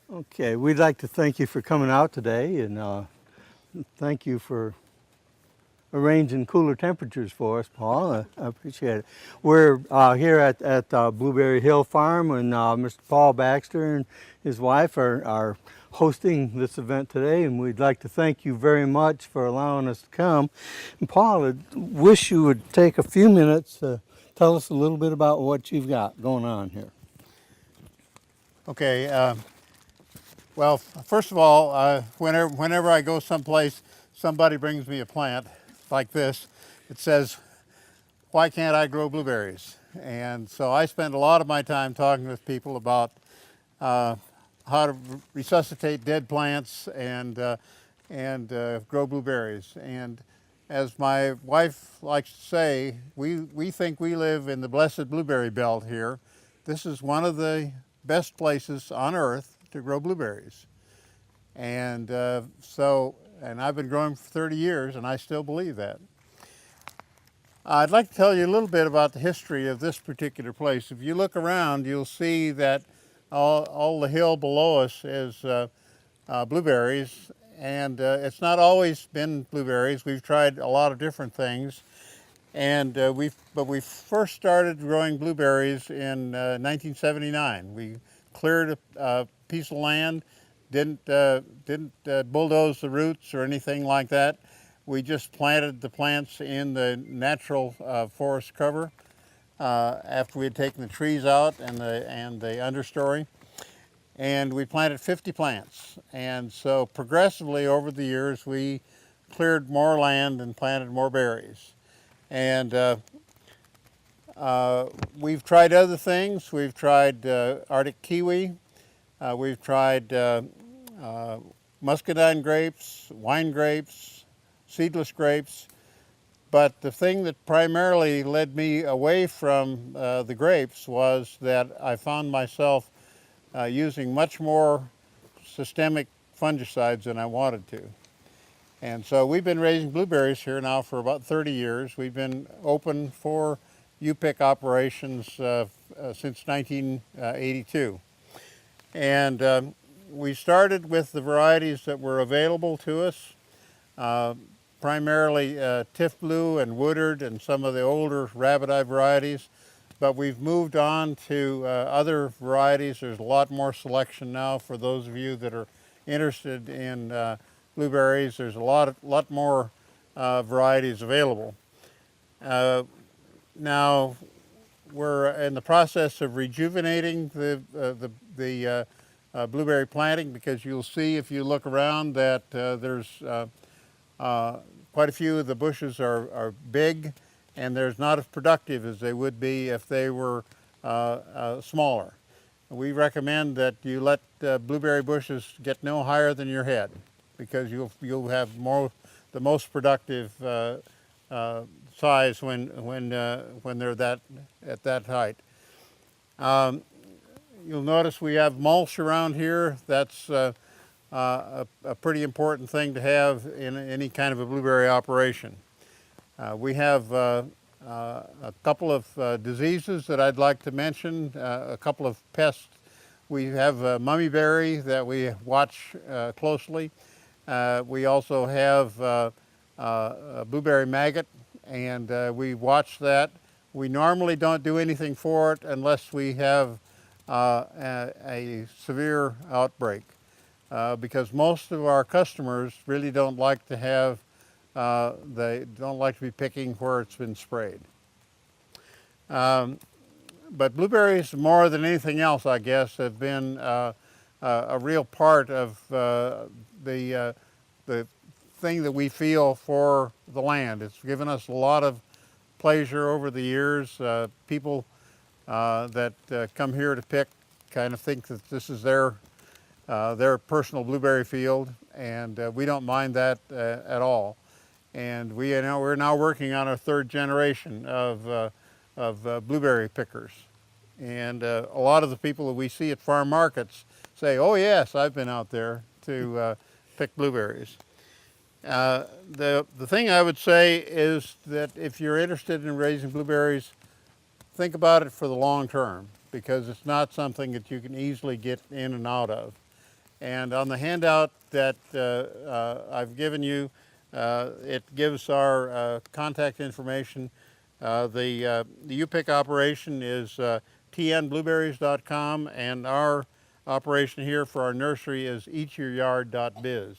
Okay, we'd like to thank you for coming out today, and thank you for arranging cooler temperatures for us, Paul. I appreciate it. We're here at Blueberry Hill Farm, and Mr. Paul Baxter and his wife are hosting this event today, and we'd like to thank you very much for allowing us to come. And Paul, I wish you would take a few minutes to tell us a little bit about what you've got going on here. Okay. Well, first of all, whenever I go someplace, somebody brings me a plant like this. It says, "Why can't I grow blueberries?" And so I spend a lot of my time talking with people about how to resuscitate dead plants and grow blueberries. And as my wife likes to say, we think we live in the blessed blueberry belt here. This is one of the best places on earth to grow blueberries. And and I've been growing for 30 years, and I still believe that. I'd like to tell you a little bit about the history of this particular place. If you look around, you'll see that all the hill below us is blueberries, and it's not always been blueberries. We've tried a lot of different things, and we first started growing blueberries in 1979. We cleared a piece of land, didn't bulldoze the roots or anything like that. We just planted the plants in the natural forest cover after we had taken the trees out and the understory. And we planted 50 plants. And so progressively over the years, we cleared more land and planted more berries. And we've tried other things. We've tried Arctic kiwi. We've tried muscadine grapes, wine grapes, seedless grapes. But the thing that primarily led me away from the grapes was that I found myself using much more systemic fungicides than I wanted to. And so we've been raising blueberries here now for about 30 years. We've been open for U-pick operations since 1982. And we started with the varieties that were available to us, primarily Tiff Blue and Woodard and some of the older rabbit eye varieties. But we've moved on to other varieties. There's a lot more selection now for those of you that are interested in blueberries. There's a lot more varieties available. Now we're in the process of rejuvenating the blueberry planting, because you'll see if you look around that there's quite a few of the bushes are big, and they're not as productive as they would be if they were smaller. We recommend that you let blueberry bushes get no higher than your head, because you'll have the most productive size when they're at that height. You'll notice we have mulch around here. That's a pretty important thing to have in any kind of a blueberry operation. We have a couple of diseases that I'd like to mention, a couple of pests. We have mummyberry that we watch closely. We also have a blueberry maggot, and we watch that. We normally don't do anything for it unless we have a severe outbreak, because most of our customers really don't like to have they don't like to be picking where it's been sprayed. But blueberries, more than anything else, I guess, have been a real part of the thing that we feel for the land. It's given us a lot of pleasure over the years. People that come here to pick kind of think that this is their personal blueberry field, and we don't mind that at all. And we're now working on our third generation of blueberry pickers. And a lot of the people that we see at farm markets say, "Oh yes, I've been out there to pick blueberries." The thing I would say is that if you're interested in raising blueberries, think about it for the long term, because it's not something that you can easily get in and out of. And on the handout that I've given you, it gives our contact information. The UPIC operation is tnblueberries.com, and our operation here for our nursery is eatyyard.biz.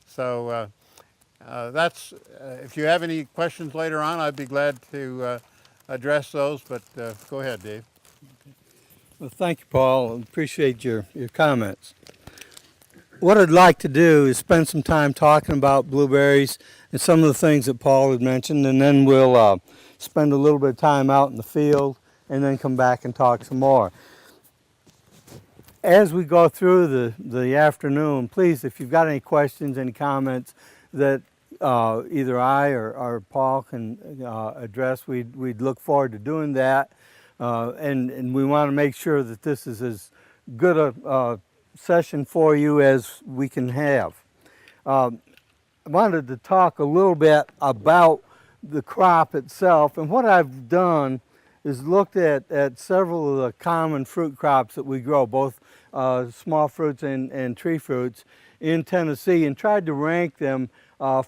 So that's, if you have any questions later on, I'd be glad to address those, but go ahead, Dave. Well, thank you, Paul. I appreciate your comments. What I'd like to do is spend some time talking about blueberries and some of the things that Paul had mentioned, and then we'll spend a little bit of time out in the field and then come back and talk some more. As we go through the afternoon, please, if you've got any questions, any comments that either I or Paul can address, we'd look forward to doing that. And we want to make sure that this is as good a session for you as we can have. I wanted to talk a little bit about the crop itself, and what I've done is looked at several of the common fruit crops that we grow, both small fruits and tree fruits in Tennessee, and tried to rank them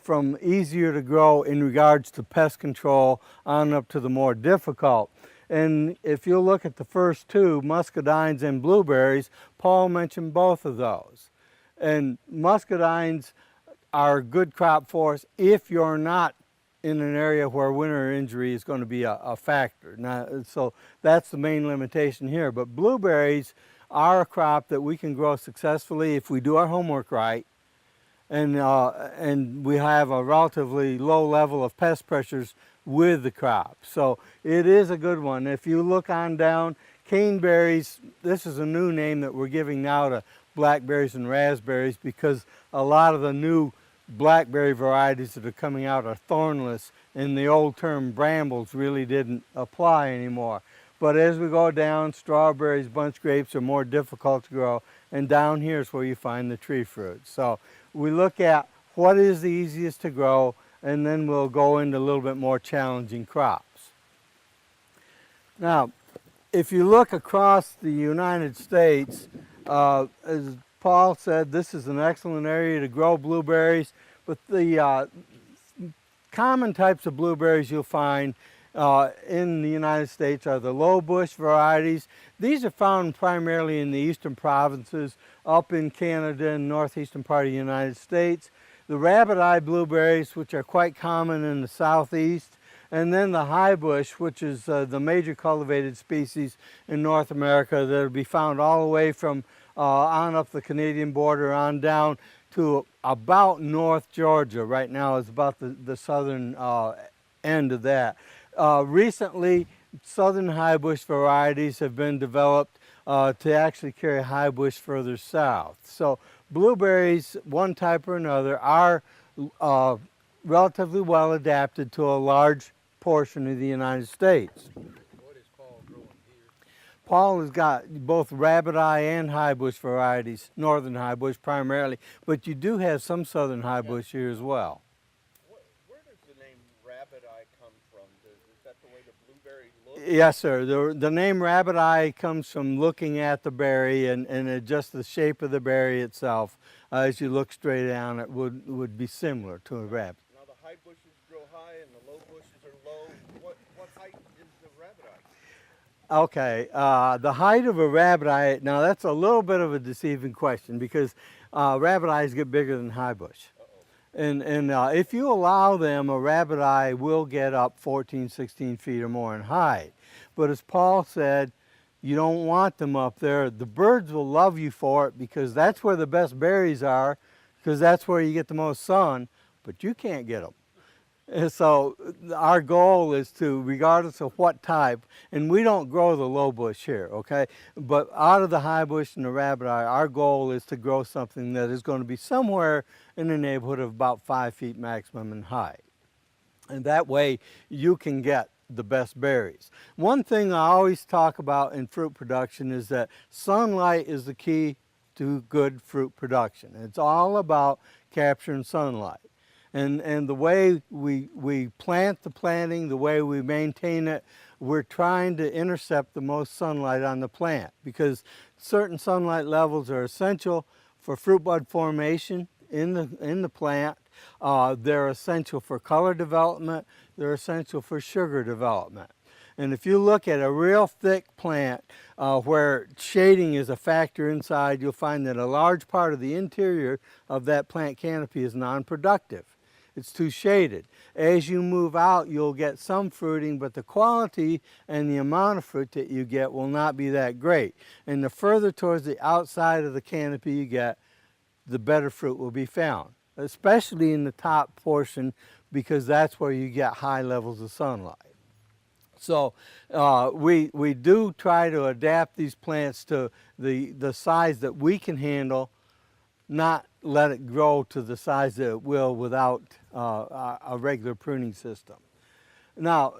from easier to grow in regards to pest control on up to the more difficult. And if you look at the first two, muscadines and blueberries, Paul mentioned both of those. And muscadines are a good crop for us if you're not in an area where winter injury is going to be a factor. Now, so that's the main limitation here. But blueberries are a crop that we can grow successfully if we do our homework right, and we have a relatively low level of pest pressures with the crop. So it is a good one. If you look on down, caneberries, this is a new name that we're giving now to blackberries and raspberries, because a lot of the new blackberry varieties that are coming out are thornless, and the old term brambles really didn't apply anymore. But as we go down, strawberries, bunch grapes are more difficult to grow, and down here is where you find the tree fruits. So we look at what is the easiest to grow, and then we'll go into a little bit more challenging crops. Now, if you look across the United States, as Paul said, this is an excellent area to grow blueberries, but the common types of blueberries you'll find in the United States are the low bush varieties. These are found primarily in the eastern provinces, up in Canada and northeastern part of the United States. The rabbit eye blueberries, which are quite common in the southeast, and then the high bush, which is the major cultivated species in North America that will be found all the way from on up the Canadian border on down to about North Georgia. Right now is about the southern end of that. Recently, southern high bush varieties have been developed to actually carry high bush further south. So blueberries, one type or another, are relatively well adapted to a large portion of the United States. What is Paul growing here? Paul has got both rabbit eye and high bush varieties, northern high bush primarily, but you do have some southern high bush here as well. Where does the name rabbit eye come from? Is that the way the blueberry looks? Yes, sir. The name rabbit eye comes from looking at the berry and just the shape of the berry itself. As you look straight down, it would be similar to a rabbit. Now the high bushes grow high and the low bushes are low. What height is the rabbit eye? Okay, the height of a rabbit eye, now that's a little bit of a deceiving question, because rabbit eyes get bigger than high bush. And if you allow them, a rabbit eye will get up 14, 16 feet or more in height. But as Paul said, you don't want them up there. The birds will love you for it, because that's where the best berries are, because that's where you get the most sun, but you can't get them. And so our goal is to, regardless of what type, and we don't grow the low bush here, okay? But out of the high bush and the rabbit eye, our goal is to grow something that is going to be somewhere in the neighborhood of about 5 feet maximum in height. And that way you can get the best berries. One thing I always talk about in fruit production is that sunlight is the key to good fruit production. It's all about capturing sunlight. And the way we plant the planting, the way we maintain it, we're trying to intercept the most sunlight on the plant because certain sunlight levels are essential for fruit bud formation in the plant. They're essential for color development. They're essential for sugar development. And if you look at a real thick plant where shading is a factor inside, you'll find that a large part of the interior of that plant canopy is non-productive. It's too shaded. As you move out, you'll get some fruiting, but the quality and the amount of fruit that you get will not be that great. And the further towards the outside of the canopy you get, the better fruit will be found, especially in the top portion because that's where you get high levels of sunlight. So we do try to adapt these plants to the size that we can handle, not let it grow to the size that it will without a regular pruning system. Now,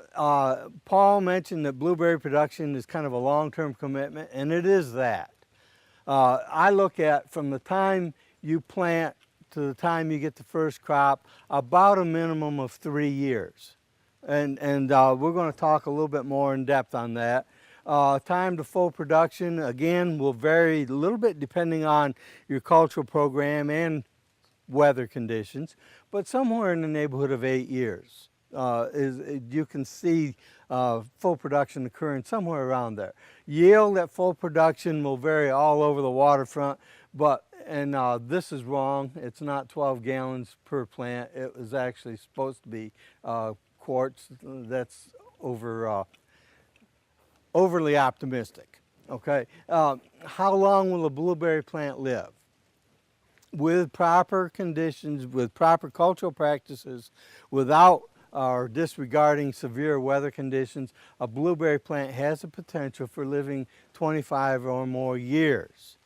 Paul mentioned that blueberry production is kind of a long-term commitment, and it is that. I look at from the time you plant to the time you get the first crop, about a minimum of 3 years. And we're going to talk a little bit more in depth on that. Time to full production, again, will vary a little bit depending on your cultural program and weather conditions, but somewhere in the neighborhood of 8 years. You can see full production occurring somewhere around there. Yield at full production will vary all over the waterfront, and this is wrong. It's not 12 gallons per plant. It was actually supposed to be quarts. That's overly optimistic. Okay, how long will a blueberry plant live? With proper conditions, with proper cultural practices, without or disregarding severe weather conditions, a blueberry plant has the potential for living 25 or more years.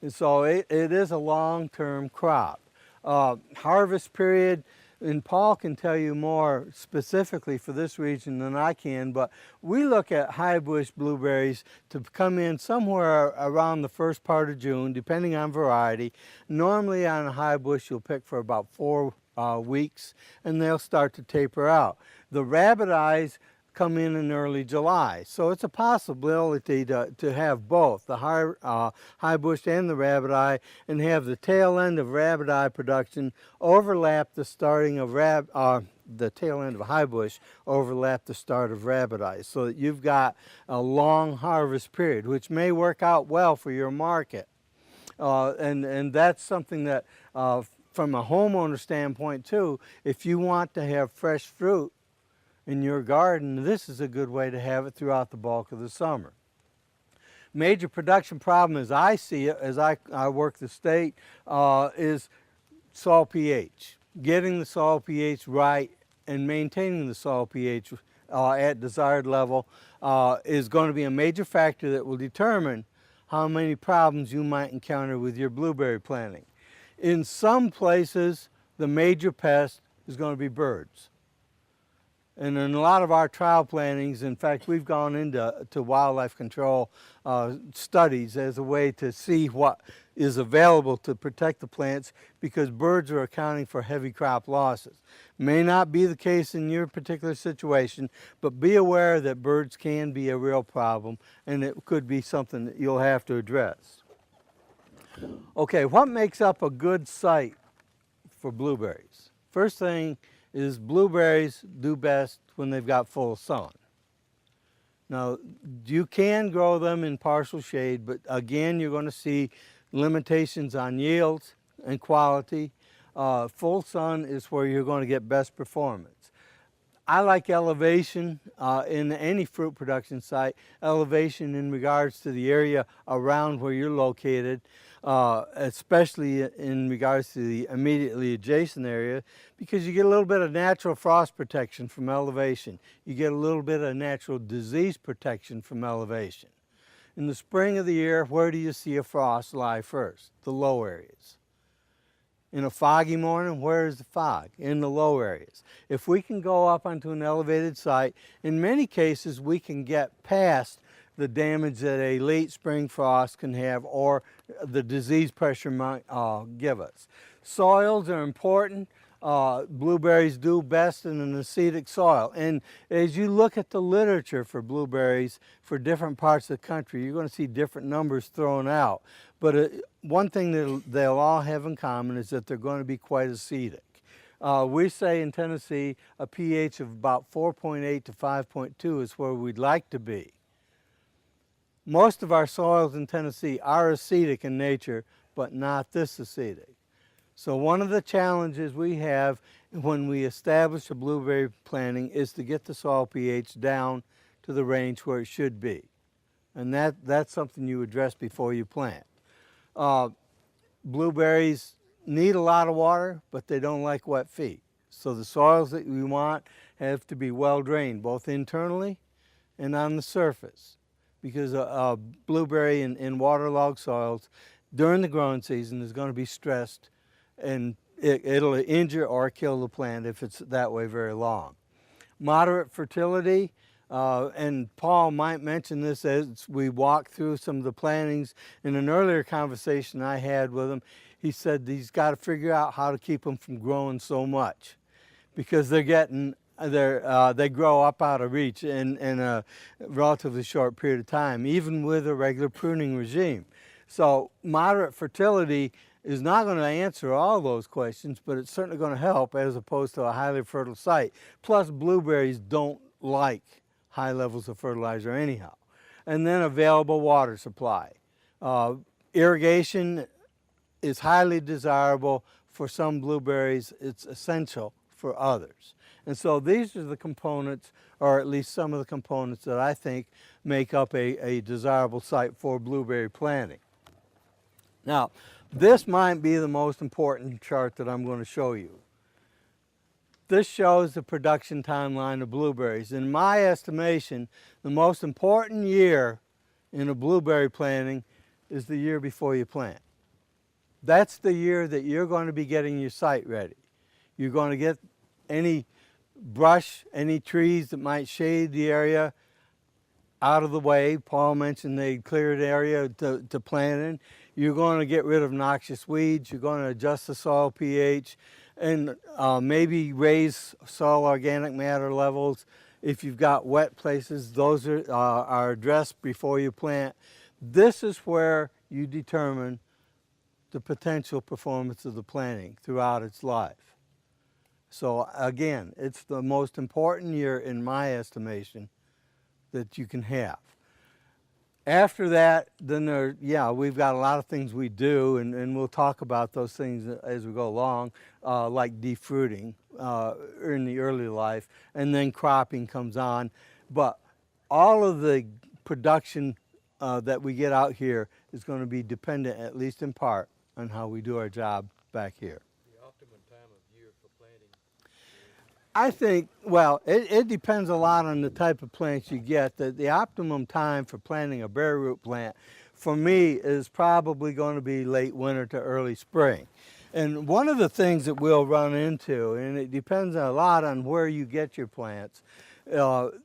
And so it is a long-term crop. Harvest period, and Paul can tell you more specifically for this region than I can, but we look at high bush blueberries to come in somewhere around the first part of June, depending on variety. Normally on a high bush you'll pick for about 4 weeks, and they'll start to taper out. The rabbit eyes come in early July, so it's a possibility to have both the high bush and the rabbit eye, and have the tail end of rabbit eye production overlap the starting of the tail end of high bush overlap the start of rabbit eye, so that you've got a long harvest period, which may work out well for your market. And that's something that from a homeowner standpoint too, if you want to have fresh fruit in your garden, this is a good way to have it throughout the bulk of the summer. Major production problem as I see it, as I work the state, is soil pH. Getting the soil pH right and maintaining the soil pH at desired level is going to be a major factor that will determine how many problems you might encounter with your blueberry planting. In some places, the major pest is going to be birds. And in a lot of our trial plantings, in fact, we've gone into wildlife control studies as a way to see what is available to protect the plants, because birds are accounting for heavy crop losses. May not be the case in your particular situation, but be aware that birds can be a real problem, and it could be something that you'll have to address. Okay, what makes up a good site for blueberries? First thing is blueberries do best when they've got full sun. Now, you can grow them in partial shade, but again, you're going to see limitations on yields and quality. Full sun is where you're going to get best performance. I like elevation in any fruit production site, elevation in regards to the area around where you're located, especially in regards to the immediately adjacent area, because you get a little bit of natural frost protection from elevation. You get a little bit of natural disease protection from elevation. In the spring of the year, where do you see a frost lie first? The low areas. In a foggy morning, where is the fog? In the low areas. If we can go up onto an elevated site, in many cases we can get past the damage that a late spring frost can have, or the disease pressure might give us. Soils are important. Blueberries do best in an acidic soil. And as you look at the literature for blueberries for different parts of the country, you're going to see different numbers thrown out. But one thing that they'll all have in common is that they're going to be quite acidic. We say in Tennessee a pH of about 4.8 to 5.2 is where we'd like to be. Most of our soils in Tennessee are acidic in nature, but not this acidic. So one of the challenges we have when we establish a blueberry planting is to get the soil pH down to the range where it should be. And that's something you address before you plant. Blueberries need a lot of water, but they don't like wet feet. So the soils that we want have to be well drained, both internally and on the surface. Because a blueberry in waterlogged soils during the growing season is going to be stressed, and it'll injure or kill the plant if it's that way very long. Moderate fertility, and Paul might mention this as we walk through some of the plantings. In an earlier conversation I had with him, he said he's got to figure out how to keep them from growing so much, because they grow up out of reach in a relatively short period of time, even with a regular pruning regime. So moderate fertility is not going to answer all those questions, but it's certainly going to help as opposed to a highly fertile site. Plus, blueberries don't like high levels of fertilizer anyhow. And then available water supply. Irrigation is highly desirable for some blueberries. It's essential for others. And so these are the components, or at least some of the components, that I think make up a desirable site for blueberry planting. Now, this might be the most important chart that I'm going to show you. This shows the production timeline of blueberries. In my estimation, the most important year in a blueberry planting is the year before you plant. That's the year that you're going to be getting your site ready. You're going to get any brush, any trees that might shade the area out of the way. Paul mentioned they cleared area to plant in. You're going to get rid of noxious weeds. You're going to adjust the soil pH and maybe raise soil organic matter levels. If you've got wet places, those are addressed before you plant. This is where you determine the potential performance of the planting throughout its life. So again, it's the most important year in my estimation that you can have. After that, then we've got a lot of things we do, and we'll talk about those things as we go along, like defruiting in the early life, and then cropping comes on. But all of the production that we get out here is going to be dependent, at least in part, on how we do our job back here. The optimum time of year for planting? I think, well, it depends a lot on the type of plants you get. The optimum time for planting a bare root plant, for me, is probably going to be late winter to early spring. And one of the things that we'll run into, and it depends a lot on where you get your plants,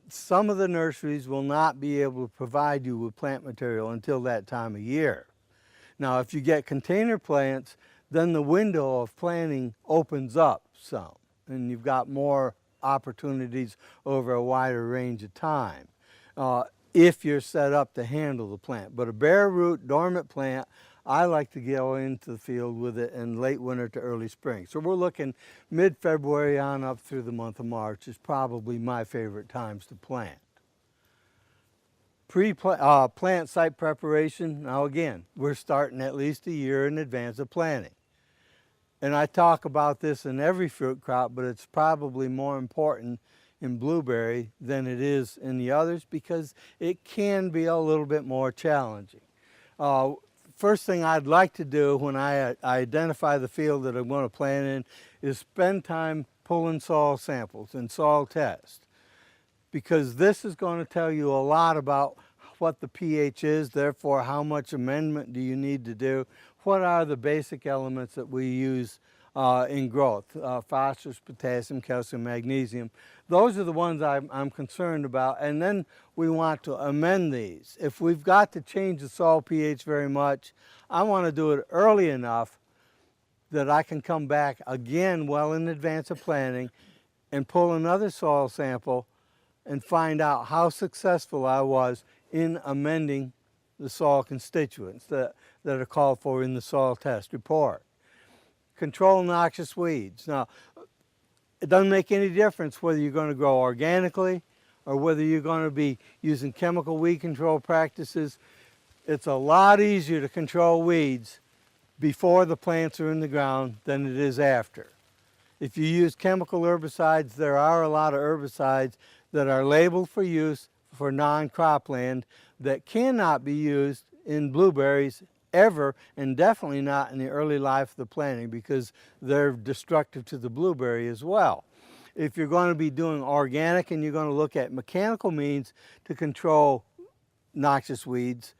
some of the nurseries will not be able to provide you with plant material until that time of year. Now, if you get container plants, then the window of planting opens up some, and you've got more opportunities over a wider range of time if you're set up to handle the plant. But a bare root dormant plant, I like to go into the field with it in late winter to early spring. So we're looking mid-February on up through the month of March is probably my favorite times to plant. Plant site preparation, now again, we're starting at least a year in advance of planting. And I talk about this in every fruit crop, but it's probably more important in blueberry than it is in the others because it can be a little bit more challenging. First thing I'd like to do when I identify the field that I'm going to plant in is spend time pulling soil samples and soil tests, because this is going to tell you a lot about what the pH is, therefore how much amendment do you need to do, what are the basic elements that we use in growth, phosphorus, potassium, calcium, magnesium. Those are the ones I'm concerned about, and then we want to amend these. If we've got to change the soil pH very much, I want to do it early enough that I can come back again well in advance of planting and pull another soil sample and find out how successful I was in amending the soil constituents that are called for in the soil test report. Control noxious weeds. Now, it doesn't make any difference whether you're going to grow organically or whether you're going to be using chemical weed control practices. It's a lot easier to control weeds before the plants are in the ground than it is after. If you use chemical herbicides, there are a lot of herbicides that are labeled for use for non-cropland that cannot be used in blueberries ever, and definitely not in the early life of the planting, because they're destructive to the blueberry as well. If you're going to be doing organic and you're going to look at mechanical means to control noxious weeds,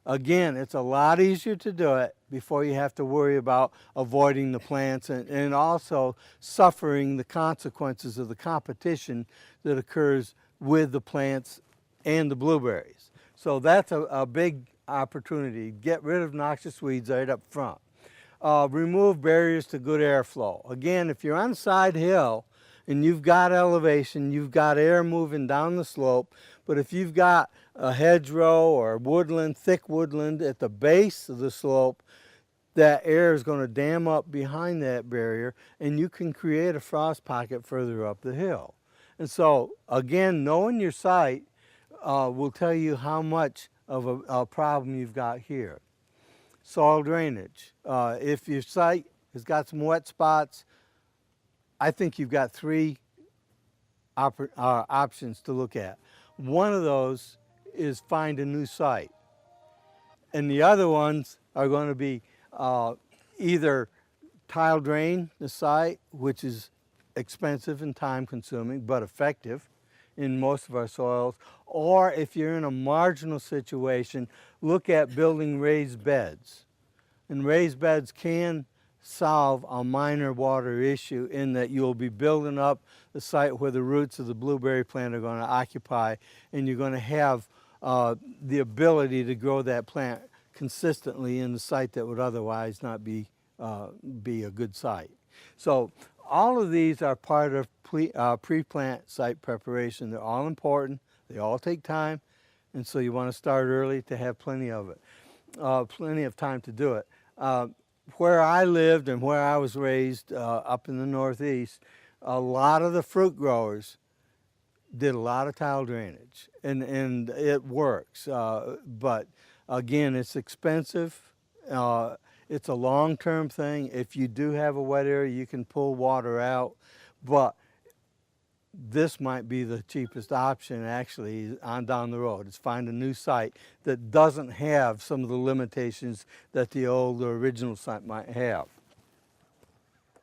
again, it's a lot easier to do it before you have to worry about avoiding the plants and also suffering the consequences of the competition that occurs with the plants and the blueberries. So that's a big opportunity. Get rid of noxious weeds right up front. Remove barriers to good airflow. Again, if you're on a side hill and you've got elevation, you've got air moving down the slope, but if you've got a hedgerow or woodland, thick woodland at the base of the slope, that air is going to dam up behind that barrier and you can create a frost pocket further up the hill. And so, again, knowing your site will tell you how much of a problem you've got here. Soil drainage. If your site has got some wet spots, I think you've got three options to look at. One of those is find a new site. And the other ones are going to be either tile drain the site, which is expensive and time consuming but effective in most of our soils, or if you're in a marginal situation, look at building raised beds. And raised beds can solve a minor water issue in that you'll be building up the site where the roots of the blueberry plant are going to occupy, and you're going to have the ability to grow that plant consistently in the site that would otherwise not be a good site. So all of these are part of pre-plant site preparation. They're all important. They all take time, and so you want to start early to have plenty of it, plenty of time to do it. Where I lived and where I was raised up in the Northeast, a lot of the fruit growers did a lot of tile drainage, and it works. But again, it's expensive. It's a long-term thing. If you do have a wet area, you can pull water out, but this might be the cheapest option actually on down the road. Is find a new site that doesn't have some of the limitations that the old or original site might have.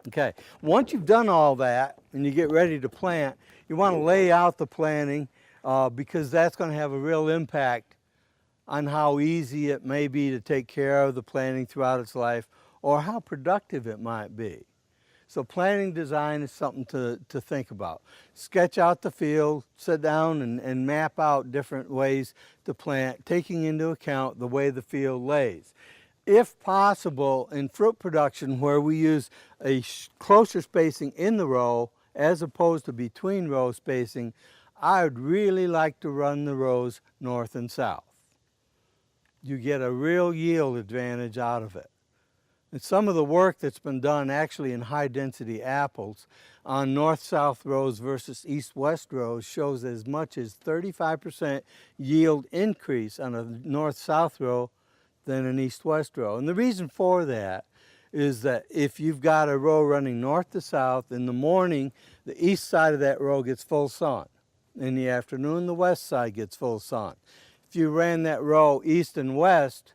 Okay, once you've done all that and you get ready to plant, you want to lay out the planting because that's going to have a real impact on how easy it may be to take care of the planting throughout its life or how productive it might be. So planting design is something to think about. Sketch out the field, sit down and map out different ways to plant, taking into account the way the field lays. If possible, in fruit production where we use a closer spacing in the row as opposed to between row spacing, I would really like to run the rows north and south. You get a real yield advantage out of it. And some of the work that's been done actually in high density apples on north-south rows versus east-west rows shows as much as 35% yield increase on a north-south row than an east-west row. And the reason for that is that if you've got a row running north to south, in the morning the east side of that row gets full sun. In the afternoon the west side gets full sun. If you ran that row east and west,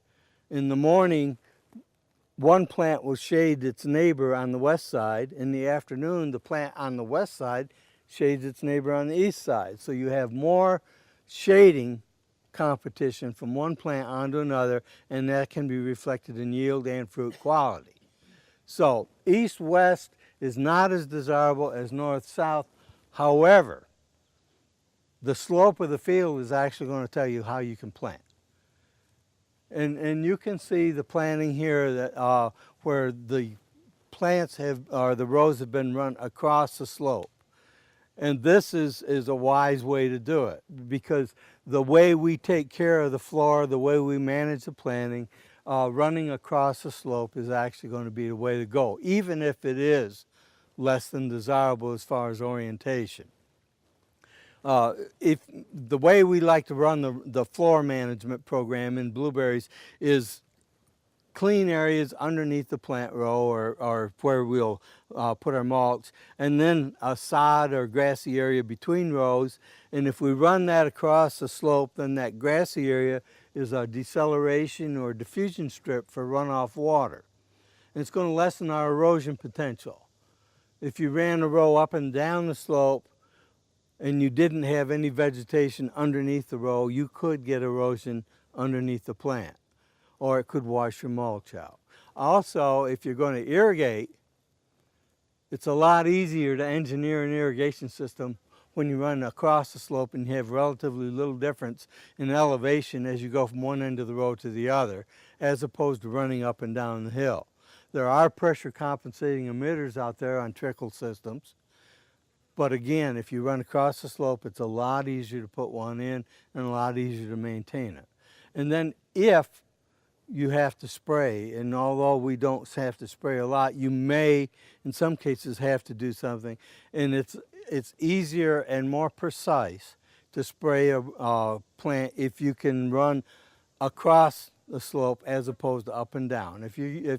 in the morning one plant will shade its neighbor on the west side. In the afternoon, the plant on the west side shades its neighbor on the east side. So you have more shading competition from one plant onto another, and that can be reflected in yield and fruit quality. So east-west is not as desirable as north-south. However, the slope of the field is actually going to tell you how you can plant. And you can see the planting here that where the plants or the rows have been run across the slope. And this is a wise way to do it, because the way we take care of the floor, the way we manage the planting, running across the slope is actually going to be the way to go, even if it is less than desirable as far as orientation. If the way we like to run the floor management program in blueberries is clean areas underneath the plant row or where we'll put our mulch, and then a sod or grassy area between rows. And if we run that across the slope, then that grassy area is a deceleration or diffusion strip for runoff water. And it's going to lessen our erosion potential. If you ran a row up and down the slope and you didn't have any vegetation underneath the row, you could get erosion underneath the plant, or it could wash your mulch out. Also, if you're going to irrigate, it's a lot easier to engineer an irrigation system when you run across the slope and you have relatively little difference in elevation as you go from one end of the row to the other, as opposed to running up and down the hill. There are pressure compensating emitters out there on trickle systems, but again, if you run across the slope, it's a lot easier to put one in and a lot easier to maintain it. And then if you have to spray, and although we don't have to spray a lot, you may in some cases have to do something, and it's easier and more precise to spray a plant if you can run across the slope as opposed to up and down. If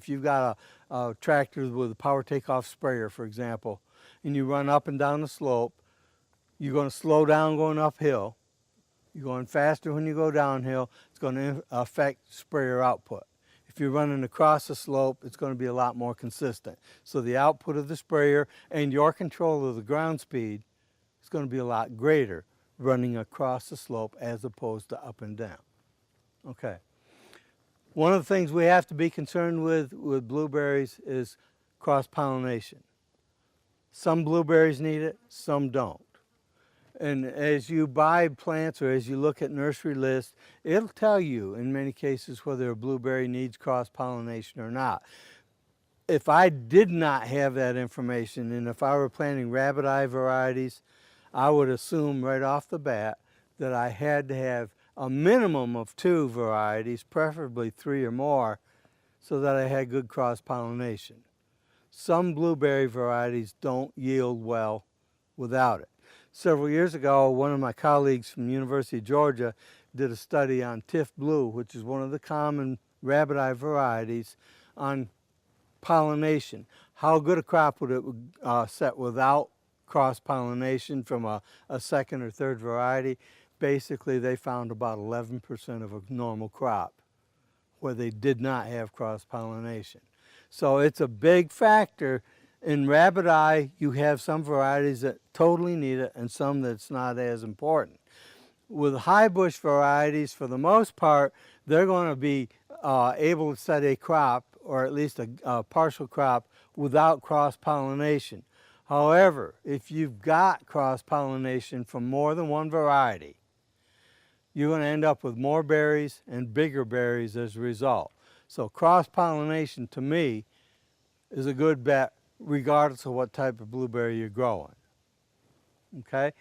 you've got a tractor with a power takeoff sprayer, for example, and you run up and down the slope, you're going to slow down going uphill. You're going faster when you go downhill. It's going to affect sprayer output. If you're running across the slope, it's going to be a lot more consistent. So the output of the sprayer and your control of the ground speed is going to be a lot greater running across the slope as opposed to up and down. Okay. One of the things we have to be concerned with blueberries is cross-pollination. Some blueberries need it, some don't. And as you buy plants or as you look at nursery lists, it'll tell you in many cases whether a blueberry needs cross-pollination or not. If I did not have that information, and if I were planting rabbit eye varieties, I would assume right off the bat that I had to have a minimum of 2 varieties, preferably 3 or more, so that I had good cross-pollination. Some blueberry varieties don't yield well without it. Several years ago, one of my colleagues from the University of Georgia did a study on Tiff Blue, which is one of the common rabbit eye varieties, on pollination. How good a crop would it set without cross-pollination from a second or third variety? Basically, they found about 11% of a normal crop where they did not have cross-pollination. So it's a big factor. In rabbit eye, you have some varieties that totally need it and some that's not as important. With high bush varieties, for the most part, they're going to be able to set a crop, or at least a partial crop, without cross-pollination. However, if you've got cross-pollination from more than one variety, you're going to end up with more berries and bigger berries as a result. So cross-pollination, to me, is a good bet regardless of what type of blueberry you're growing. Okay?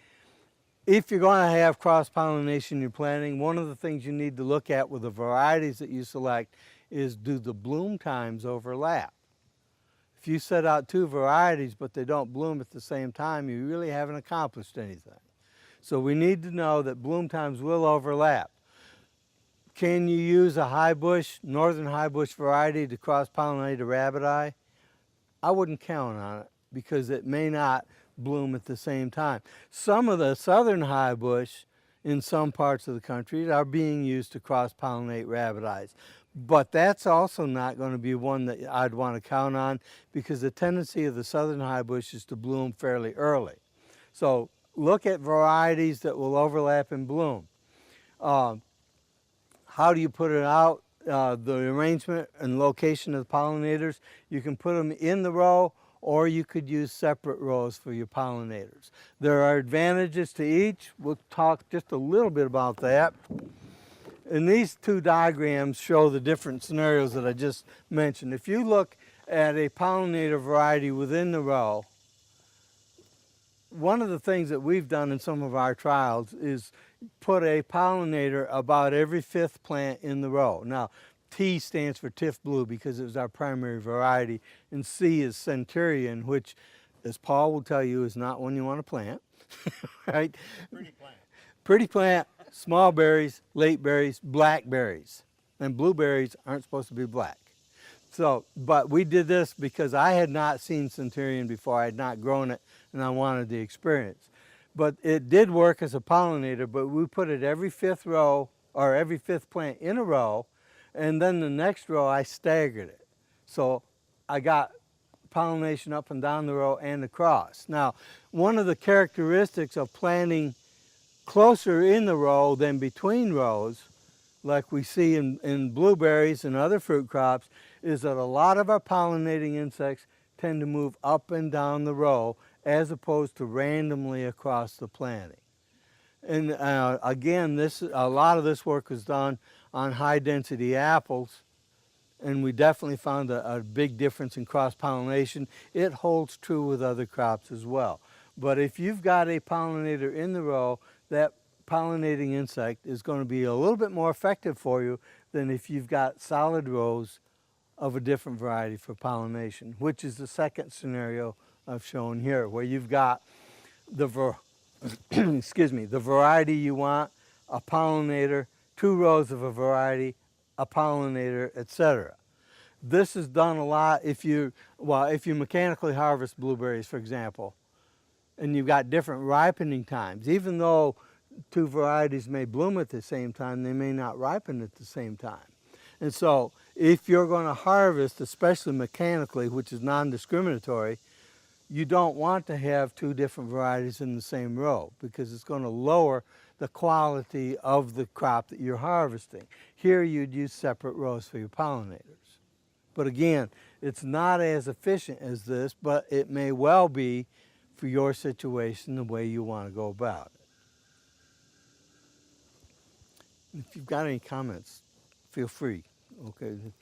If you're going to have cross-pollination in your planting, one of the things you need to look at with the varieties that you select is, do the bloom times overlap? If you set out 2 varieties but they don't bloom at the same time, you really haven't accomplished anything. So we need to know that bloom times will overlap. Can you use a high bush, northern high bush variety to cross-pollinate a rabbit eye? I wouldn't count on it because it may not bloom at the same time. Some of the southern high bush in some parts of the country are being used to cross-pollinate rabbit eyes. But that's also not going to be one that I'd want to count on, because the tendency of the southern high bush is to bloom fairly early. So look at varieties that will overlap in bloom. How do you put it out? The arrangement and location of the pollinators, you can put them in the row, or you could use separate rows for your pollinators. There are advantages to each. We'll talk just a little bit about that. And these 2 diagrams show the different scenarios that I just mentioned. If you look at a pollinator variety within the row, one of the things that we've done in some of our trials is put a pollinator about every fifth plant in the row. Now, T stands for Tiff Blue because it was our primary variety, and C is Centurion, which, as Paul will tell you, is not one you want to plant, right? Pretty plant. Pretty plant, small berries, late berries, blackberries, and blueberries aren't supposed to be black. So, but we did this because I had not seen Centurion before. I had not grown it, and I wanted the experience. But it did work as a pollinator, but we put it every fifth row, or every fifth plant in a row, and then the next row I staggered it. So I got pollination up and down the row and across. Now, one of the characteristics of planting closer in the row than between rows, like we see in blueberries and other fruit crops, is that a lot of our pollinating insects tend to move up and down the row as opposed to randomly across the planting. And again, a lot of this work was done on high density apples, and we definitely found a big difference in cross-pollination. It holds true with other crops as well. But if you've got a pollinator in the row, that pollinating insect is going to be a little bit more effective for you than if you've got solid rows of a different variety for pollination, which is the second scenario I've shown here, where you've got excuse me, the variety you want, a pollinator, two rows of a variety, a pollinator, etc. This is done a lot if you mechanically harvest blueberries, for example, and you've got different ripening times. Even though two varieties may bloom at the same time, they may not ripen at the same time. And so if you're going to harvest, especially mechanically, which is non-discriminatory, you don't want to have two different varieties in the same row because it's going to lower the quality of the crop that you're harvesting. Here you'd use separate rows for your pollinators. But again, it's not as efficient as this, but it may well be for your situation the way you want to go about it. If you've got any comments, feel free. Okay. I'm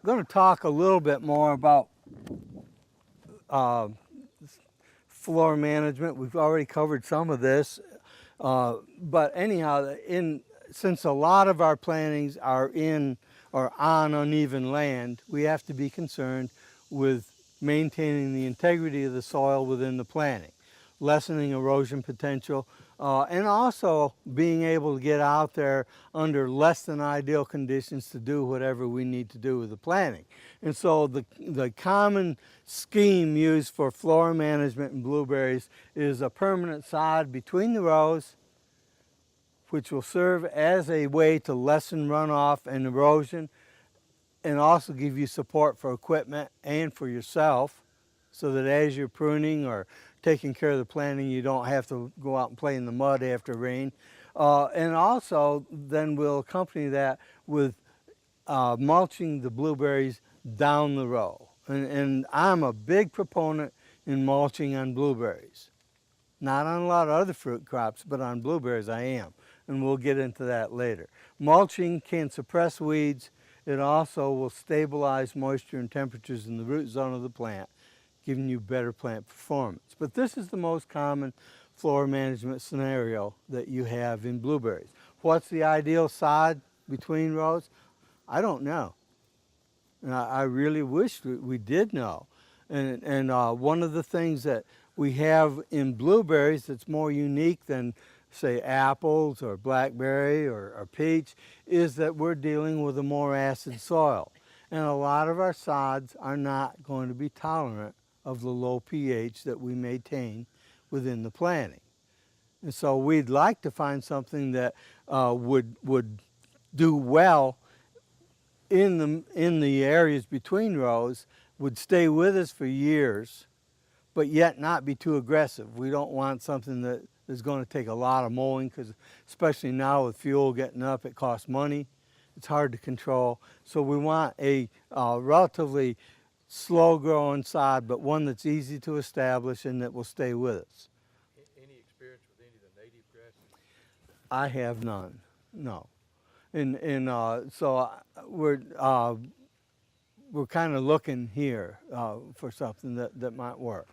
going to talk a little bit more about floor management. We've already covered some of this, but anyhow, since a lot of our plantings are in or on uneven land, we have to be concerned with maintaining the integrity of the soil within the planting, lessening erosion potential, and also being able to get out there under less than ideal conditions to do whatever we need to do with the planting. And so the common scheme used for floor management in blueberries is a permanent sod between the rows, which will serve as a way to lessen runoff and erosion and also give you support for equipment and for yourself, so that as you're pruning or taking care of the planting, you don't have to go out and play in the mud after rain. And also then we'll accompany that with mulching the blueberries down the row. And I'm a big proponent in mulching on blueberries. Not on a lot of other fruit crops, but on blueberries I am. And we'll get into that later. Mulching can suppress weeds. It also will stabilize moisture and temperatures in the root zone of the plant, giving you better plant performance. But this is the most common floor management scenario that you have in blueberries. What's the ideal sod between rows? I don't know. And I really wish we did know. And one of the things that we have in blueberries that's more unique than, say, apples or blackberry or peach is that we're dealing with a more acid soil. And a lot of our sods are not going to be tolerant of the low pH that we maintain within the planting. And so we'd like to find something that would do well in the areas between rows, would stay with us for years, but yet not be too aggressive. We don't want something that is going to take a lot of mowing, because especially now with fuel getting up, it costs money. It's hard to control. So we want a relatively slow-growing sod, but one that's easy to establish and that will stay with us. Any experience with any of the native grasses? I have none, no. And so we're we're kind of looking here for something that might work.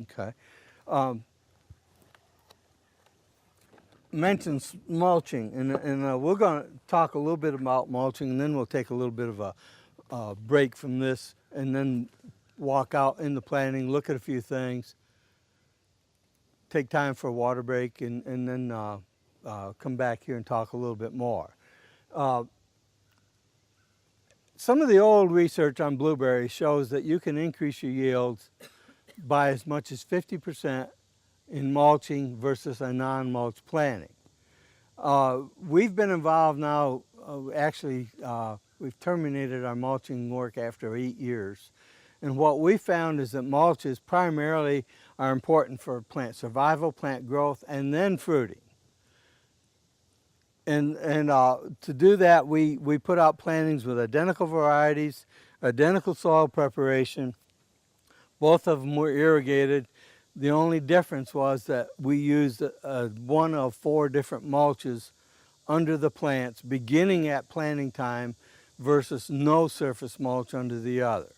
Okay. Mentions mulching, and we're going to talk a little bit about mulching, and then we'll take a little bit of a break from this, and then walk out in the planting, look at a few things, take time for a water break, and then come back here and talk a little bit more. Some of the old research on blueberries shows that you can increase your yields by as much as 50% in mulching versus a non-mulch planting. We've been involved now, we've terminated our mulching work after 8 years. And what we found is that mulches primarily are important for plant survival, plant growth, and then fruiting. And to do that, we put out plantings with identical varieties, identical soil preparation. Both of them were irrigated. The only difference was that we used one of 4 different mulches under the plants beginning at planting time versus no surface mulch under the other.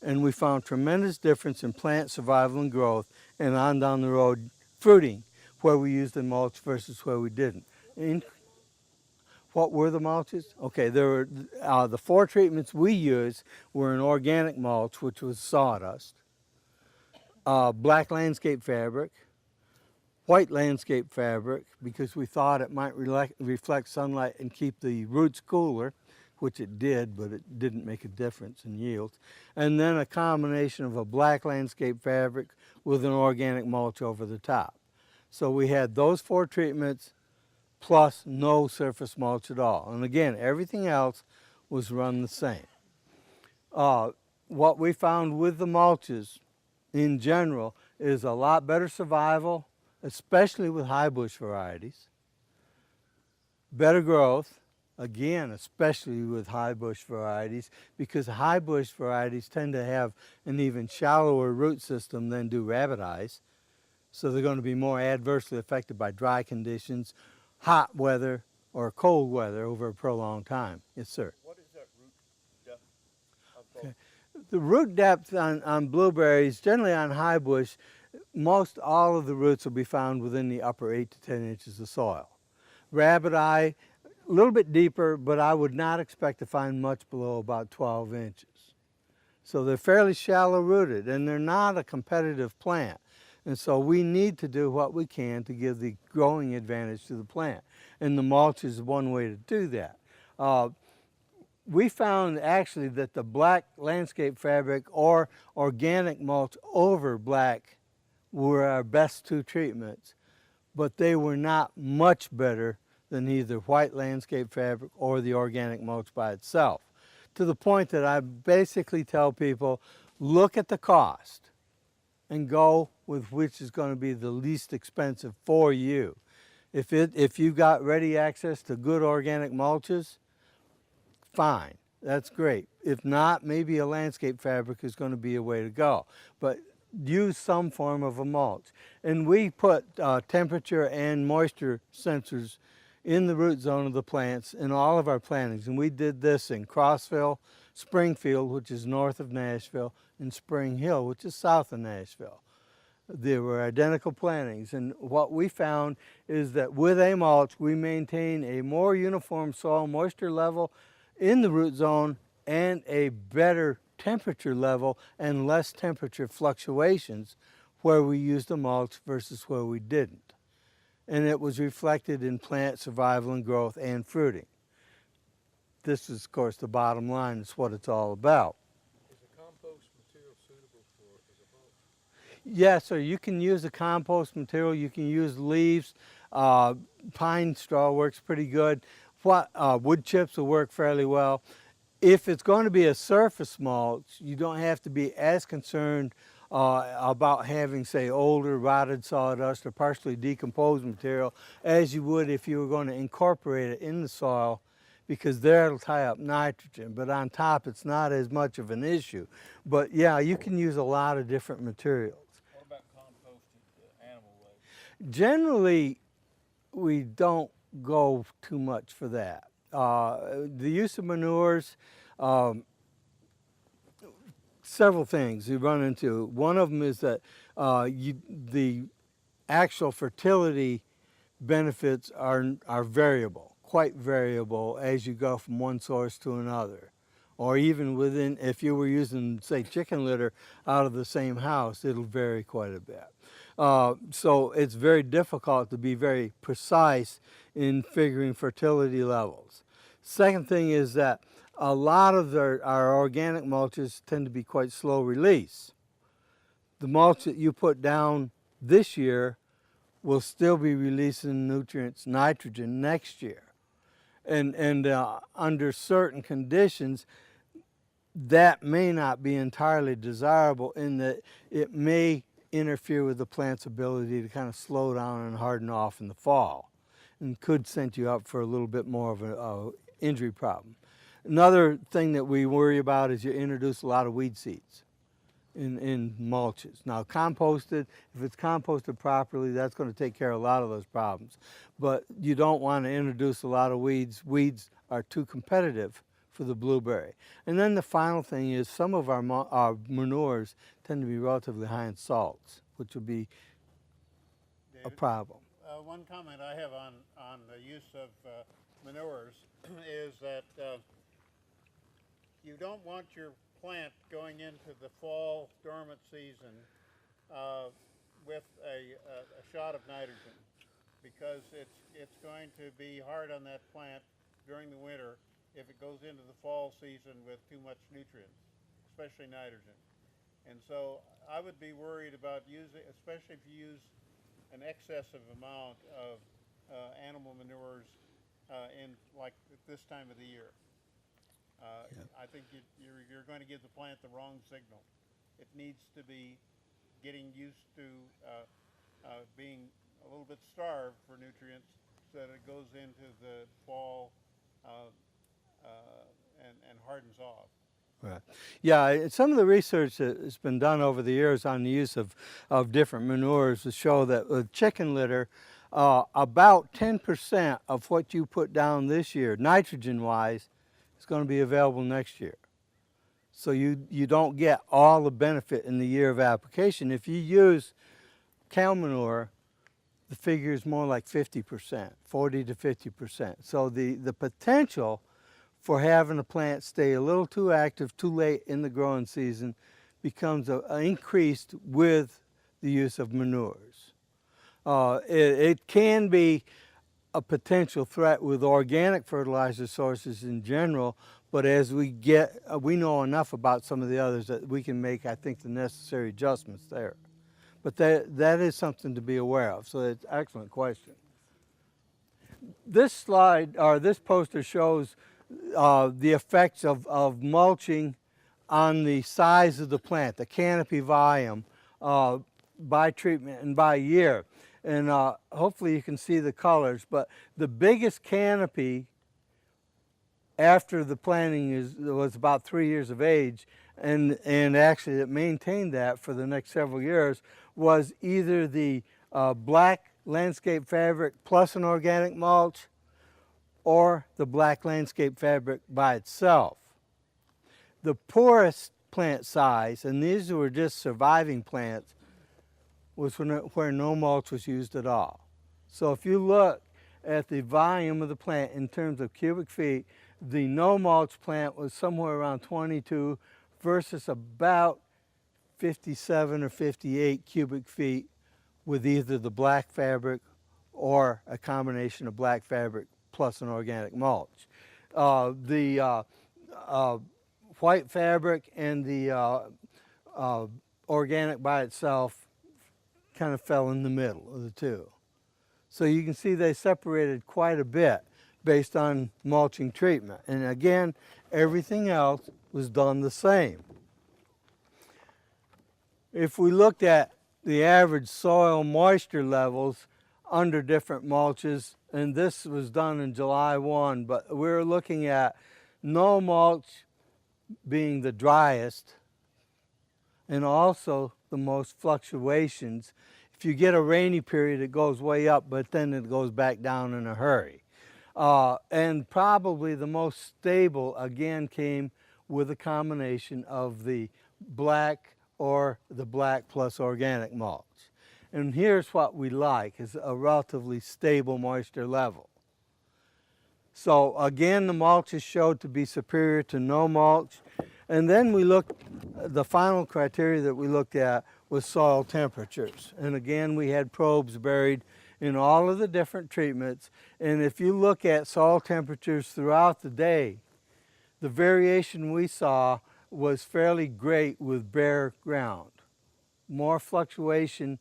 And we found tremendous difference in plant survival and growth, and on down the road fruiting, where we used the mulch versus where we didn't. What were the mulches? Okay, there were the 4 treatments we used were an organic mulch, which was sawdust, black landscape fabric, white landscape fabric, because we thought it might reflect sunlight and keep the roots cooler, which it did, but it didn't make a difference in yields. And then a combination of a black landscape fabric with an organic mulch over the top. So we had those 4 treatments plus no surface mulch at all. And again, everything else was run the same. What we found with the mulches in general is a lot better survival, especially with high bush varieties. Better growth, again, especially with high bush varieties, because high bush varieties tend to have an even shallower root system than do rabbit eyes. So they're going to be more adversely affected by dry conditions, hot weather, or cold weather over a prolonged time. Yes, sir. What is that root depth of both? Okay. The root depth on blueberries, generally on high bush, most all of the roots will be found within the upper 8 to 10 inches of soil. Rabbit eye, a little bit deeper, but I would not expect to find much below about 12 inches. So they're fairly shallow rooted, and they're not a competitive plant. And so we need to do what we can to give the growing advantage to the plant. And the mulch is one way to do that. We found actually that the black landscape fabric or organic mulch over black were our best 2 treatments, but they were not much better than either white landscape fabric or the organic mulch by itself. To the point that I basically tell people, look at the cost and go with which is going to be the least expensive for you. If you've got ready access to good organic mulches, fine, that's great. If not, maybe a landscape fabric is going to be a way to go. But use some form of a mulch. And we put temperature and moisture sensors in the root zone of the plants in all of our plantings. And we did this in Crossville, Springfield, which is north of Nashville, and Spring Hill, which is south of Nashville. They were identical plantings, and what we found is that with a mulch, we maintain a more uniform soil moisture level in the root zone and a better temperature level and less temperature fluctuations where we used a mulch versus where we didn't. And it was reflected in plant survival and growth and fruiting. This is, of course, the bottom line. It's what it's all about. Is the compost material suitable for as a mulch? Yes, sir. You can use the compost material. You can use leaves. Pine straw works pretty good. Wood chips will work fairly well. If it's going to be a surface mulch, you don't have to be as concerned about having, say, older rotted sawdust or partially decomposed material as you would if you were going to incorporate it in the soil, because there it'll tie up nitrogen. But on top, it's not as much of an issue. But yeah, you can use a lot of different materials. What about composted animal waste? Generally, we don't go too much for that. The use of manures, um, several things you run into. One of them is that the actual fertility benefits are variable, quite variable as you go from one source to another. Or even within, if you were using, say, chicken litter out of the same house, it'll vary quite a bit. So it's very difficult to be very precise in figuring fertility levels. Second thing is that a lot of our organic mulches tend to be quite slow release. The mulch that you put down this year will still be releasing nutrients, nitrogen next year. And under certain conditions, that may not be entirely desirable in that it may interfere with the plant's ability to kind of slow down and harden off in the fall and could set you up for a little bit more of an injury problem. Another thing that we worry about is you introduce a lot of weed seeds in mulches. Now composted, if it's composted properly, that's going to take care of a lot of those problems. But you don't want to introduce a lot of weeds. Weeds are too competitive for the blueberry. And then the final thing is some of our manures tend to be relatively high in salts, which will be a David, problem. one comment I have on the use of manures is that you don't want your plant going into the fall dormant season with a shot of nitrogen, because it's going to be hard on that plant during the winter if it goes into the fall season with too much nutrients, especially nitrogen. And so I would be worried about using, especially if you use an excessive amount of animal manures in like this time of the year. I think you're going to give the plant the wrong signal. It needs to be getting used to being a little bit starved for nutrients so that it goes into the fall and hardens off. Right. Yeah, some of the research that has been done over the years on the use of different manures to show that with chicken litter, about 10% of what you put down this year, nitrogen-wise, is going to be available next year. So you don't get all the benefit in the year of application. If you use cow manure, the figure is more like 50%, 40 to 50%. So the potential for having a plant stay a little too active too late in the growing season becomes increased with the use of manures. It can be a potential threat with organic fertilizer sources in general, but as we know enough about some of the others that we can make, I think, the necessary adjustments there. But that is something to be aware of, so it's an excellent question. This slide, or this poster, shows the effects of mulching on the size of the plant, the canopy volume, by treatment and by year. And hopefully you can see the colors, but the biggest canopy after the planting was about 3 years of age, and actually it maintained that for the next several years, was either the black landscape fabric plus an organic mulch, or the black landscape fabric by itself. The poorest plant size, and these were just surviving plants, was where no mulch was used at all. So if you look at the volume of the plant in terms of cubic feet, the no mulch plant was somewhere around 22 versus about 57 or 58 cubic feet with either the black fabric or a combination of black fabric plus an organic mulch. The white fabric and the organic by itself kind of fell in the middle of the two. So you can see they separated quite a bit based on mulching treatment. And again, everything else was done the same. If we looked at the average soil moisture levels under different mulches, and this was done in July 1, but we're looking at no mulch being the driest and also the most fluctuations. If you get a rainy period, it goes way up, but then it goes back down in a hurry. And probably the most stable, again, came with a combination of the black or the black plus organic mulch. And here's what we like, is a relatively stable moisture level. So again, the mulches showed to be superior to no mulch. And then we looked, the final criteria that we looked at was soil temperatures. And again, we had probes buried in all of the different treatments. And if you look at soil temperatures throughout the day, the variation we saw was fairly great with bare ground. More fluctuation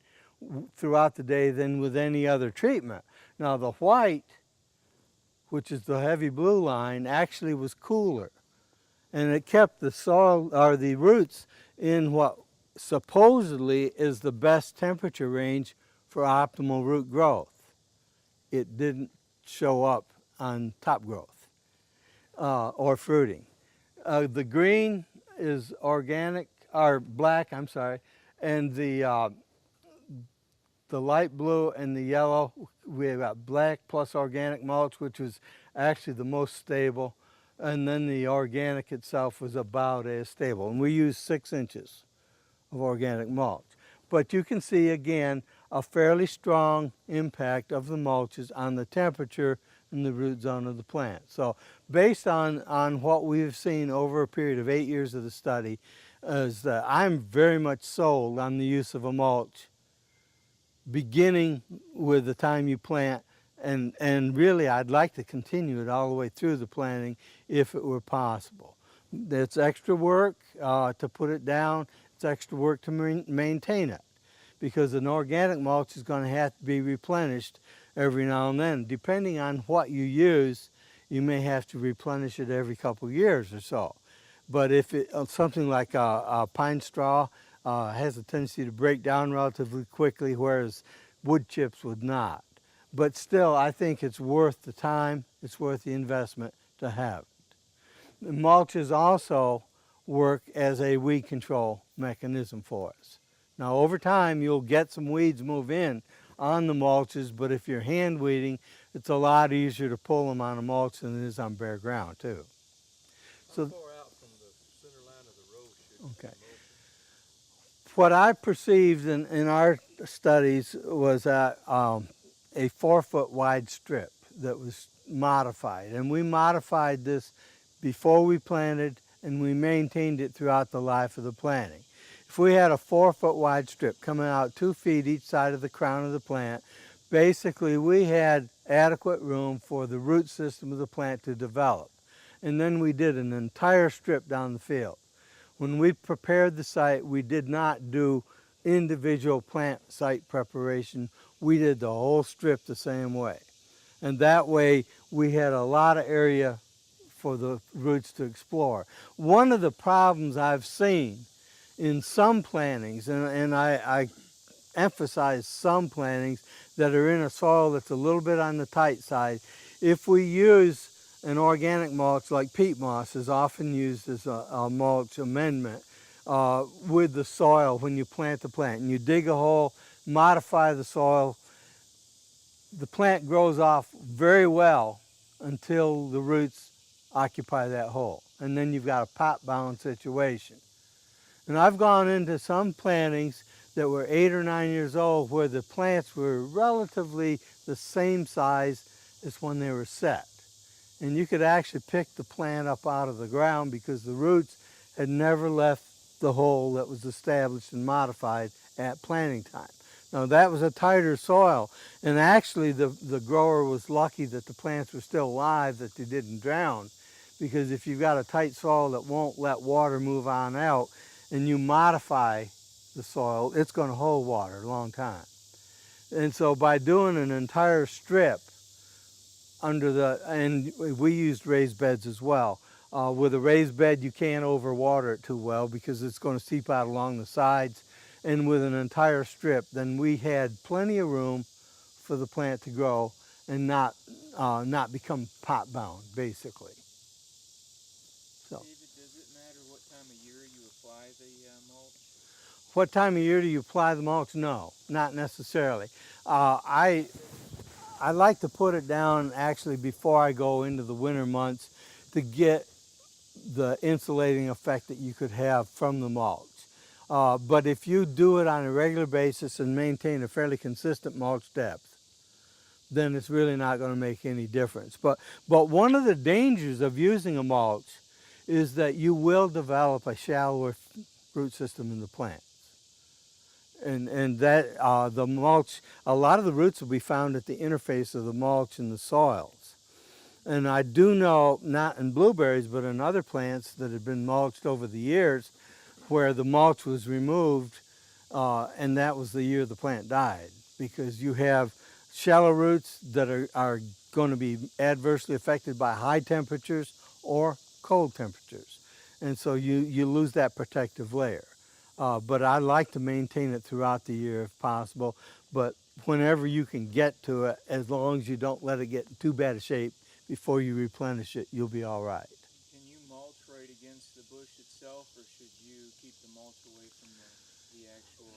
throughout the day than with any other treatment. Now the white, which is the heavy blue line, actually was cooler. And it kept the soil, or the roots, in what supposedly is the best temperature range for optimal root growth. It didn't show up on top growth or fruiting. The green is organic, or black, I'm sorry, and the light blue and the yellow, we have got black plus organic mulch, which was actually the most stable, and then the organic itself was about as stable. And we used 6 inches of organic mulch. But you can see again a fairly strong impact of the mulches on the temperature and the root zone of the plant. So based on what we've seen over a period of 8 years of the study, is that I'm very much sold on the use of a mulch beginning with the time you plant, and really I'd like to continue it all the way through the planting if it were possible. It's extra work to put it down, it's extra work to maintain it, because an organic mulch is going to have to be replenished every now and then. Depending on what you use, you may have to replenish it every couple years or so. But if something like a pine straw has a tendency to break down relatively quickly, whereas wood chips would not. But still, I think it's worth the time, it's worth the investment to have it. The mulches also work as a weed control mechanism for us. Now over time, you'll get some weeds move in on the mulches, but if you're hand weeding, it's a lot easier to pull them on a mulch than it is on bare ground too. How far out from the center line of the row should Okay. the mulching? What I perceived in our studies was a 4-foot wide strip that was modified. And we modified this before we planted, and we maintained it throughout the life of the planting. If we had a 4-foot wide strip coming out 2 feet each side of the crown of the plant, basically we had adequate room for the root system of the plant to develop. And then we did an entire strip down the field. When we prepared the site, we did not do individual plant site preparation. We did the whole strip the same way. And that way we had a lot of area for the roots to explore. One of the problems I've seen in some plantings, and I emphasize some plantings that are in a soil that's a little bit on the tight side, if we use an organic mulch like peat moss is often used as a mulch amendment with the soil when you plant the plant. And you dig a hole, modify the soil, the plant grows off very well until the roots occupy that hole. And then you've got a pot-bound situation. And I've gone into some plantings that were 8 or 9 years old where the plants were relatively the same size as when they were set. And you could actually pick the plant up out of the ground because the roots had never left the hole that was established and modified at planting time. Now that was a tighter soil, and actually the grower was lucky that the plants were still alive, that they didn't drown, because if you've got a tight soil that won't let water move on out and you modify the soil, it's going to hold water a long time. And so by doing an entire strip under the, and we used raised beds as well. With a raised bed, you can't overwater it too well because it's going to seep out along the sides. And with an entire strip, then we had plenty of room for the plant to grow and not become pot bound, basically. So, David, does it matter what time of year you apply the mulch? what time of year do you apply the mulch? No, not necessarily. I like to put it down actually before I go into the winter months to get the insulating effect that you could have from the mulch. But if you do it on a regular basis and maintain a fairly consistent mulch depth, then it's really not going to make any difference. But one of the dangers of using a mulch is that you will develop a shallower root system in the plant. And that the mulch, a lot of the roots will be found at the interface of the mulch and the soils. And I do know, not in blueberries, but in other plants that have been mulched over the years, where the mulch was removed, and that was the year the plant died, because you have shallow roots that are going to be adversely affected by high temperatures or cold temperatures. And so you lose that protective layer. But I like to maintain it throughout the year if possible, but whenever you can get to it, as long as you don't let it get in too bad a shape before you replenish it, you'll be all right. Can you mulch right against the bush itself, or should you keep the mulch away from the actual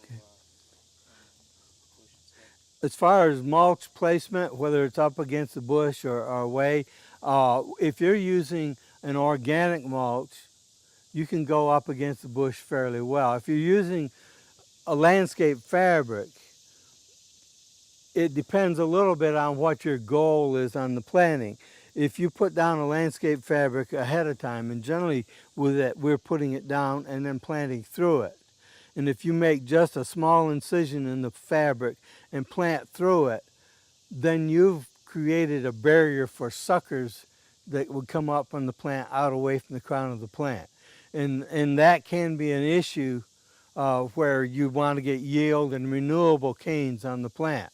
bush itself? As far as mulch placement, whether it's up against the bush or away, if you're using an organic mulch, you can go up against the bush fairly well. If you're using a landscape fabric, it depends a little bit on what your goal is on the planting. If you put down a landscape fabric ahead of time, and generally with it, we're putting it down and then planting through it. And if you make just a small incision in the fabric and plant through it, then you've created a barrier for suckers that would come up from the plant out away from the crown of the plant. And that can be an issue where you want to get yield and renewable canes on the plant.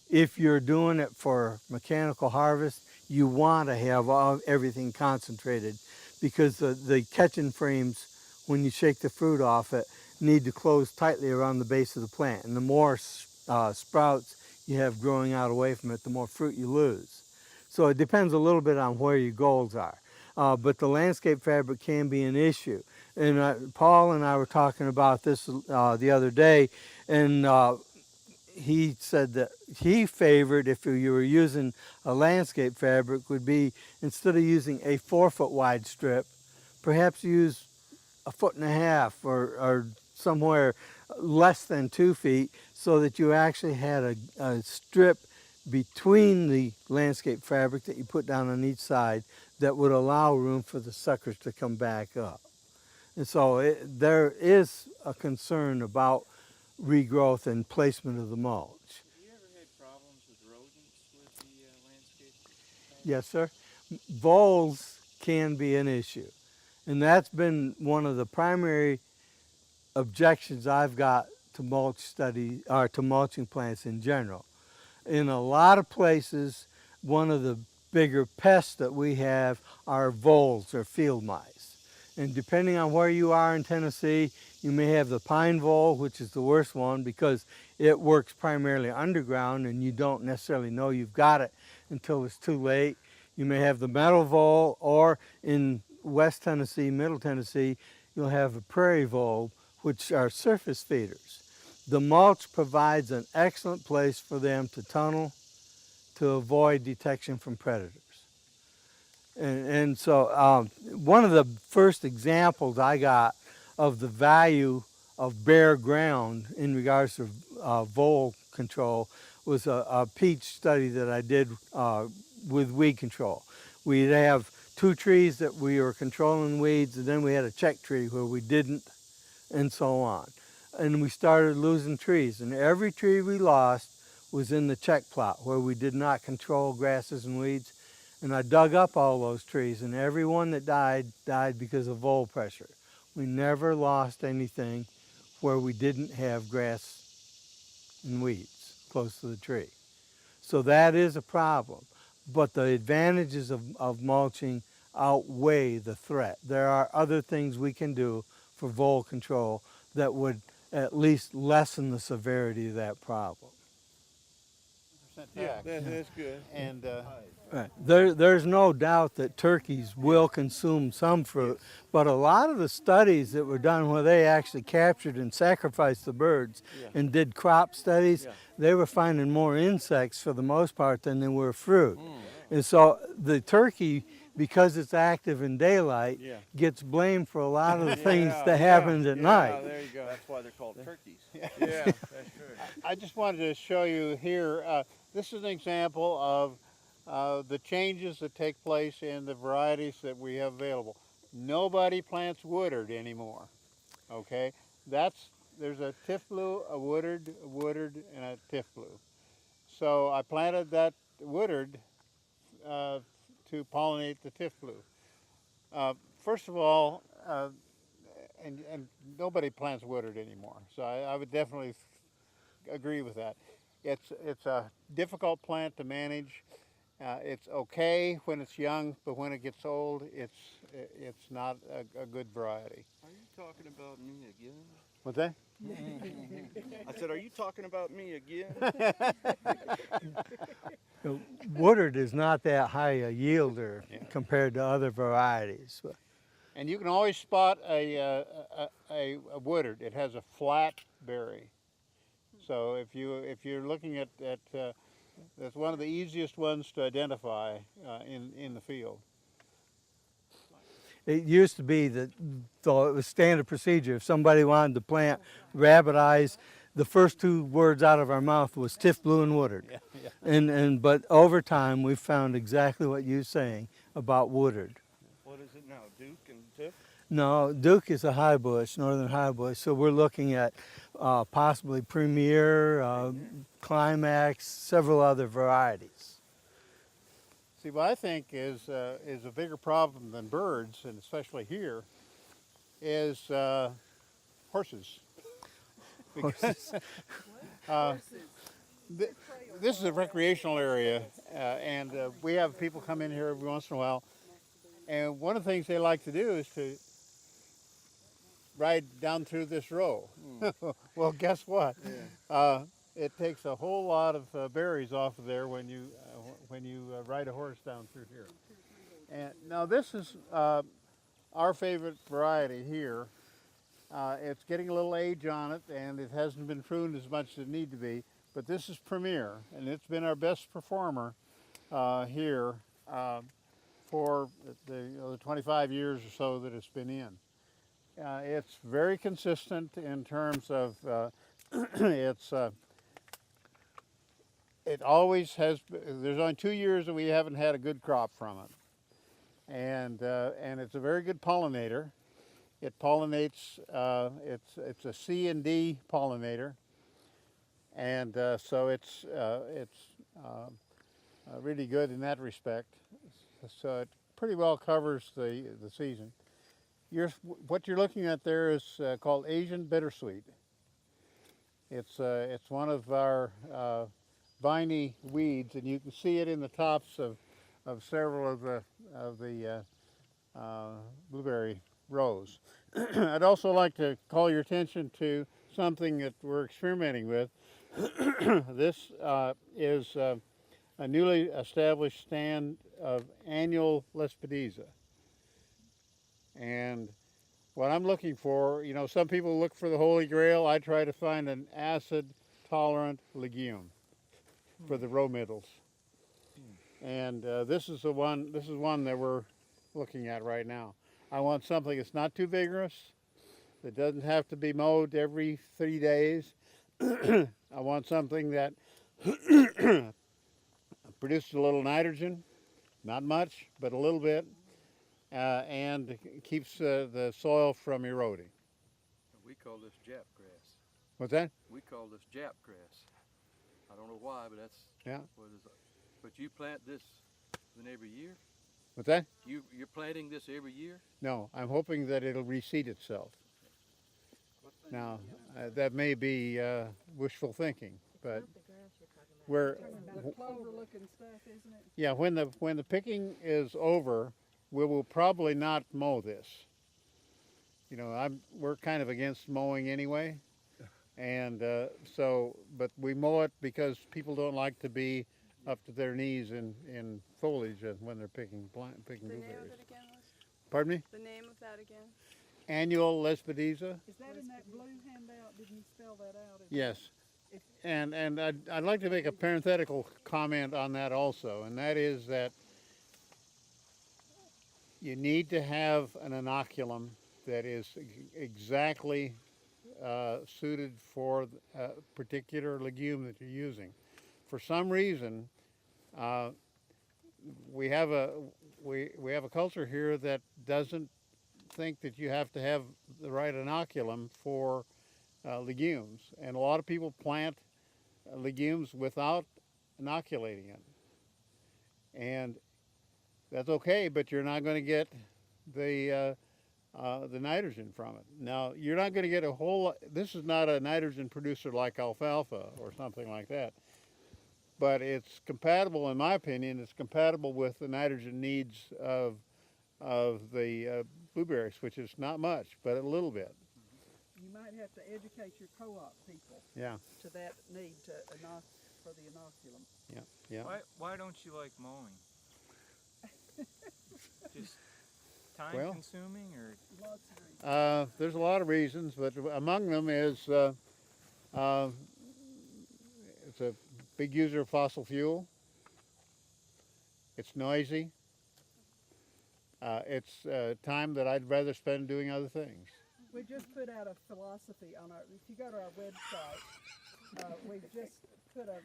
If you're doing it for mechanical harvest, you want to have everything concentrated, because the catching frames, when you shake the fruit off it, need to close tightly around the base of the plant. And the more sprouts you have growing out away from it, the more fruit you lose. So it depends a little bit on where your goals are. But the landscape fabric can be an issue. And Paul and I were talking about this the other day, and he said that he favored, if you were using a landscape fabric, would be, instead of using a 4-foot wide strip, perhaps use a 1.5 foot or somewhere less than 2 feet, so that you actually had a strip between the landscape fabric that you put down on each side that would allow room for the suckers to come back up. And so there is a concern about regrowth and placement of the mulch. Have you ever had problems with rodents with the landscape fabric? Yes, sir. Voles can be an issue. And that's been one of the primary objections I've got to mulch study, or to mulching plants in general. In a lot of places, one of the bigger pests that we have are voles or field mice. And depending on where you are in Tennessee, you may have the pine vole, which is the worst one because it works primarily underground and you don't necessarily know you've got it until it's too late. You may have the meadow vole, or in West Tennessee, Middle Tennessee, you'll have a prairie vole, which are surface feeders. The mulch provides an excellent place for them to tunnel to avoid detection from predators. And so one of the first examples I got of the value of bare ground in regards to vole control was a peach study that I did with weed control. We'd have 2 trees that we were controlling weeds, and then we had a check tree where we didn't, and so on. And we started losing trees, and every tree we lost was in the check plot where we did not control grasses and weeds. And I dug up all those trees, and every one that died because of vole pressure. We never lost anything where we didn't have grass and weeds close to the tree. So that is a problem. But the advantages of mulching outweigh the threat. There are other things we can do for vole control that would at least lessen the severity of that problem. tax. That's good. And Right. There's no doubt that turkeys will consume some fruit, but a lot of the studies that were done where they actually captured and sacrificed the birds Yeah. and did crop studies, Yeah. they were finding more insects for the most part than they were fruit. Mm. And so the turkey, because it's active in daylight, Yeah. gets blamed for a lot of the things Yeah, that yeah, happens at yeah, night. there you go. That's why they're called turkeys. Yeah, that's true. I just wanted to show you here, this is an example of the changes that take place in the varieties that we have available. Nobody plants Woodard anymore, okay? There's a Tifblue, a Woodard, and a Tifblue. So I planted that Woodard to pollinate the Tifblue. First of all, and nobody plants Woodard anymore, so I would definitely agree with that. It's a difficult plant to manage. It's okay when it's young, but when it gets old, it's not a good variety. Are you talking about me again? What's that? I said, are you talking about me again? Woodard is not that high a yielder Yeah. compared to other varieties. And you can always spot a Woodard. It has a flat berry. So if you're looking at that's one of the easiest ones to identify in the field. It used to be that, though it was standard procedure, if somebody wanted to plant rabbit eyes, the first two words out of our mouth was Tifblue and Woodard. Yeah. But over time we've found exactly what you're saying about Woodard. What is it now, Duke and Tiff? No, Duke is a high bush, northern high bush, so we're looking at possibly Premier, Climax, several other varieties. See, what I think is a bigger problem than birds, and especially here, is horses. Because this is a recreational area, and we have people come in here every once in a while, and one of the things they like to do is to ride down through this row. Well, guess what? Yeah. It takes a whole lot of berries off of there when you ride a horse down through here. And now this is our favorite variety here. It's getting a little age on it, and it hasn't been pruned as much as it need to be. But this is Premier, and it's been our best performer here for the 25 years or so that it's been in. It's very consistent in terms of it always has. There's only 2 years that we haven't had a good crop from it, and it's a very good pollinator. It pollinates. It's a C and D pollinator, and so it's really good in that respect. So it pretty well covers the season. What you're looking at there is called Asian bittersweet. It's one of our viney weeds, and you can see it in the tops of several of the blueberry rows. I'd also like to call your attention to something that we're experimenting with. This is a newly established stand of annual Lespedeza. And what I'm looking for, some people look for the Holy Grail. I try to find an acid-tolerant legume for the row middles. And this is one that we're looking at right now. I want something that's not too vigorous, that doesn't have to be mowed every 3 days. I want something that produces a little nitrogen, not much, but a little bit, and keeps the soil from eroding. We call this Jap grass. What's that? We call this Jap grass. I don't know why, but that's what it is. But you plant this then every year? What's that? You're planting this every year? No, I'm hoping that it'll reseed itself. Now, that may be wishful thinking, but we're clover-looking stuff, isn't it? yeah. When the picking is over, we will probably not mow this. We're kind of against mowing anyway, And but we mow it because people don't like to be up to their knees in foliage when they're picking The name blueberries. of it again was? Pardon me? The name of that again? Annual Lespedeza. Is that in that blue handout? Didn't you spell that out? Yes. If, And I'd like to make a parenthetical comment on that also, and that is that you need to have an inoculum that is exactly suited for a particular legume that you're using. For some reason, uh, we have a we have a culture here that doesn't think that you have to have the right inoculum for legumes, and a lot of people plant legumes without inoculating it, and that's okay, but you're not going to get the nitrogen from it. Now, you're not going to get a whole. This is not a nitrogen producer like alfalfa or something like that, but it's compatible, in my opinion. It's compatible with the nitrogen needs of the blueberries, which is not much, but a little bit. you might have to educate your co-op people Yeah, to that need for the inoculum. yeah, yeah. Why don't you like mowing? Just time Well, consuming, or Lots of reasons. There's a lot of reasons, but among them is it's a big user of fossil fuel. It's noisy. It's time that I'd rather spend doing other things. We just put out a philosophy on our, if you go to our website, we've just put a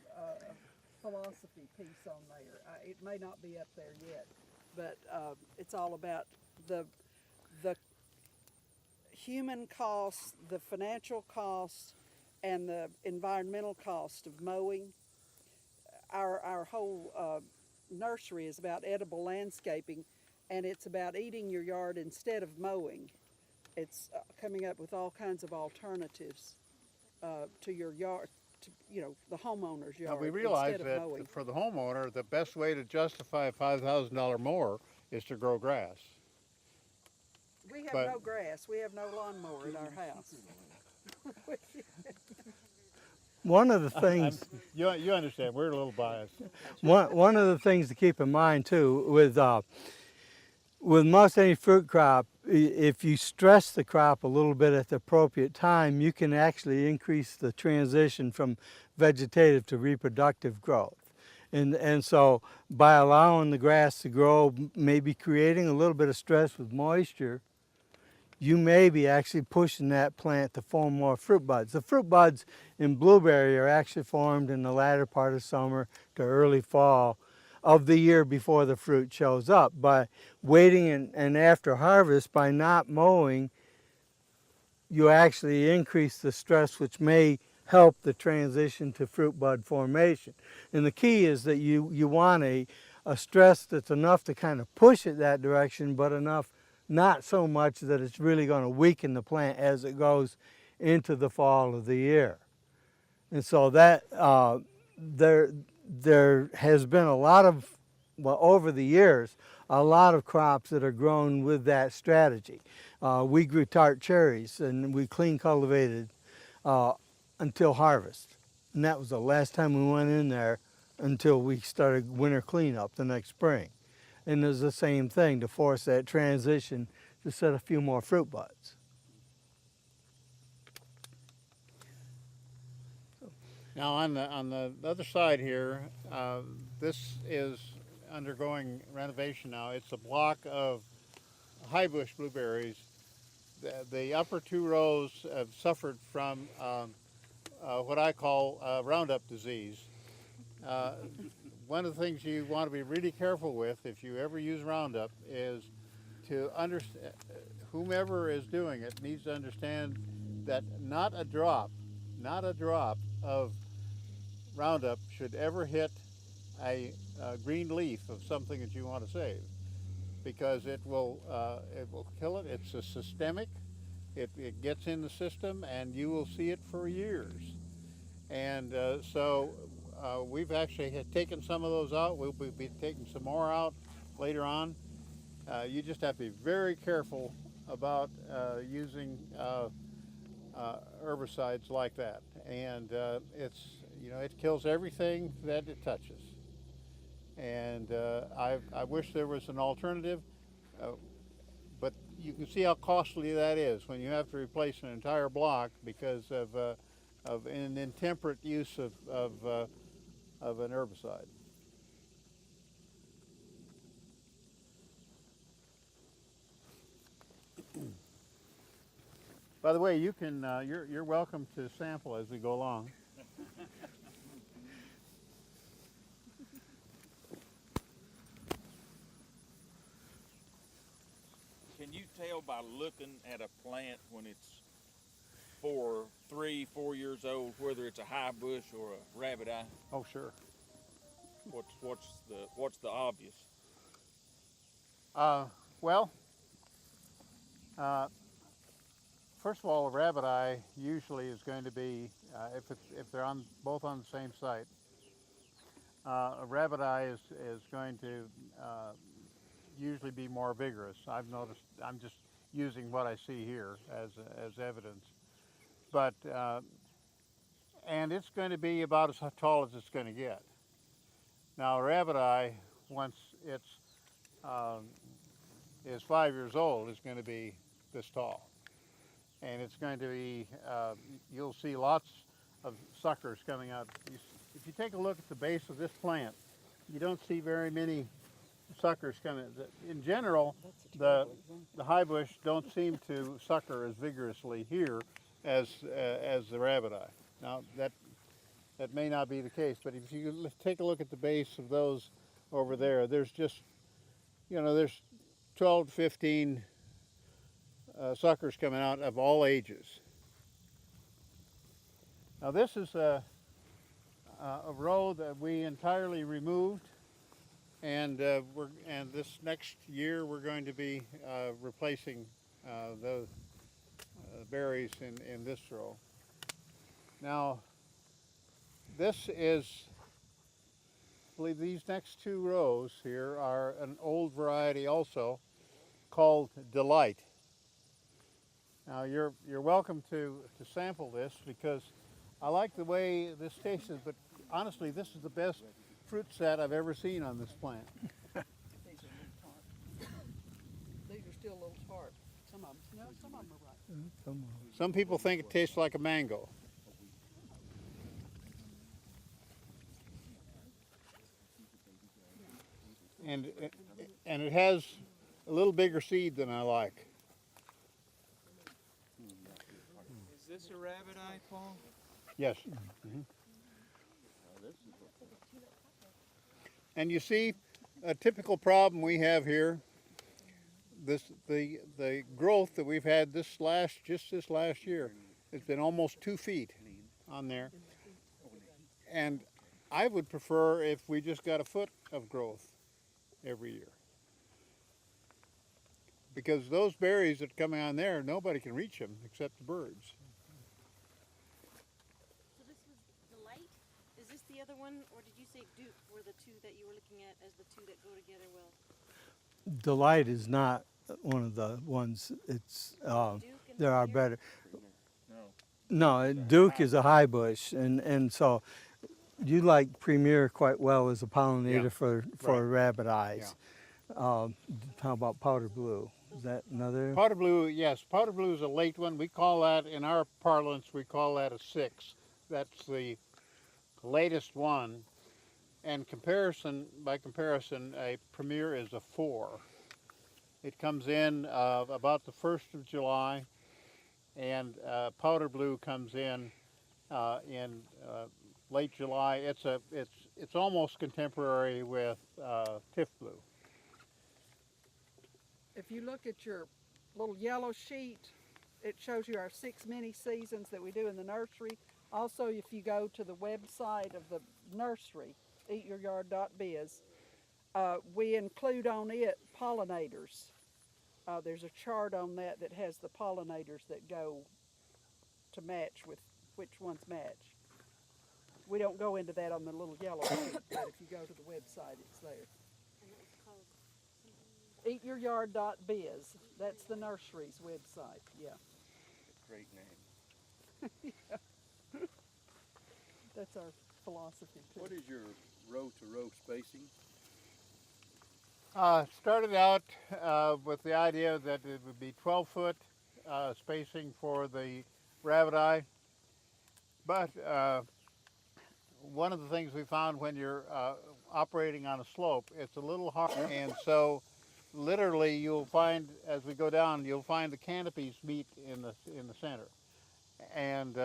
philosophy piece on there. It may not be up there yet, but it's all about the human costs, the financial costs, and the environmental cost of mowing. Our whole nursery is about edible landscaping, and it's about eating your yard instead of mowing. It's coming up with all kinds of alternatives to your yard, to, the homeowner's Now yard we realize instead of that mowing. for the homeowner, the best way to justify a $5,000 mower is to grow grass. We have but- no grass. We have no lawnmower at our house. One of the things, You understand? We're a little biased. one of the things to keep in mind too, with most any fruit crop, if you stress the crop a little bit at the appropriate time, you can actually increase the transition from vegetative to reproductive growth. And so by allowing the grass to grow, maybe creating a little bit of stress with moisture, you may be actually pushing that plant to form more fruit buds. The fruit buds in blueberry are actually formed in the latter part of summer to early fall of the year before the fruit shows up. By waiting and after harvest, by not mowing, you actually increase the stress, which may help the transition to fruit bud formation. And the key is that you want a stress that's enough to kind of push it that direction, but enough not so much that it's really going to weaken the plant as it goes into the fall of the year. And so that there has been a lot of, well, over the years, a lot of crops that are grown with that strategy. We grew tart cherries and we clean cultivated until harvest. And that was the last time we went in there until we started winter cleanup the next spring. And there's the same thing to force that transition to set a few more fruit buds. Now on the other side here, this is undergoing renovation now. It's a block of high bush blueberries. The upper two rows have suffered from what I call Roundup disease. One of the things you want to be really careful with if you ever use Roundup is to understand, whomever is doing it needs to understand that not a drop of Roundup should ever hit a green leaf of something that you want to save, because it will kill it. It's a systemic. It gets in the system, and you will see it for years. And so we've actually taken some of those out. We'll be taking some more out later on. You just have to be very careful about using herbicides like that, and it kills everything that it touches. And I wish there was an alternative, but you can see how costly that is when you have to replace an entire block because of an intemperate use of an herbicide. By the way, you're welcome to sample as we go along. Can you tell by looking at a plant when it's 3, 4 years old whether it's a high bush or a rabbit eye? Oh, sure. What's the obvious? Well, uh, first of all, a rabbit eye usually is going to be if they're both on the same site. A rabbit eye is going to usually be more vigorous. I've noticed. I'm just using what I see here as evidence, but and it's going to be about as tall as it's going to get. Now, a rabbit eye, once it's is 5 years old, is going to be this tall, and it's going to be. You'll see lots of suckers coming out. If you take a look at the base of this plant, you don't see very many suckers coming. In general, the high bush don't seem to sucker as vigorously here as the rabbit eye. Now that may not be the case, but if you take a look at the base of those over there, there's just there's 12 to 15 suckers coming out of all ages. Now this is a row that we entirely removed, and this next year we're going to be replacing the berries in this row. Now this is, I believe these next 2 rows here are an old variety also called Delight. Now you're welcome to sample this because I like the way this tastes, but honestly this is the best fruit set I've ever seen on this plant. These are a little tart. These are still a little tart. Some of them, no, some of them are right. Some people think it tastes like a mango. And it has a little bigger seed than I like. Is this a rabbit eye, Paul? Yes. And you see a typical problem we have here. The growth that we've had this last year, it's been almost 2 feet on there. And I would prefer if we just got a foot of growth every year. Because those berries that are coming on there, nobody can reach them except the birds. So this was Delight? Is this the other one, or did you say Duke were the 2 that you were looking at as the 2 that go together well? Delight is not one of the ones. It's there are better. No, Duke is a high bush, and so you like Premier quite well as a pollinator for right. rabbit eyes. How about powder blue? Is that another? Powder blue, yes. Powder blue is a late one. We call that, in our parlance, we call that a 6. That's the latest one. And by comparison, a Premier is a 4. It comes in about the 1st of July, and powder blue comes in late July. It's almost contemporary with tiff blue. If you look at your little yellow sheet, it shows you our 6 mini seasons that we do in the nursery. Also, if you go to the website of the nursery, eatyouryard.biz, we include on it pollinators. There's a chart on that has the pollinators that go to match with which ones match. We don't go into that on the little yellow sheet, but if you go to the website, it's there. And that was called Eatyouryard.biz. That's the nursery's website, yeah. Great name. That's our philosophy too. What is your row-to-row spacing? Started out with the idea that it would be 12-foot spacing for the rabbit eye, but one of the things we found when you're operating on a slope, it's a little hard, and so literally you'll find as we go down, you'll find the canopies meet in the center, and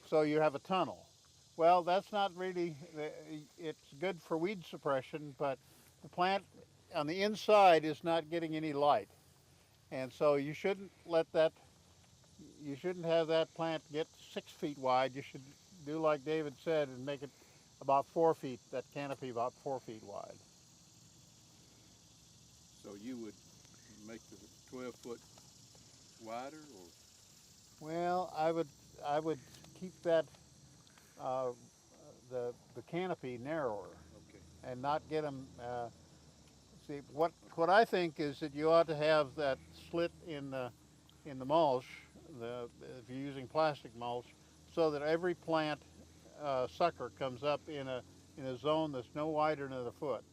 so you have a tunnel. Well, that's not really. It's good for weed suppression, but the plant on the inside is not getting any light, and so you shouldn't let that. You shouldn't have that plant get 6 feet wide. You should do like David said and make it about 4 feet. That canopy about 4 feet wide. So you would make the 12-foot wider, or Well, I would keep that the canopy narrower okay. and not get them. See what I think is that you ought to have that slit in the mulch, if you're using plastic mulch, so that every plant sucker comes up in a zone that's no wider than a foot.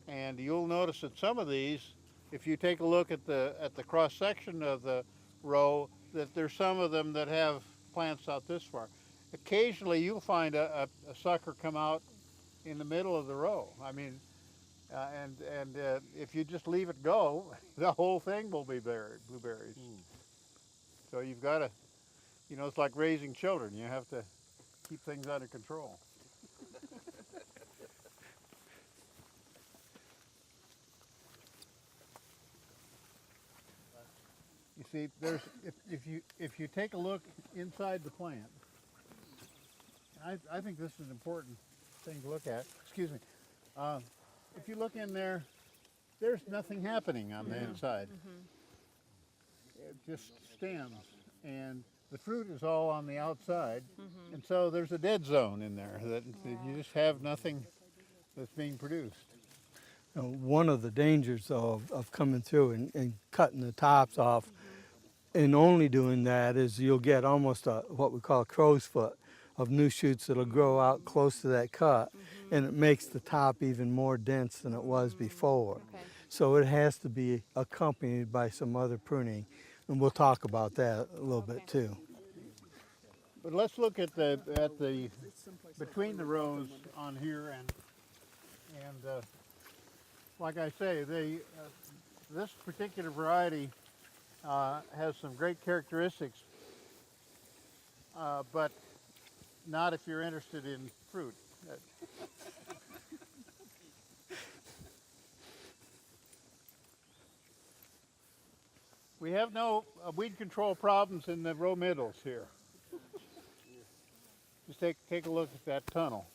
And you'll notice that some of these, if you take a look at the cross section of the row, that there's some of them that have plants out this far. Occasionally, you'll find a sucker come out in the middle of the row. I mean, and if you just leave it go, the whole thing will be blueberries. So you've got to, it's like raising children. You have to keep things under control. You see, if you take a look inside the plant, I think this is an important thing to look at. Excuse me. If you look in there, there's nothing happening on the inside. It just stems, and the fruit is all on the outside, and so there's a dead zone in there that you just have nothing that's being produced. One of the dangers of coming through and cutting the tops off and only doing that is you'll get almost what we call a crow's foot of new shoots that'll grow out close to that cut, and it makes the top even more dense than it was before. Okay. So it has to be accompanied by some other pruning, and we'll talk about that a little bit too. But let's look at the between the rows on here, and like I say, this particular variety has some great characteristics, but not if you're interested in fruit. We have no weed control problems in the row middles here. Just take a look at that tunnel.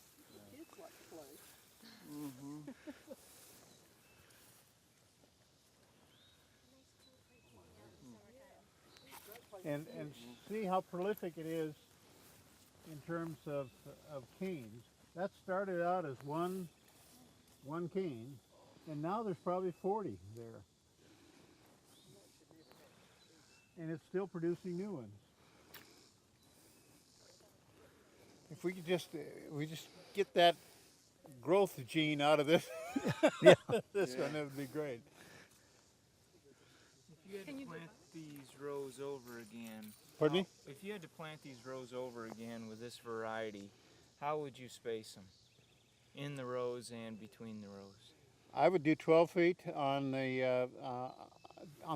It's like clay. And see how prolific it is in terms of canes. That started out as one cane, and now there's probably 40 there. And it's still producing new ones. If we could just get that growth gene out of this, this one, it would be great. If you had to plant these rows over again, Pardon me? if you had to plant these rows over again with this variety, how would you space them? In the rows and between the rows? I would do 12 feet on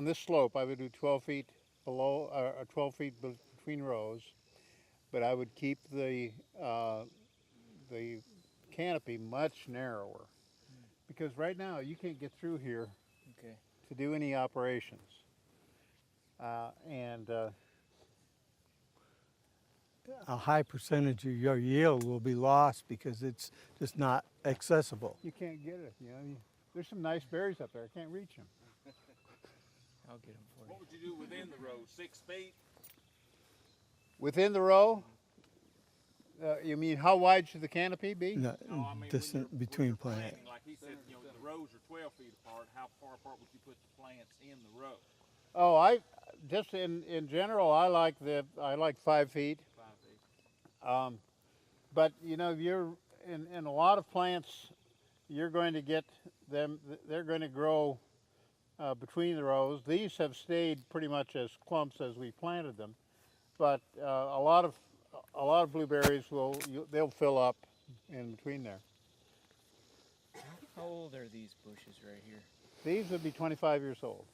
this slope. I would do 12 feet below, or 12 feet between rows, but I would keep the canopy much narrower, because right now you can't get through here Okay. to do any operations. A high percentage of your yield will be lost because it's just not accessible. You can't get it. There's some nice berries up there. I can't reach them. I'll get them for you. What would you do within the row? 6 feet? Within the row, you mean how wide should the canopy be? No, No, I mean distant when between you're plants. planting, like he said, the rows are 12 feet apart. How far apart would you put the plants in the row? Oh, just in general, I like 5 feet. 5 feet. But you know, you're in a lot of plants, you're going to get them. They're going to grow between the rows. These have stayed pretty much as clumps as we planted them, but a lot of blueberries they'll fill up in between there. How old are these bushes right here? These would be 25 years old.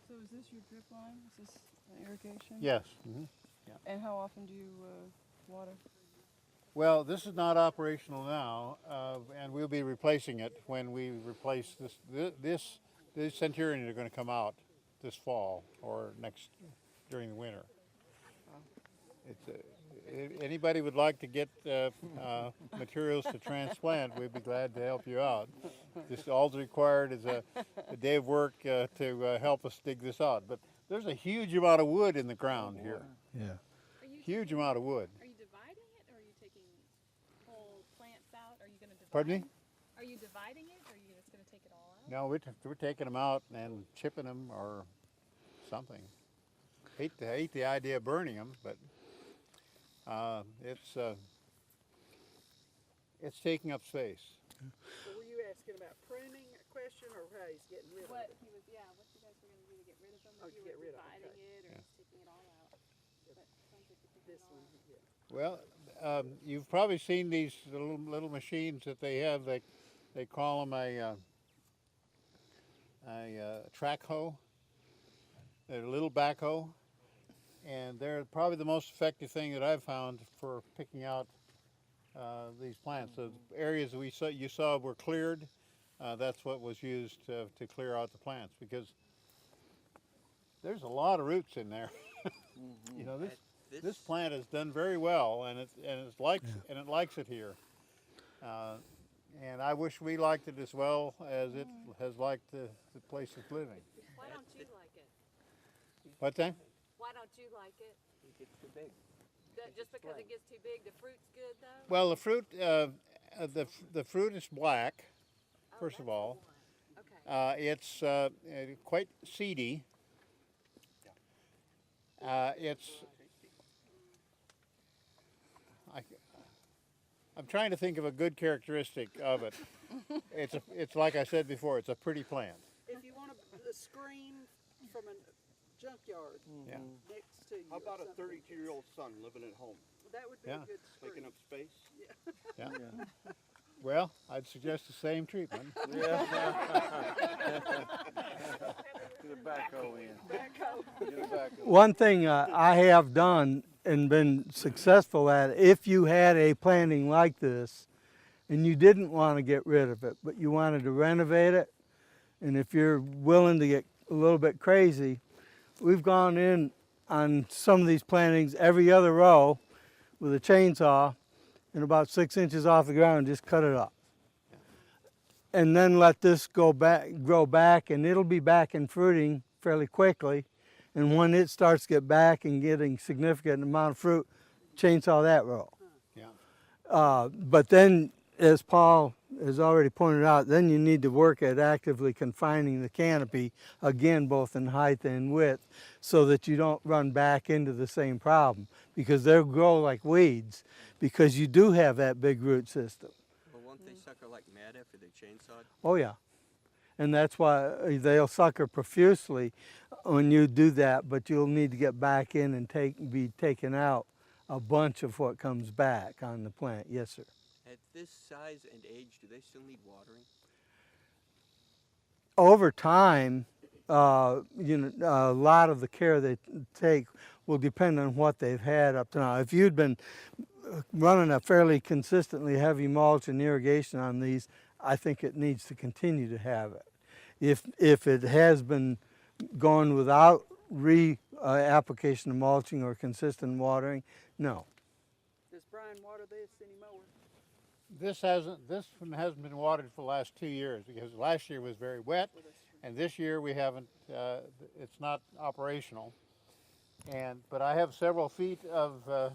So is this your drip line? Is this irrigation? Yes. Mm-hmm. And how often do you water? Well, this is not operational now, and we'll be replacing it when we replace These Centurion are going to come out this fall or during the winter. If anybody would like to get materials to transplant, we'd be glad to help you out. Just all's required is a day of work to help us dig this out. But there's a huge amount of wood in the ground here. Yeah. Huge amount of wood. Are you dividing it, or are you taking whole plants out? Are you going to divide? Pardon me? Are you dividing it, or are you just going to take it all out? No, we're taking them out and chipping them or something. Hate the idea of burning them, but it's taking up space. So were you asking about pruning a question, or how he's getting rid of What it? he was, what you guys were going to do to get rid of them? Oh, If to you get were rid of 'em, dividing okay. it, or Yeah. just taking it all out? But sounds like you're taking This it all one, out. yeah. Well, you've probably seen these little machines that they have. They call them a track hoe. They're a little backhoe, and they're probably the most effective thing that I've found for picking out these plants. The areas you saw were cleared. That's what was used to clear out the plants, because there's a lot of roots in there. You know, this plant has done very well, and it likes it here. And I wish we liked it as well as it has liked the place it's living. Why don't you like it? What's that? Why don't you like it? It gets too big. Just because it gets too big, the fruit's good though? Well, the fruit, the fruit is black. First of that's the all, one. Okay. it's quite seedy. I'm trying to think of a good characteristic of it. It's like I said before. It's a pretty plant. If you want a screen from a junkyard Yeah. next to you. How about or a something, 32-year-old son living at home, That would be Yeah. a good screen. taking up space? Yeah. Well, I'd suggest the same treatment. Get a backhoe in. Get a backhoe. One thing I have done and been successful at, if you had a planting like this and you didn't want to get rid of it, but you wanted to renovate it, and if you're willing to get a little bit crazy, we've gone in on some of these plantings every other row with a chainsaw and about 6 inches off the ground, just cut it up. And then let this grow back, and it'll be back and fruiting fairly quickly. And when it starts to get back and getting significant amount of fruit, chainsaw that row. Yeah. But then, as Paul has already pointed out, then you need to work at actively confining the canopy, again, both in height and width, so that you don't run back into the same problem, because they'll grow like weeds, because you do have that big root system. Well, won't they sucker like mad after they chainsawed? Oh yeah, and that's why they'll sucker profusely when you do that, but you'll need to get back in and be taking out a bunch of what comes back on the plant. Yes, sir. At this size and age, do they still need watering? Over time, a lot of the care they take will depend on what they've had up to now. If you'd been running a fairly consistently heavy mulch and irrigation on these, I think it needs to continue to have it. If it has been gone without application of mulching or consistent watering, no. Does Brian water this anymore? This one hasn't been watered for the last 2 years, because last year was very wet, and this year we haven't. It's not operational. But I have several feet of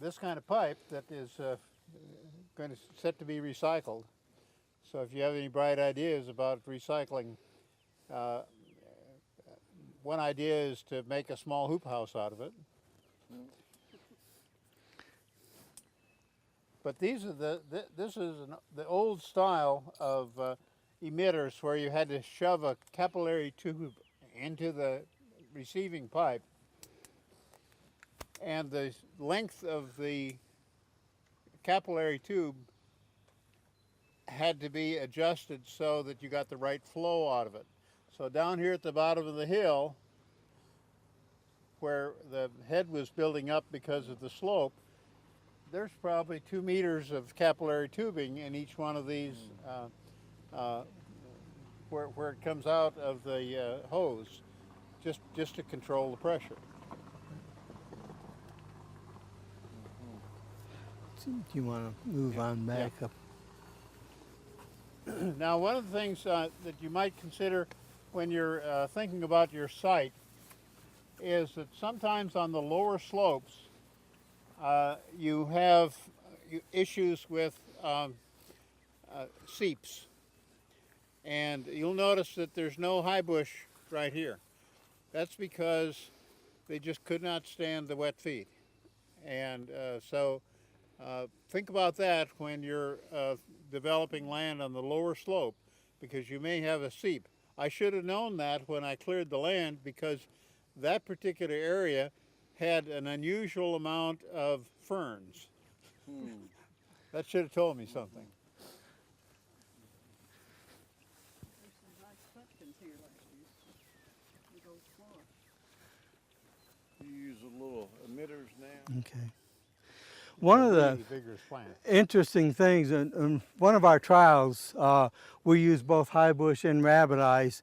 this kind of pipe that is going to set to be recycled. So if you have any bright ideas about recycling One idea is to make a small hoop house out of it. But these are this is the old style of emitters where you had to shove a capillary tube into the receiving pipe, and the length of the capillary tube had to be adjusted so that you got the right flow out of it. So down here at the bottom of the hill, where the head was building up because of the slope, there's probably 2 meters of capillary tubing in each one of these where it comes out of the hose, just to control the pressure. Do you want to move on back up? Now, one of the things that you might consider when you're thinking about your site is that sometimes on the lower slopes you have issues with seeps. And you'll notice that there's no high bush right here. That's because they just could not stand the wet feet. And so think about that when you're developing land on the lower slope, because you may have a seep. I should have known that when I cleared the land, because that particular area had an unusual amount of ferns. That should have told me something. There's some nice pumpkins here last year. Big old floor. You use a little emitters now? Okay. One of the vigorous plant. interesting things, in one of our trials, we used both high bush and rabbit eyes,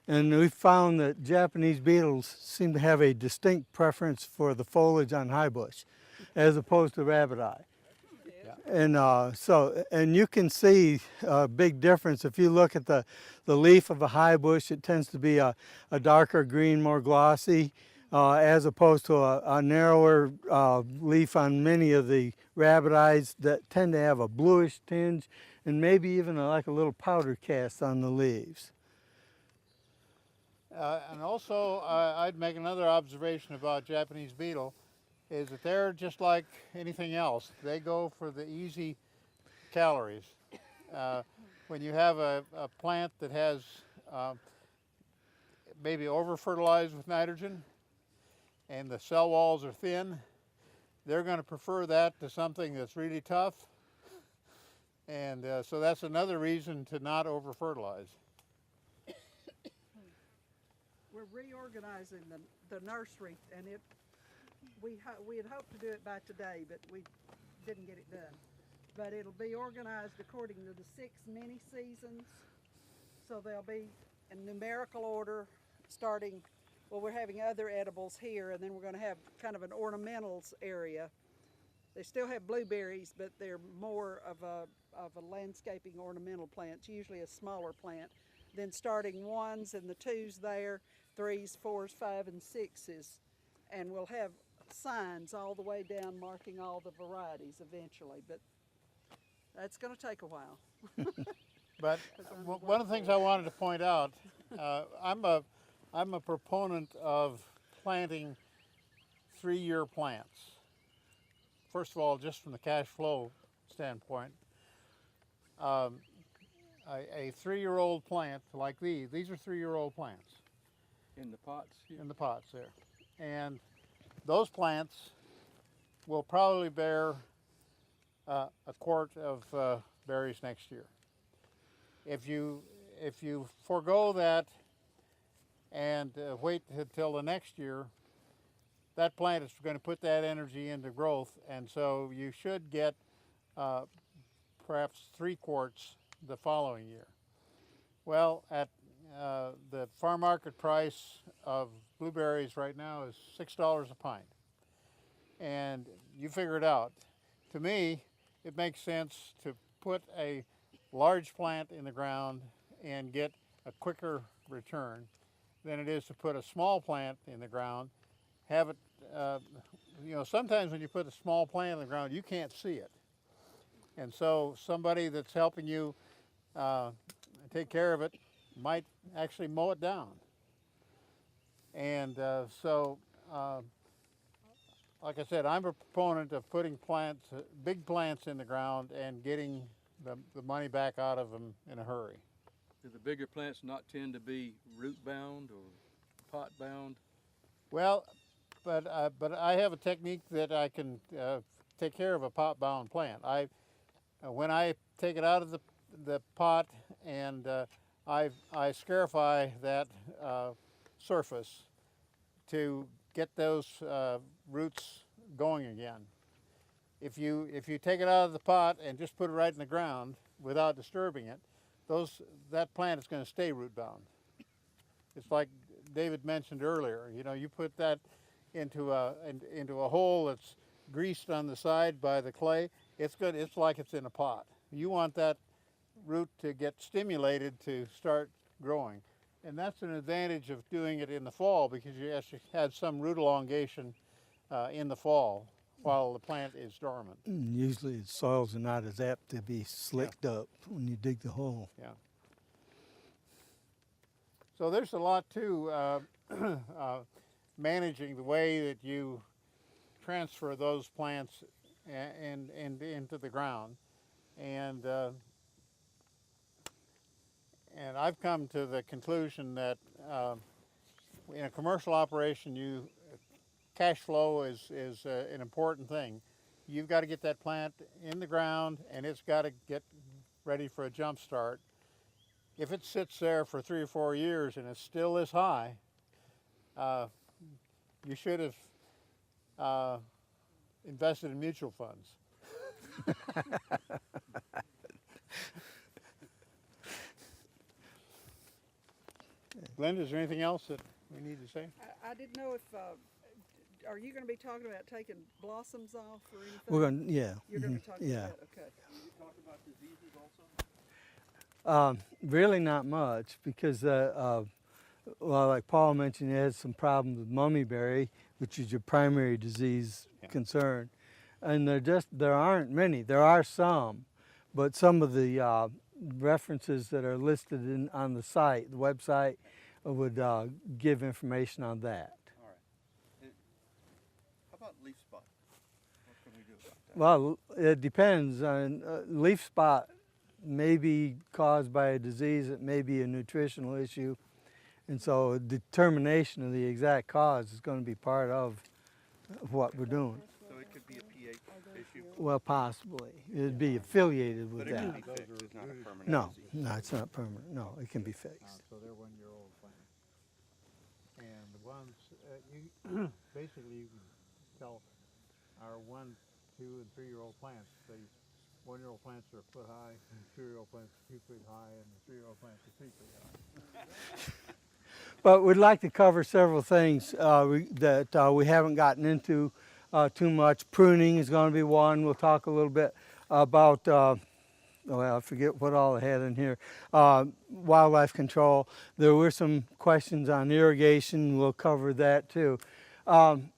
and we found that Japanese beetles seem to have a distinct preference for the foliage on high bush as opposed to rabbit eye. And and you can see a big difference. If you look at the leaf of a high bush, it tends to be a darker green, more glossy, as opposed to a narrower leaf on many of the rabbit eyes that tend to have a bluish tinge and maybe even like a little powder cast on the leaves. And also, I'd make another observation about Japanese beetle, is that they're just like anything else. They go for the easy calories. When you have a plant that has maybe over-fertilized with nitrogen and the cell walls are thin, they're going to prefer that to something that's really tough. And so that's another reason to not over-fertilize. We're reorganizing the nursery, and we had hoped to do it by today, but we didn't get it done. But it'll be organized according to the 6 mini seasons. So they'll be in numerical order, starting, well, we're having other edibles here, and then we're going to have kind of an ornamentals area. They still have blueberries, but they're more of a landscaping ornamental plant, usually a smaller plant. Then starting 1s and the 2s there, 3s, 4s, 5, and 6s. And we'll have signs all the way down marking all the varieties eventually, but that's going to take a while. But one of the things I wanted to point out, I'm a proponent of planting 3-year plants. First of all, just from the cash flow standpoint, a 3-year-old plant like these are 3-year-old plants. In the pots? In the pots there. And those plants will probably bear a quart of berries next year. If you forego that and wait until the next year, that plant is going to put that energy into growth, and so you should get perhaps 3 quarts the following year. Well, at the farm market price of blueberries right now is $6 a pint. And you figure it out. To me, it makes sense to put a large plant in the ground and get a quicker return than it is to put a small plant in the ground, have it, sometimes when you put a small plant in the ground, you can't see it. And so somebody that's helping you take care of it might actually mow it down. And like I said, I'm a proponent of putting plants, big plants in the ground and getting the money back out of them in a hurry. Do the bigger plants not tend to be root bound or pot bound? Well, but I have a technique that I can take care of a pot bound plant. When I take it out of the pot and I scarify that surface to get those roots going again. If you take it out of the pot and just put it right in the ground without disturbing it, that plant is going to stay root bound. It's like David mentioned earlier. You know, you put that into a hole that's greased on the side by the clay. It's good. It's like it's in a pot. You want that root to get stimulated to start growing. And that's an advantage of doing it in the fall, because you actually had some root elongation in the fall while the plant is dormant. Usually the soils are not as apt to be slicked up when you dig the hole. Yeah. So there's a lot to managing the way that you transfer those plants and into the ground. And I've come to the conclusion that in a commercial operation, cash flow is an important thing. You've got to get that plant in the ground, and it's got to get ready for a jump start. If it sits there for 3 or 4 years and it's still this high, you should have invested in mutual funds. Glenda, is there anything else that we need to say? I didn't know if, are you going to be talking about taking blossoms off or anything? We're going to, yeah. You're going to be talking yeah. about that, okay. Can you talk about diseases also? Really not much, because, well, like Paul mentioned, he had some problems with mummyberry, which is your primary disease concern. And there aren't many. There are some, but some of the references that are listed on the site, the website, would give information on that. All right. How about leaf spot? What can we do about that? Well, it depends. Leaf spot may be caused by a disease, it may be a nutritional issue, and so determination of the exact cause is going to be part of what we're doing. So it could be a pH issue? Well, possibly. It'd be affiliated with But it can that. be fixed. It's not a permanent No, disease. no, it's not permanent. No, it can be fixed. So they're 1-year-old plants. And the ones, you basically you can tell our 1, 2, and 3-year-old plants. The 1-year-old plants are a foot high, and 2-year-old plants are 2 feet high, and the 3-year-old plants are 3 feet high. But we'd like to cover several things that we haven't gotten into too much. Pruning is going to be one. We'll talk a little bit about, well, I forget what all I had in here. Wildlife control. There were some questions on irrigation. We'll cover that too. One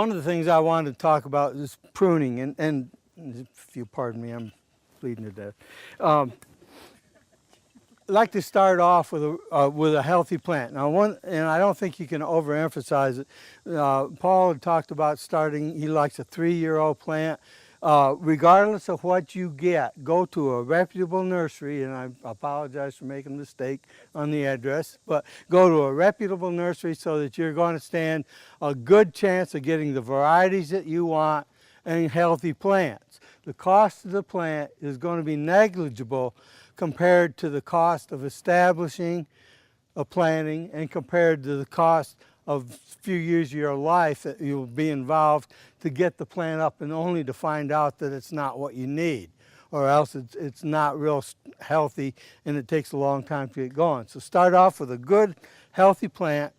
of the things I wanted to talk about is pruning, and if you pardon me, I'm bleeding to death. I'd like to start off with a healthy plant. Now, and I don't think you can overemphasize it. Paul had talked about starting. He likes a 3-year-old plant. Regardless of what you get, go to a reputable nursery, and I apologize for making a mistake on the address, but go to a reputable nursery so that you're going to stand a good chance of getting the varieties that you want and healthy plants. The cost of the plant is going to be negligible compared to the cost of establishing a planting and compared to the cost of a few years of your life that you'll be involved to get the plant up, and only to find out that it's not what you need, or else it's not real healthy and it takes a long time to get going. So start off with a good, healthy plant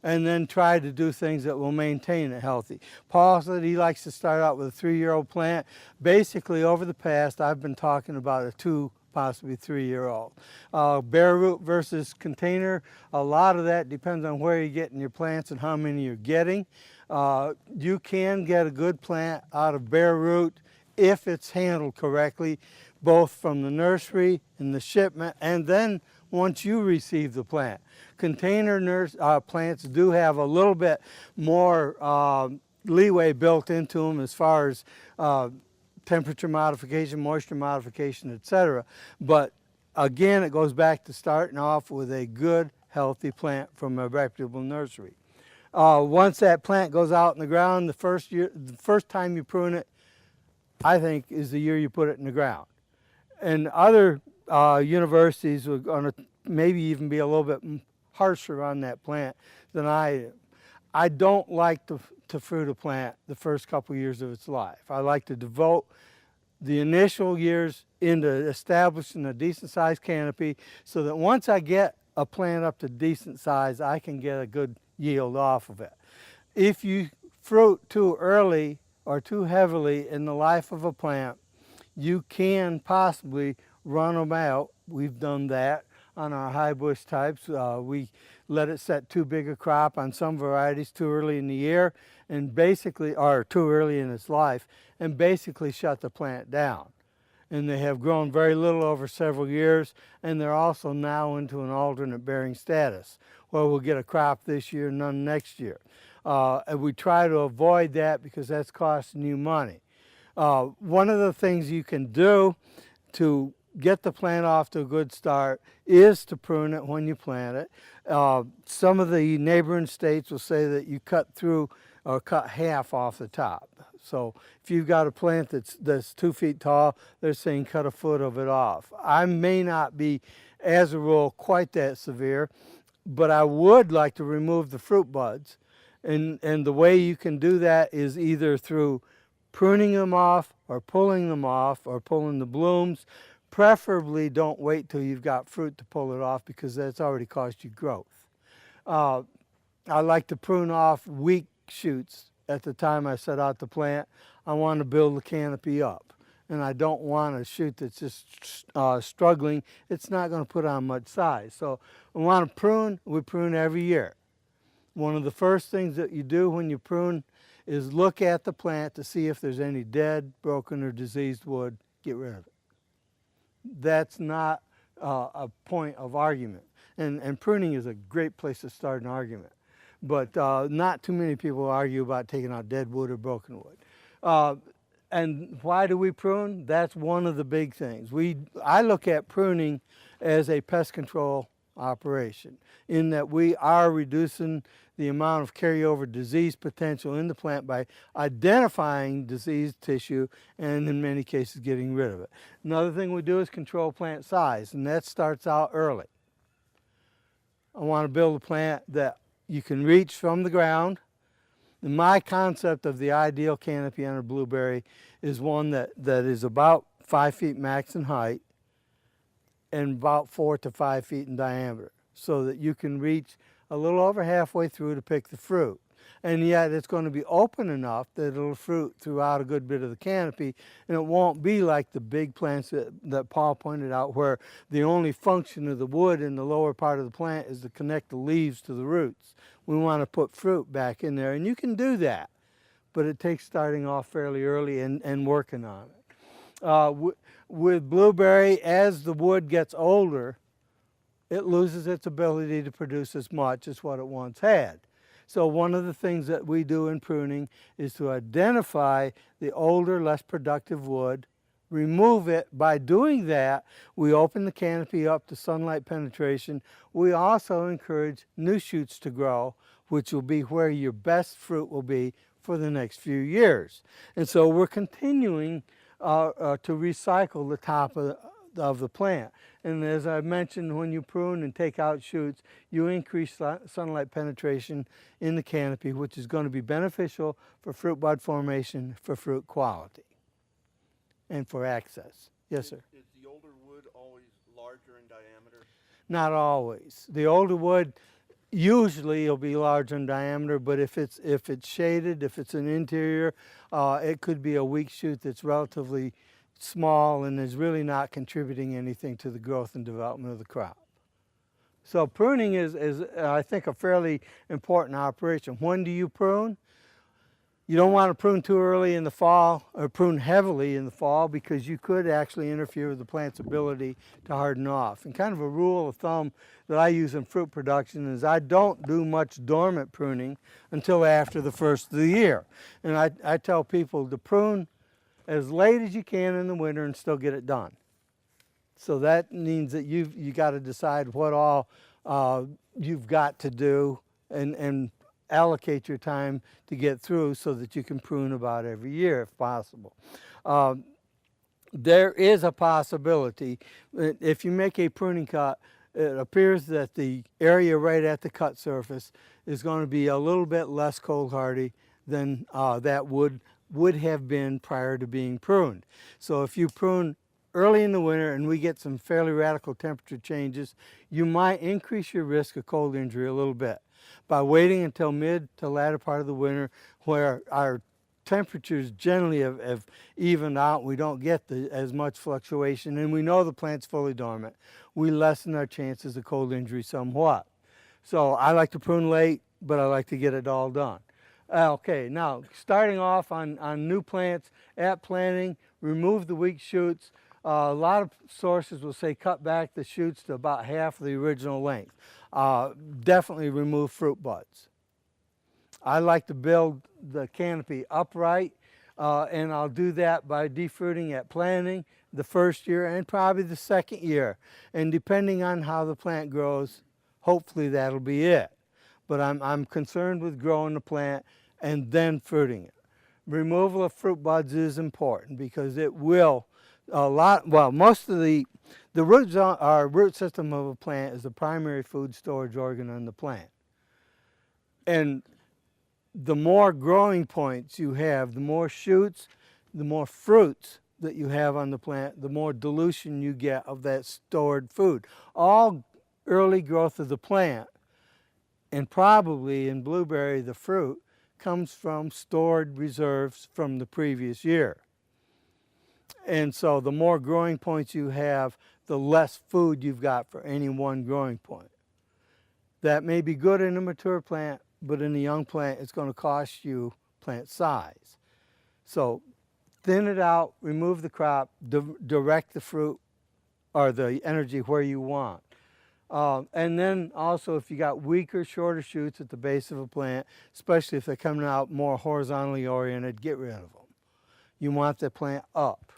and then try to do things that will maintain it healthy. Paul said he likes to start out with a 3-year-old plant. Basically, over the past, I've been talking about a 2, possibly 3-year-old. Bare root versus container, a lot of that depends on where you're getting your plants and how many you're getting. You can get a good plant out of bare root if it's handled correctly, both from the nursery and the shipment, and then once you receive the plant. Container plants do have a little bit more leeway built into them as far as temperature modification, moisture modification, etc. But again, it goes back to starting off with a good, healthy plant from a reputable nursery. Once that plant goes out in the ground, the first time you prune it, I think, is the year you put it in the ground. And other universities are going to maybe even be a little bit harsher on that plant than I am. I don't like to fruit a plant the first couple years of its life. I like to devote the initial years into establishing a decent sized canopy so that once I get a plant up to decent size, I can get a good yield off of it. If you fruit too early or too heavily in the life of a plant, you can possibly run them out. We've done that on our high bush types. We let it set too big a crop on some varieties too early in the year and basically, or too early in its life, and basically shut the plant down. And they have grown very little over several years, and they're also now into an alternate bearing status, where we'll get a crop this year, none next year. And we try to avoid that because that's costing you money. One of the things you can do to get the plant off to a good start is to prune it when you plant it. Some of the neighboring states will say that you cut through or cut half off the top. So if you've got a plant that's 2 feet tall, they're saying cut a foot of it off. I may not be, as a rule, quite that severe, but I would like to remove the fruit buds. And the way you can do that is either through pruning them off or pulling the blooms. Preferably don't wait till you've got fruit to pull it off because that's already caused you growth. I like to prune off weak shoots at the time I set out to plant. I want to build the canopy up, and I don't want a shoot that's just struggling. It's not going to put on much size. So we want to prune. We prune every year. One of the first things that you do when you prune is look at the plant to see if there's any dead, broken, or diseased wood. Get rid of it. That's not a point of argument. And pruning is a great place to start an argument. But not too many people argue about taking out dead wood or broken wood. And why do we prune? That's one of the big things. I look at pruning as a pest control operation in that we are reducing the amount of carryover disease potential in the plant by identifying diseased tissue and in many cases getting rid of it. Another thing we do is control plant size, and that starts out early. I want to build a plant that you can reach from the ground. And my concept of the ideal canopy on a blueberry is one that is about 5 feet max in height and about 4 to 5 feet in diameter, so that you can reach a little over halfway through to pick the fruit. And yet it's going to be open enough that it'll fruit throughout a good bit of the canopy, and it won't be like the big plants that Paul pointed out, where the only function of the wood in the lower part of the plant is to connect the leaves to the roots. We want to put fruit back in there, and you can do that, but it takes starting off fairly early and working on it. With blueberry, as the wood gets older, it loses its ability to produce as much as what it once had. So one of the things that we do in pruning is to identify the older, less productive wood, remove it. By doing that, we open the canopy up to sunlight penetration. We also encourage new shoots to grow, which will be where your best fruit will be for the next few years. And so we're continuing to recycle the top of the plant. And as I mentioned, when you prune and take out shoots, you increase sunlight penetration in the canopy, which is going to be beneficial for fruit bud formation, for fruit quality, and for access. Yes, sir? Is the older wood always larger in diameter? Not always. The older wood usually it'll be larger in diameter, but if it's shaded, if it's an interior, it could be a weak shoot that's relatively small and is really not contributing anything to the growth and development of the crop. So pruning is I think, a fairly important operation. When do you prune? You don't want to prune too early in the fall or prune heavily in the fall because you could actually interfere with the plant's ability to harden off. And kind of a rule of thumb that I use in fruit production is I don't do much dormant pruning until after the first of the year. And I tell people to prune as late as you can in the winter and still get it done. So that means that you got to decide what all you've got to do and allocate your time to get through so that you can prune about every year if possible. There is a possibility if you make a pruning cut, it appears that the area right at the cut surface is going to be a little bit less cold hardy than that would have been prior to being pruned. So if you prune early in the winter and we get some fairly radical temperature changes, you might increase your risk of cold injury a little bit. By waiting until mid to latter part of the winter where our temperatures generally have evened out, we don't get as much fluctuation, and we know the plant's fully dormant, we lessen our chances of cold injury somewhat. So I like to prune late, but I like to get it all done. Okay, now starting off on new plants at planting, remove the weak shoots. A lot of sources will say cut back the shoots to about half the original length. Definitely remove fruit buds. I like to build the canopy upright, and I'll do that by defruiting at planting the first year and probably the second year. And depending on how the plant grows, hopefully that'll be it. But I'm concerned with growing the plant and then fruiting it. Removal of fruit buds is important because it will most of the root system of a plant is the primary food storage organ on the plant. And the more growing points you have, the more shoots, the more fruits that you have on the plant, the more dilution you get of that stored food. All early growth of the plant, and probably in blueberry the fruit, comes from stored reserves from the previous year. And so the more growing points you have, the less food you've got for any one growing point. That may be good in a mature plant, but in a young plant, it's going to cost you plant size. So thin it out, remove the crop, direct the fruit or the energy where you want. And then also if you got weaker, shorter shoots at the base of a plant, especially if they're coming out more horizontally oriented, get rid of them. You want the plant up.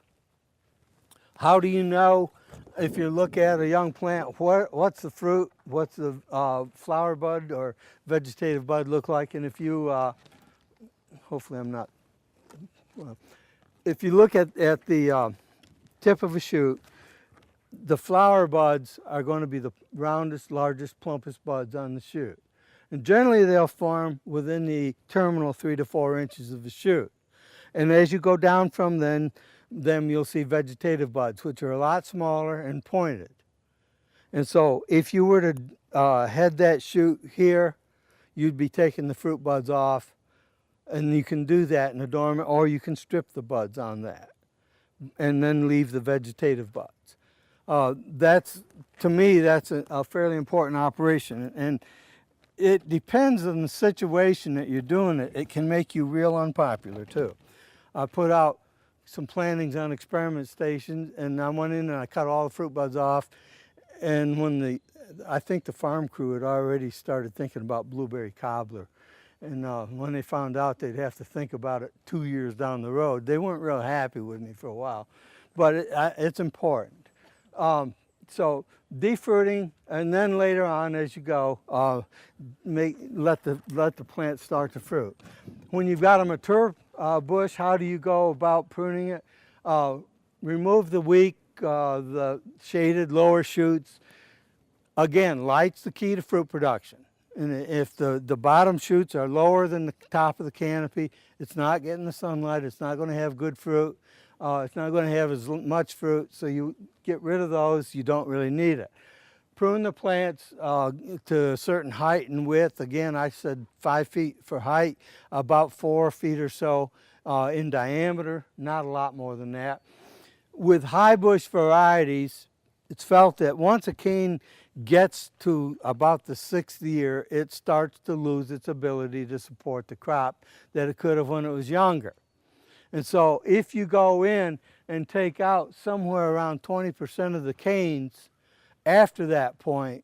How do you know if you look at a young plant, what's the fruit, what's the flower bud or vegetative bud look like? And if you, hopefully I'm not, if you look at the tip of a shoot, the flower buds are going to be the roundest, largest, plumpest buds on the shoot. And generally they'll form within the terminal 3 to 4 inches of the shoot. And as you go down from them you'll see vegetative buds, which are a lot smaller and pointed. And so if you were to head that shoot here, you'd be taking the fruit buds off, and you can do that in a dormant, or you can strip the buds on that and then leave the vegetative buds. To me, that's a fairly important operation. And it depends on the situation that you're doing it. It can make you real unpopular too. I put out some plantings on experiment stations, and I went in and I cut all the fruit buds off. And when I think the farm crew had already started thinking about blueberry cobbler. And when they found out they'd have to think about it 2 years down the road, they weren't real happy with me for a while. But it's important. So defruiting, and then later on as you go, let the plant start to fruit. When you've got a mature bush, how do you go about pruning it? Remove the weak, the shaded lower shoots. Again, light's the key to fruit production. And if the bottom shoots are lower than the top of the canopy, it's not getting the sunlight, it's not going to have good fruit, it's not going to have as much fruit, so you get rid of those, you don't really need it. Prune the plants to a certain height and width. Again, I said 5 feet for height, about 4 feet or so in diameter, not a lot more than that. With high bush varieties, it's felt that once a cane gets to about the 6th year, it starts to lose its ability to support the crop that it could have when it was younger. And so if you go in and take out somewhere around 20% of the canes after that point,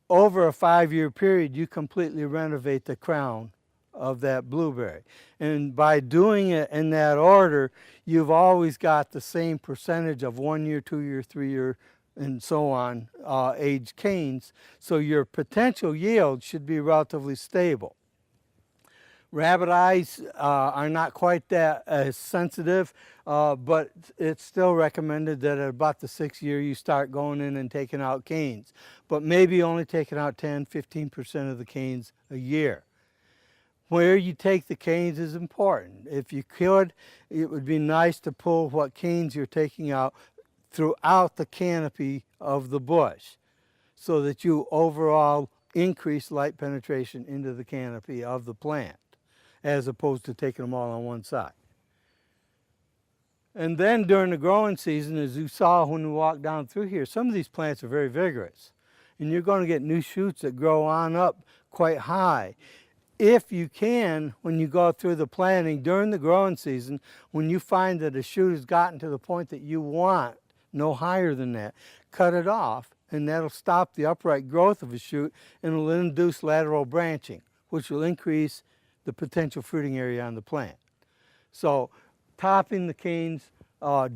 over a 5-year period, you completely renovate the crown of that blueberry. And by doing it in that order, you've always got the same percentage of 1 year, 2 year, 3 year, and so on age canes. So your potential yield should be relatively stable. Rabbit eyes are not quite that sensitive, but it's still recommended that at about the 6th year you start going in and taking out canes, but maybe only taking out 10–15% of the canes a year. Where you take the canes is important. If you could, it would be nice to pull what canes you're taking out throughout the canopy of the bush so that you overall increase light penetration into the canopy of the plant, as opposed to taking them all on one side. And then during the growing season, as you saw when we walked down through here, some of these plants are very vigorous. And you're going to get new shoots that grow on up quite high. If you can, when you go through the planting during the growing season, when you find that a shoot has gotten to the point that you want, no higher than that, cut it off, and that'll stop the upright growth of a shoot and will induce lateral branching, which will increase the potential fruiting area on the plant. So topping the canes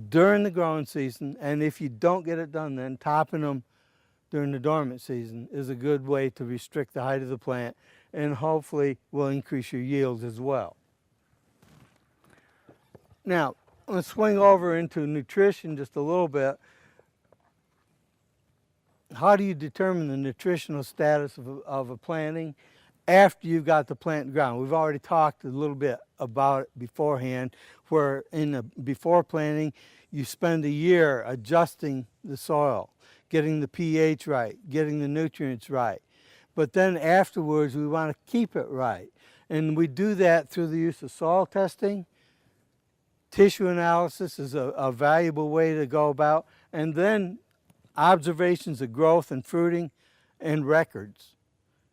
during the growing season, and if you don't get it done then, topping them during the dormant season is a good way to restrict the height of the plant and hopefully will increase your yields as well. Now, let's swing over into nutrition just a little bit. How do you determine the nutritional status of a planting after you've got the plant in the ground? We've already talked a little bit about it beforehand, where in the before planting, you spend a year adjusting the soil, getting the pH right, getting the nutrients right. But then afterwards, we want to keep it right. And we do that through the use of soil testing. Tissue analysis is a valuable way to go about. And then observations of growth and fruiting and records,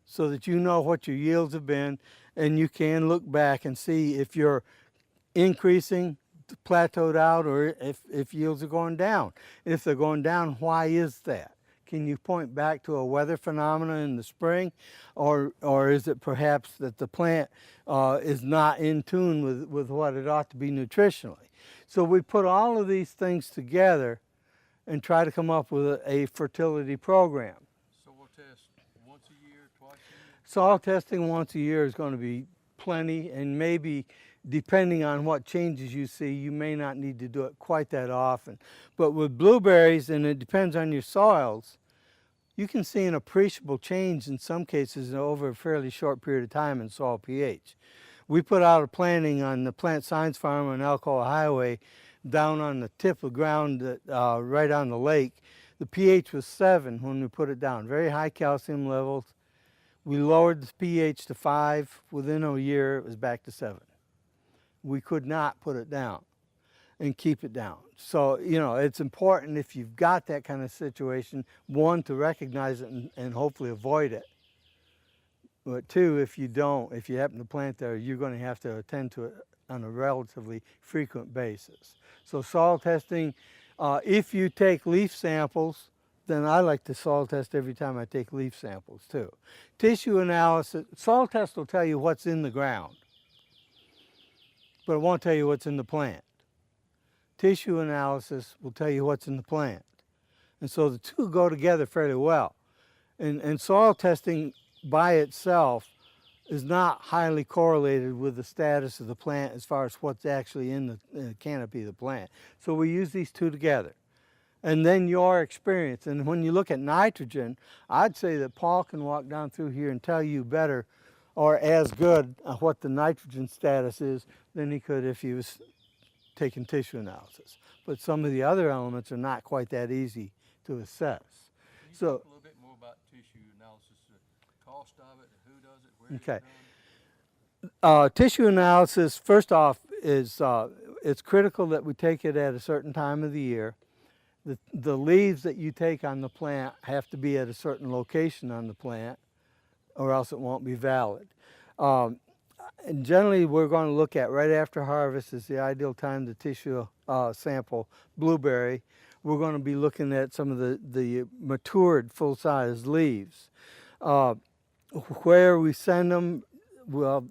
so that you know what your yields have been, and you can look back and see if you're increasing, plateaued out, or if yields are going down. If they're going down, why is that? Can you point back to a weather phenomenon in the spring, or is it perhaps that the plant is not in tune with what it ought to be nutritionally? So we put all of these things together and try to come up with a fertility program. Soil test once a year, twice a year? Soil testing once a year is going to be plenty, and maybe depending on what changes you see, you may not need to do it quite that often. But with blueberries, and it depends on your soils, you can see an appreciable change in some cases over a fairly short period of time in soil pH. We put out a planting on the Plant Science Farm on Alcoa Highway down on the tip of the ground right on the lake. The pH was 7 when we put it down, very high calcium levels. We lowered the pH to 5. Within a year, it was back to 7. We could not put it down and keep it down. So, you know, it's important if you've got that kind of situation, one, to recognize it and hopefully avoid it. But two, if you don't, if you happen to plant there, you're going to have to attend to it on a relatively frequent basis. So soil testing, if you take leaf samples, then I like to soil test every time I take leaf samples too. Tissue analysis, soil test will tell you what's in the ground, but it won't tell you what's in the plant. Tissue analysis will tell you what's in the plant. And so the two go together fairly well. And soil testing by itself is not highly correlated with the status of the plant as far as what's actually in the canopy of the plant. So we use these two together. And then your experience. And when you look at nitrogen, I'd say that Paul can walk down through here and tell you better or as good what the nitrogen status is than he could if he was taking tissue analysis. But some of the other elements are not quite that easy to assess. Can you talk a little bit more about tissue analysis, the cost of it, who does it, where Okay. is it done? Tissue analysis, first off, is it's critical that we take it at a certain time of the year. the leaves that you take on the plant have to be at a certain location on the plant, or else it won't be valid. And generally, we're going to look at right after harvest is the ideal time to tissue sample blueberry. We're going to be looking at some of the matured full-size leaves. Where we send them, well,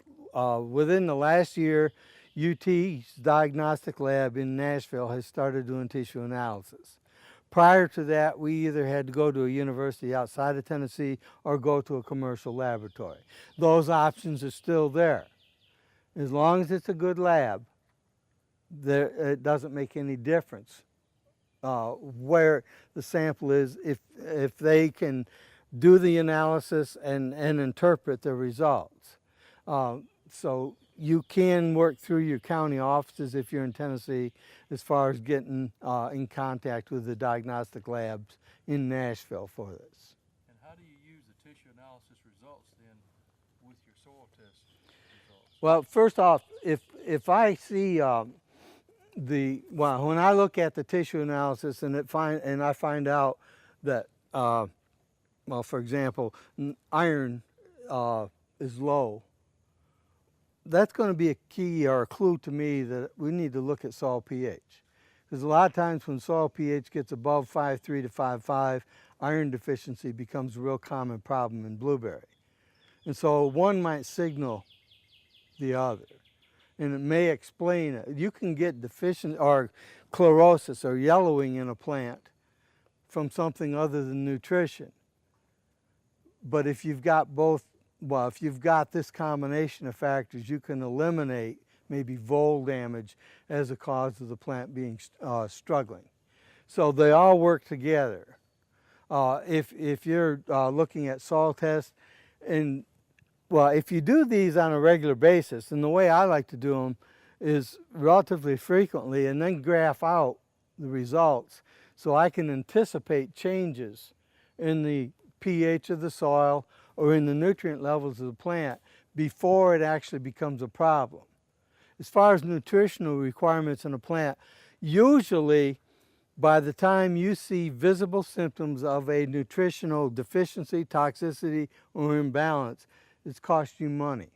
within the last year, UT's diagnostic lab in Nashville has started doing tissue analysis. Prior to that, we either had to go to a university outside of Tennessee or go to a commercial laboratory. Those options are still there. As long as it's a good lab, it doesn't make any difference where the sample is if they can do the analysis and interpret the results. So you can work through your county offices if you're in Tennessee as far as getting in contact with the diagnostic labs in Nashville for this. And how do you use the tissue analysis results then with your soil test results? Well, first off, if I see when I look at the tissue analysis and I find out that well, for example, iron is low, that's going to be a key or a clue to me that we need to look at soil pH. Because a lot of times when soil pH gets above 5.3 to 5.5, iron deficiency becomes a real common problem in blueberry. And so one might signal the other. And it may explain it. You can get deficient or chlorosis or yellowing in a plant from something other than nutrition. But if you've got if you've got this combination of factors, you can eliminate maybe vole damage as a cause of the plant being struggling. So they all work together. If you're looking at soil tests, and well, if you do these on a regular basis, and the way I like to do them is relatively frequently and then graph out the results so I can anticipate changes in the pH of the soil or in the nutrient levels of the plant before it actually becomes a problem. As far as nutritional requirements in a plant, usually by the time you see visible symptoms of a nutritional deficiency, toxicity, or imbalance, it's cost you money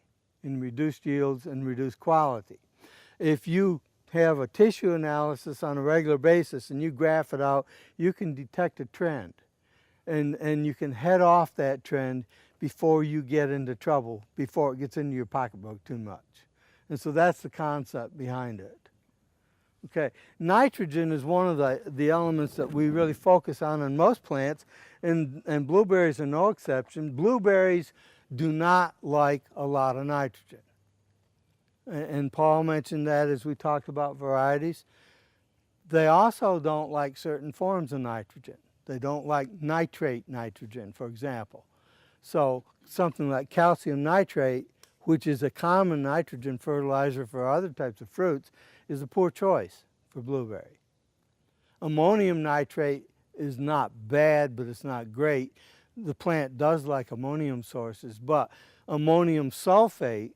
in reduced yields and reduced quality. If you have a tissue analysis on a regular basis and you graph it out, you can detect a trend. And you can head off that trend before you get into trouble, before it gets into your pocketbook too much. And so that's the concept behind it. Okay, nitrogen is one of the elements that we really focus on most plants, and blueberries are no exception. Blueberries do not like a lot of nitrogen. And Paul mentioned that as we talked about varieties. They also don't like certain forms of nitrogen. They don't like nitrate nitrogen, for example. So something like calcium nitrate, which is a common nitrogen fertilizer for other types of fruits, is a poor choice for blueberry. Ammonium nitrate is not bad, but it's not great. The plant does like ammonium sources, but ammonium sulfate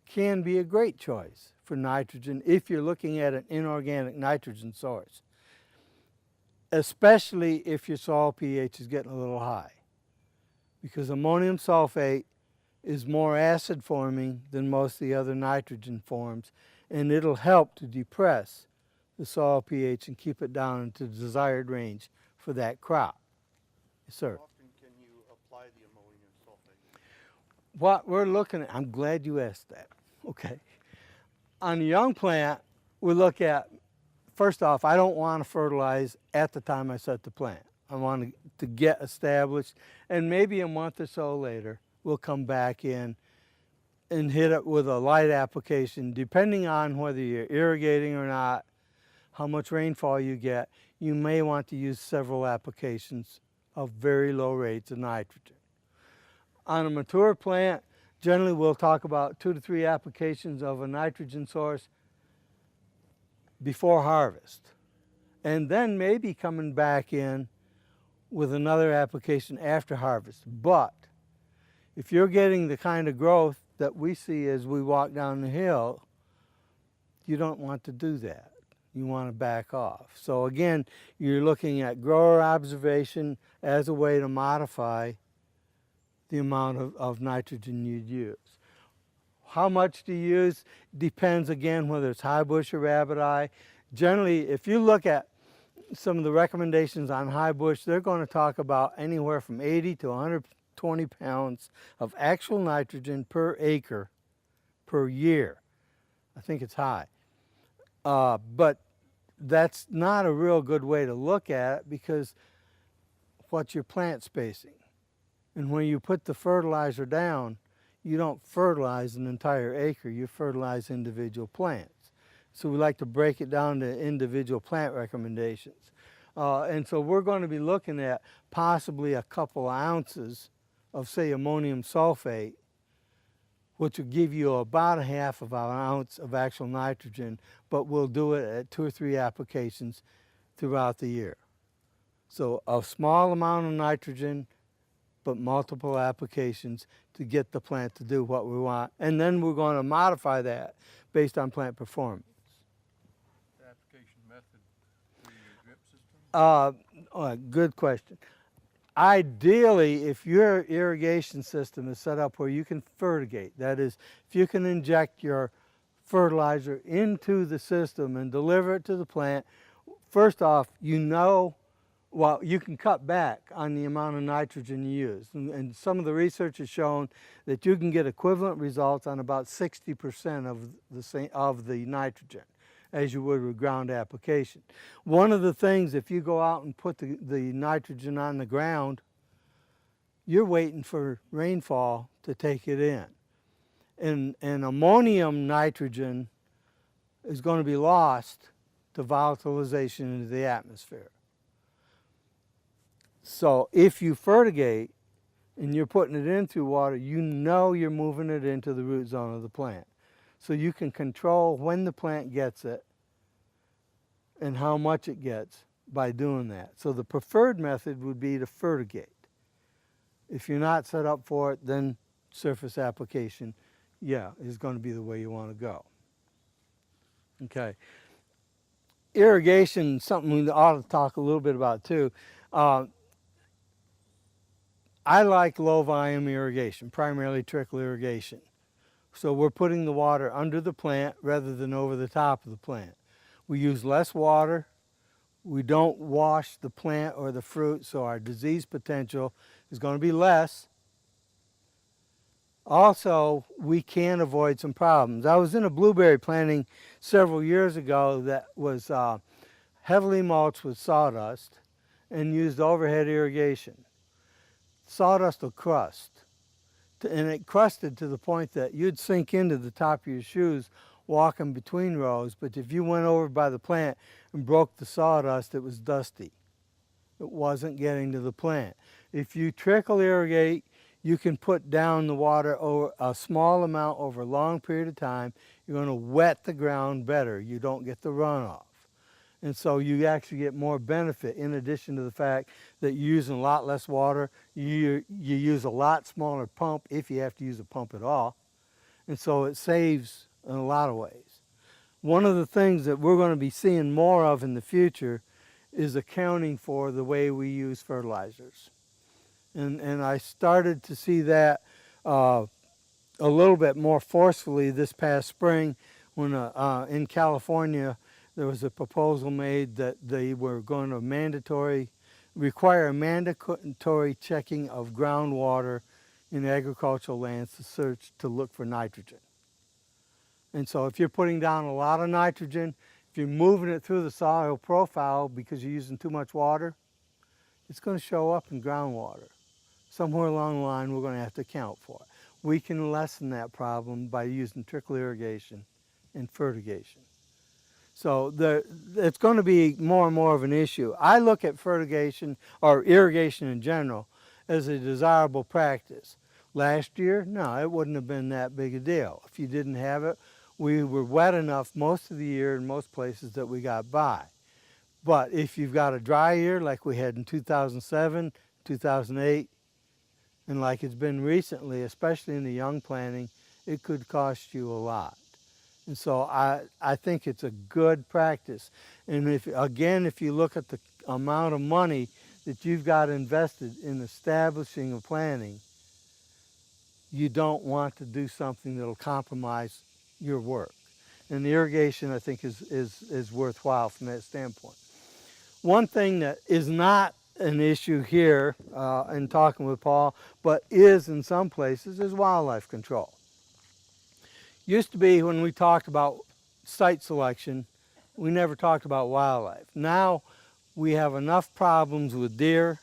can be a great choice for nitrogen if you're looking at an inorganic nitrogen source, especially if your soil pH is getting a little high, because ammonium sulfate is more acid forming than most of the other nitrogen forms, and it'll help to depress the soil pH and keep it down into the desired range for that crop. Yes, sir. How often can you apply the ammonium sulfate? What we're looking at, I'm glad you asked that. Okay. On a young plant, we look at, first off, I don't want to fertilize at the time I set the plant. I want to get established, and maybe a month or so later, we'll come back in and hit it with a light application. Depending on whether you're irrigating or not, how much rainfall you get, you may want to use several applications of very low rates of nitrogen. On a mature plant, generally we'll talk about 2 to 3 applications of a nitrogen source before harvest, and then maybe coming back in with another application after harvest. But if you're getting the kind of growth that we see as we walk down the hill, you don't want to do that. you want to back off. So again, you're looking at grower observation as a way to modify the amount of nitrogen you'd use. How much to use depends again whether it's high bush or rabbit eye. Generally, if you look at some of the recommendations on high bush, they're going to talk about anywhere from 80 to 120 pounds of actual nitrogen per acre per year. I think it's high. But that's not a real good way to look at it because what's your plant spacing? And when you put the fertilizer down, you don't fertilize an entire acre, you fertilize individual plants. So we like to break it down to individual plant recommendations. And so we're going to be looking at possibly a couple ounces of, say, ammonium sulfate, which will give you about a half of an ounce of actual nitrogen, but we'll do it at 2 or 3 applications throughout the year. So a small amount of nitrogen, but multiple applications to get the plant to do what we want. And then we're going to modify that based on plant performance. The application method through your drip system? Good question. Ideally, if your irrigation system is set up where you can fertigate, that is, if you can inject your fertilizer into the system and deliver it to the plant, first off, well, you can cut back on the amount of nitrogen you use. And some of the research has shown that you can get equivalent results on about 60% of the nitrogen as you would with ground application. One of the things, if you go out and put the nitrogen on the ground, you're waiting for rainfall to take it in. And ammonium nitrogen is going to be lost to volatilization into the atmosphere. So if you fertigate and you're putting it in through water, you know you're moving it into the root zone of the plant. So you can control when the plant gets it and how much it gets by doing that. So the preferred method would be to fertigate. If you're not set up for it, then surface application, yeah, is going to be the way you want to go. Okay. Irrigation, something we ought to talk a little bit about too. I like low volume irrigation, primarily trickle irrigation. So we're putting the water under the plant rather than over the top of the plant. We use less water. We don't wash the plant or the fruit, so our disease potential is going to be less. Also, we can avoid some problems. I was in a blueberry planting several years ago that was heavily mulched with sawdust and used overhead irrigation. Sawdust will crust, and it crusted to the point that you'd sink into the top of your shoes walking between rows, but if you went over by the plant and broke the sawdust, it was dusty. It wasn't getting to the plant. If you trickle irrigate, you can put down the water over a small amount over a long period of time. You're going to wet the ground better. You don't get the runoff. And so you actually get more benefit in addition to the fact that you're using a lot less water. You use a lot smaller pump if you have to use a pump at all. And so it saves in a lot of ways. One of the things that we're going to be seeing more of in the future is accounting for the way we use fertilizers. And I started to see that a little bit more forcefully this past spring when in California there was a proposal made that they were going to require a mandatory checking of groundwater in agricultural lands to look for nitrogen. And so if you're putting down a lot of nitrogen, if you're moving it through the soil profile because you're using too much water, it's going to show up in groundwater. Somewhere along the line, we're going to have to account for it. We can lessen that problem by using trickle irrigation and fertigation. So it's going to be more and more of an issue. I look at fertigation or irrigation in general as a desirable practice. Last year, no, it wouldn't have been that big a deal. If you didn't have it, we were wet enough most of the year in most places that we got by. But if you've got a dry year like we had in 2007, 2008, and like it's been recently, especially in the young planting, it could cost you a lot. And so I think it's a good practice. And if you look at the amount of money that you've got invested in establishing a planning, you don't want to do something that'll compromise your work. And the irrigation, I think, is worthwhile from that standpoint. One thing that is not an issue here in talking with Paul, but is in some places, is wildlife control. Used to be when we talked about site selection, we never talked about wildlife. Now we have enough problems with deer,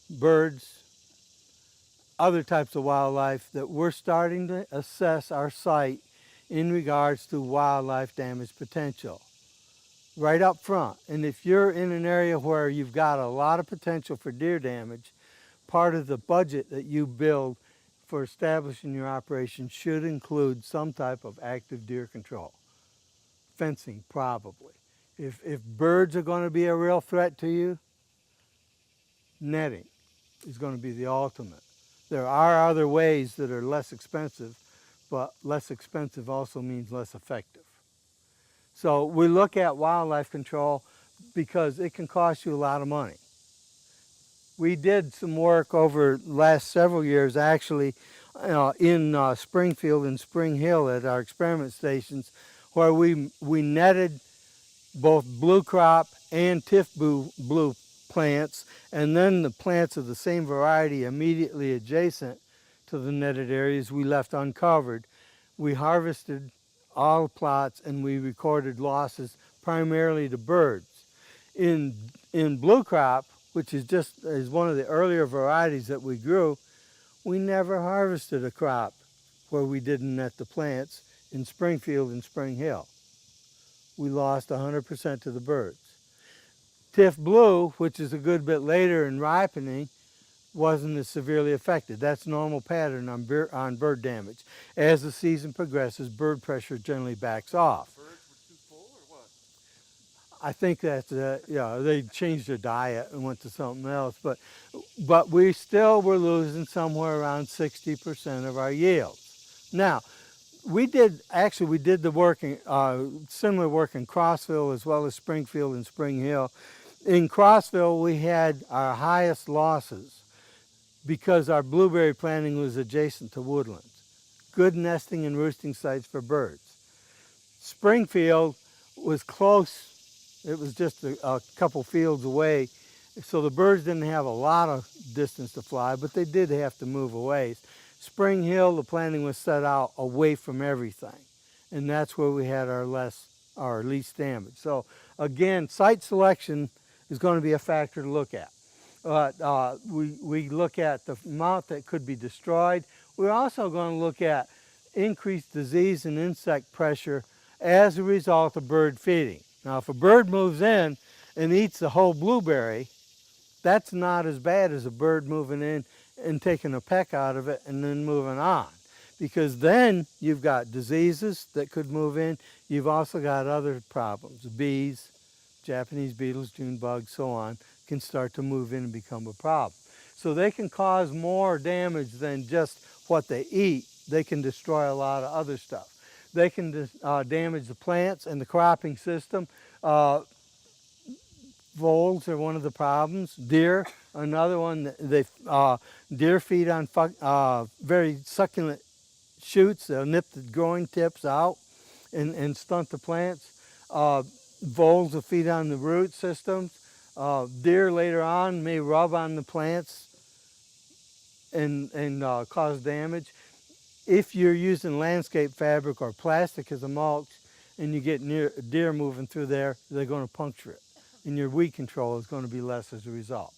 birds, other types of wildlife that we're starting to assess our site in regards to wildlife damage potential right up front. And if you're in an area where you've got a lot of potential for deer damage, part of the budget that you build for establishing your operation should include some type of active deer control. Fencing, probably. If birds are going to be a real threat to you, netting is going to be the ultimate. There are other ways that are less expensive, but less expensive also means less effective. So we look at wildlife control because it can cost you a lot of money. We did some work over the last several years actually in Springfield and Spring Hill at our experiment stations where we netted both blue crop and blue plants, and then the plants of the same variety immediately adjacent to the netted areas we left uncovered. We harvested all plots and we recorded losses primarily to birds. In blue crop, which is one of the earlier varieties that we grew, we never harvested a crop where we didn't net the plants in Springfield and Spring Hill. We lost 100% to the birds. Tiff Blue, which is a good bit later in ripening, wasn't as severely affected. That's normal pattern on bird damage. As the season progresses, bird pressure generally backs off. Birds were too full or what? I think that they changed their diet and went to something else, but we still were losing somewhere around 60% of our yields. Now, we did the work similar work in Crossville as well as Springfield and Spring Hill. In Crossville, we had our highest losses because our blueberry planting was adjacent to woodlands. Good nesting and roosting sites for birds. Springfield was close. It was just a couple fields away, so the birds didn't have a lot of distance to fly, but they did have to move away. Spring Hill, the planting was set out away from everything, and that's where we had our least damage. So again, site selection is going to be a factor to look at. We look at the amount that could be destroyed. We're also going to look at increased disease and insect pressure as a result of bird feeding. Now, if a bird moves in and eats the whole blueberry, that's not as bad as a bird moving in and taking a peck out of it and then moving on. Because then you've got diseases that could move in. You've also got other problems. Bees, Japanese beetles, June bugs, so on, can start to move in and become a problem. So they can cause more damage than just what they eat. They can destroy a lot of other stuff. They can damage the plants and the cropping system. Voles are one of the problems. Deer, another one. Deer feed on very succulent shoots. They'll nip the growing tips out and stunt the plants. Voles will feed on the root systems. Deer later on may rub on the plants and cause damage. If you're using landscape fabric or plastic as a mulch and you get deer moving through there, they're going to puncture it. And your weed control is going to be less as a result.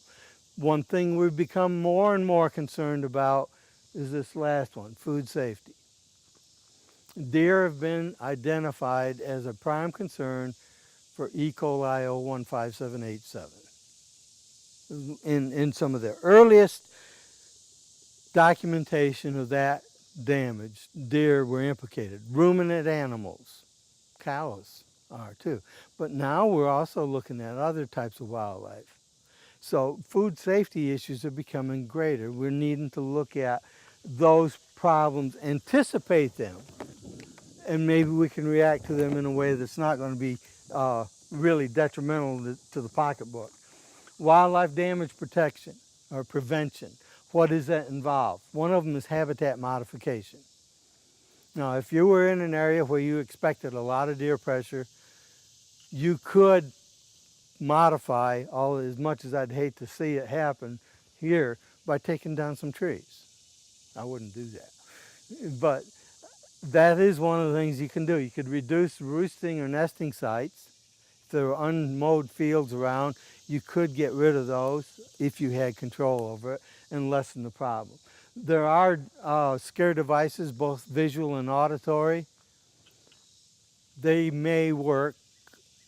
One thing we've become more and more concerned about is this last one, food safety. Deer have been identified as a prime concern for E. coli 015787. In some of the earliest documentation of that damage, deer were implicated. Ruminant animals, cows are too. But now we're also looking at other types of wildlife. So food safety issues are becoming greater. We're needing to look at those problems, anticipate them, and maybe we can react to them in a way that's not going to be really detrimental to the pocketbook. Wildlife damage protection or prevention. What does that involve? One of them is habitat modification. Now, if you were in an area where you expected a lot of deer pressure, you could modify, all as much as I'd hate to see it happen here, by taking down some trees. I wouldn't do that. But that is one of the things you can do. You could reduce roosting or nesting sites. If there were unmowed fields around, you could get rid of those if you had control over it and lessen the problem. There are scare devices, both visual and auditory. They may work,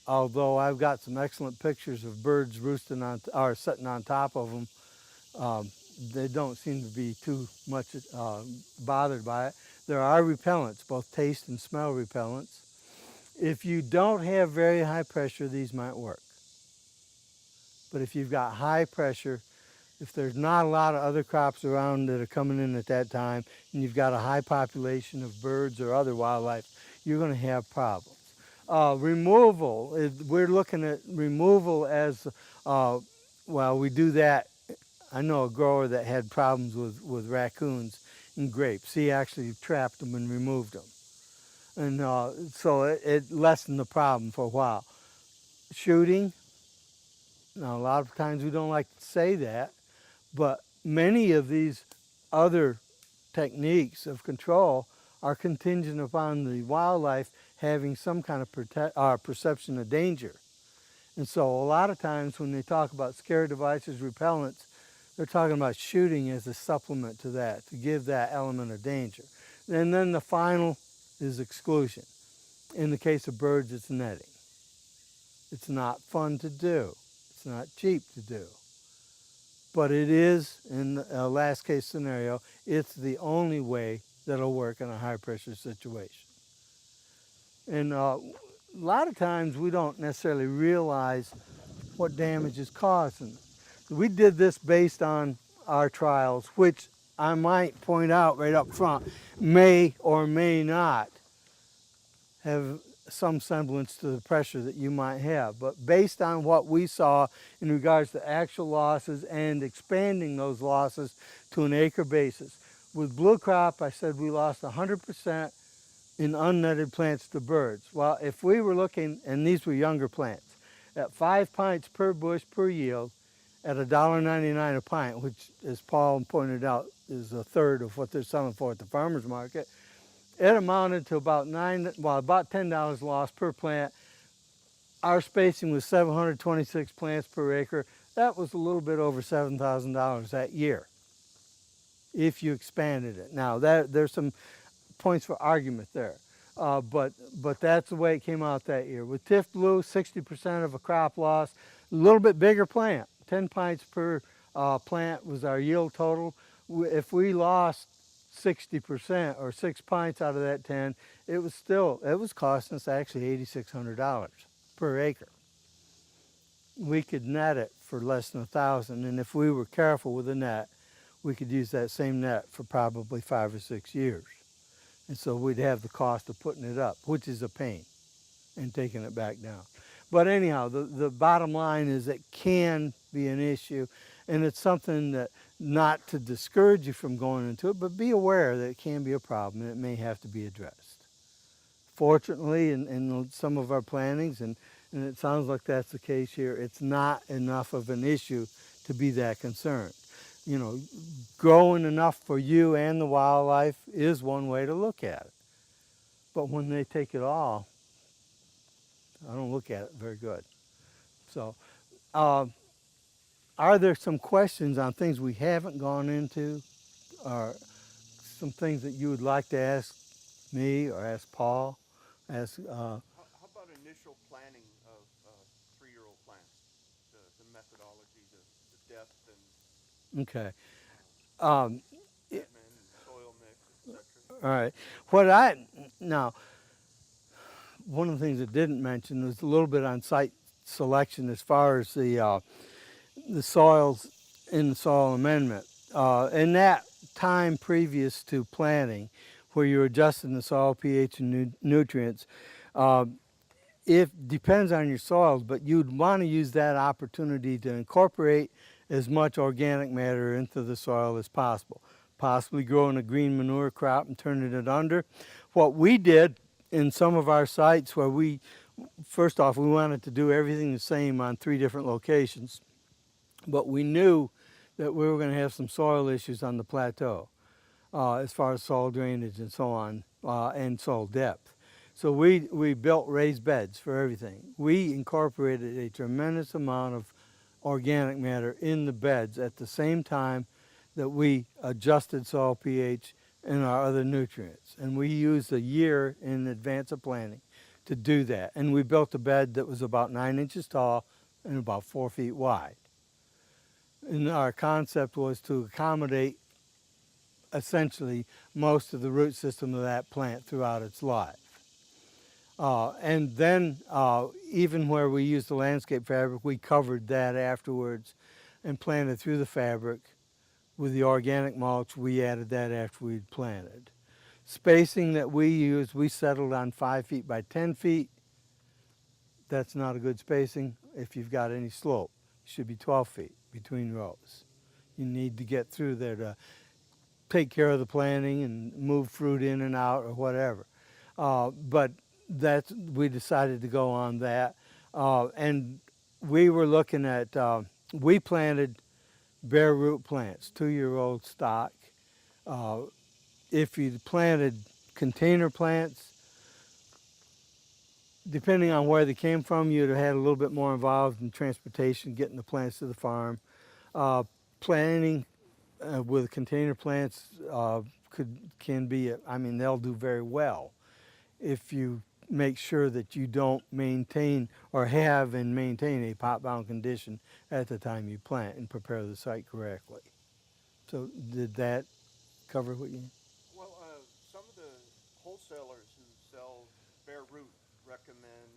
although I've got some excellent pictures of birds roosting on or sitting on top of them. They don't seem to be too much bothered by it. There are repellents, both taste and smell repellents. If you don't have very high pressure, these might work. But if you've got high pressure, if there's not a lot of other crops around that are coming in at that time, and you've got a high population of birds or other wildlife, you're going to have problems. Removal, we're looking at removal as, well, we do that. I know a grower that had problems with raccoons and grapes. He actually trapped them and removed them. And so it lessened the problem for a while. Shooting, now a lot of times we don't like to say that, but many of these other techniques of control are contingent upon the wildlife having some kind of perception of danger. And so a lot of times when they talk about scare devices, repellents, they're talking about shooting as a supplement to that, to give that element of danger. And then the final is exclusion. In the case of birds, it's netting. It's not fun to do. It's not cheap to do. But it is, in the last case scenario, it's the only way that'll work in a high pressure situation. And a lot of times we don't necessarily realize what damage is causing. We did this based on our trials, which I might point out right up front, may or may not have some semblance to the pressure that you might have. But based on what we saw in regards to actual losses and expanding those losses to an acre basis. With blue crop, I said we lost 100% in unnetted plants to birds. Well, if we were looking, and these were younger plants, at 5 pints per bush per yield at $1.99 a pint, which, as Paul pointed out, is a third of what they're selling for at the farmer's market, it amounted to about $10 loss per plant. Our spacing was 726 plants per acre. That was a little bit over $7,000 that year, if you expanded it. Now, there's some points for argument there, but that's the way it came out that year. With Tiff Blue, 60% of a crop loss, a little bit bigger plant, 10 pints per plant was our yield total. If we lost 60% or 6 pints out of that 10, it was costing us actually $8,600 per acre. We could net it for less than $1,000, and if we were careful with the net, we could use that same net for probably 5 or 6 years. And so we'd have the cost of putting it up, which is a pain, and taking it back down. But anyhow, the bottom line is it can be an issue, and it's something that, not to discourage you from going into it, but be aware that it can be a problem and it may have to be addressed. Fortunately, in some of our plantings, and it sounds like that's the case here, it's not enough of an issue to be that concerned. You know, growing enough for you and the wildlife is one way to look at it. But when they take it all, I don't look at it very good. So, are there some questions on things we haven't gone into, or some things that you would like to ask me or ask Paul? How about initial planning of 3-year-old plants? The methodology, the depth and Okay. treatment and soil mix, etc. All right. Now, one of the things I didn't mention was a little bit on site selection as far as the soils in the soil amendment. In that time previous to planting, where you're adjusting the soil pH and nutrients. Uh, It depends on your soils, but you'd want to use that opportunity to incorporate as much organic matter into the soil as possible. Possibly growing a green manure crop and turning it under. What we did in some of our sites where first off, we wanted to do everything the same on 3 different locations, but we knew that we were going to have some soil issues on the plateau as far as soil drainage and so on, and soil depth. So we built raised beds for everything. We incorporated a tremendous amount of organic matter in the beds at the same time that we adjusted soil pH and our other nutrients. And we used a year in advance of planting to do that. And we built a bed that was about 9 inches tall and about 4 feet wide. And our concept was to accommodate essentially most of the root system of that plant throughout its life. And then even where we used the landscape fabric, we covered that afterwards and planted through the fabric. With the organic mulch, we added that after we'd planted. Spacing that we used, we settled on 5 feet by 10 feet. That's not a good spacing if you've got any slope. It should be 12 feet between rows. You need to get through there to take care of the planting and move fruit in and out or whatever. But we decided to go on that. And we were looking at, we planted bare root plants, 2-year-old stock. If you planted container plants, depending on where they came from, you'd have had a little bit more involved in transportation, getting the plants to the farm. Planting with container plants can be, they'll do very well if you make sure that you don't maintain or have and maintain a pot-bound condition at the time you plant and prepare the site correctly. So did that cover what you? Well, some of the wholesalers who sell bare root recommend,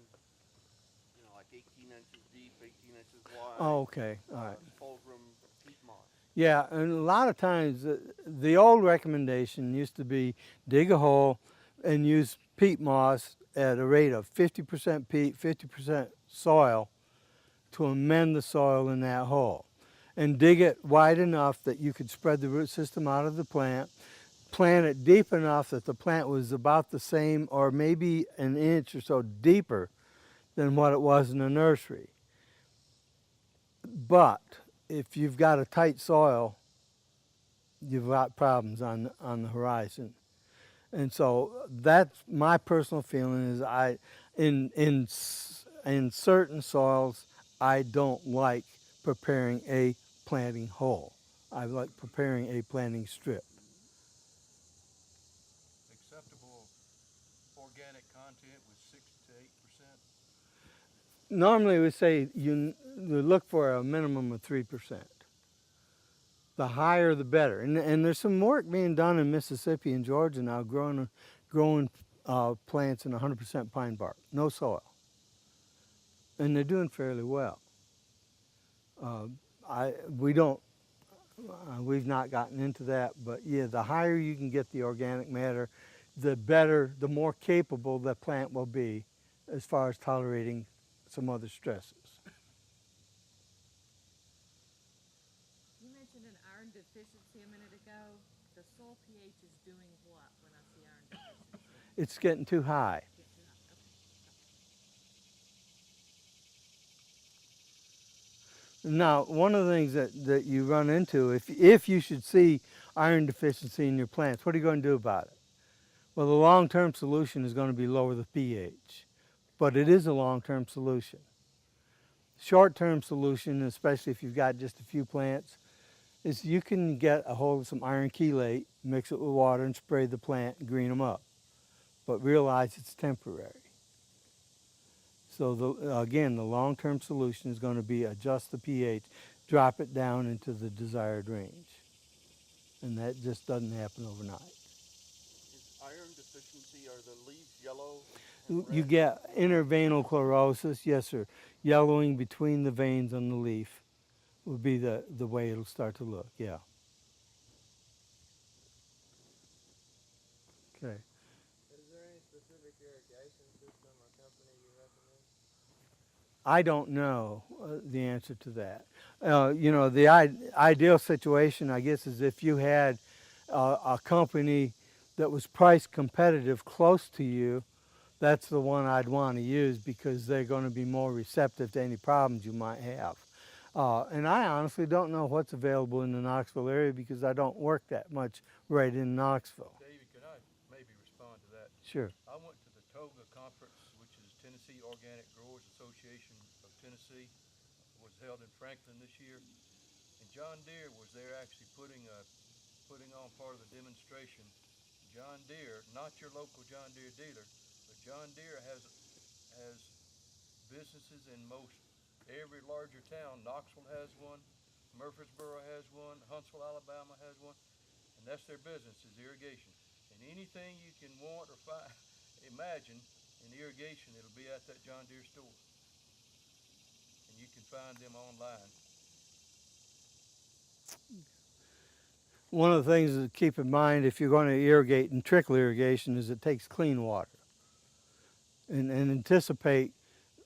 like 18 inches deep, 18 inches wide. Oh, okay, all right. Fulgrim peat moss. Yeah, and a lot of times the old recommendation used to be dig a hole and use peat moss at a rate of 50% peat, 50% soil to amend the soil in that hole. And dig it wide enough that you could spread the root system out of the plant, plant it deep enough that the plant was about the same or maybe an inch or so deeper than what it was in the nursery. But if you've got a tight soil, you've got problems on the horizon. And so that's my personal feeling is in certain soils, I don't like preparing a planting hole. I like preparing a planting strip. Acceptable organic content was 6 to 8%. Normally we say you look for a minimum of 3%. The higher the better. And there's some work being done in Mississippi and Georgia now growing plants in 100% pine bark, no soil. And they're doing fairly well. We've not gotten into that, but yeah, the higher you can get the organic matter, the better, the more capable the plant will be as far as tolerating some other stresses. You mentioned an iron deficiency a minute ago. The soil pH is doing what when I see iron deficiency? It's getting too high. Now, one of the things that you run into, if you should see iron deficiency in your plants, what are you going to do about it? Well, the long-term solution is going to be lower the pH, but it is a long-term solution. Short-term solution, especially if you've got just a few plants, is you can get a hold of some iron chelate, mix it with water, and spray the plant and green them up. But realize it's temporary. So again, the long-term solution is going to be adjust the pH, drop it down into the desired range. And that just doesn't happen overnight. Is iron deficiency, are the leaves yellow and You red? get interveinal chlorosis, yes sir. Yellowing between the veins on the leaf would be the way it'll start to look, yeah. Okay. Is there any specific irrigation system or company you recommend? I don't know the answer to that. You know, the ideal situation, I guess, is if you had a company that was price competitive close to you. That's the one I'd want to use because they're going to be more receptive to any problems you might have. And I honestly don't know what's available in the Knoxville area because I don't work that much right in Knoxville. David, could I maybe respond to that? Sure. I went to the TOGA conference, which is Tennessee Organic Growers Association of Tennessee, was held in Franklin this year, and John Deere was there actually putting on part of the demonstration. John Deere, not your local John Deere dealer, but John Deere has businesses in most every larger town. Knoxville has one, Murfreesboro has one, Huntsville, Alabama has one, and that's their business is irrigation. And anything you can want or imagine in irrigation, it'll be at that John Deere store, and you can find them online. One of the things to keep in mind if you're going to irrigate and trickle irrigation is it takes clean water. And anticipate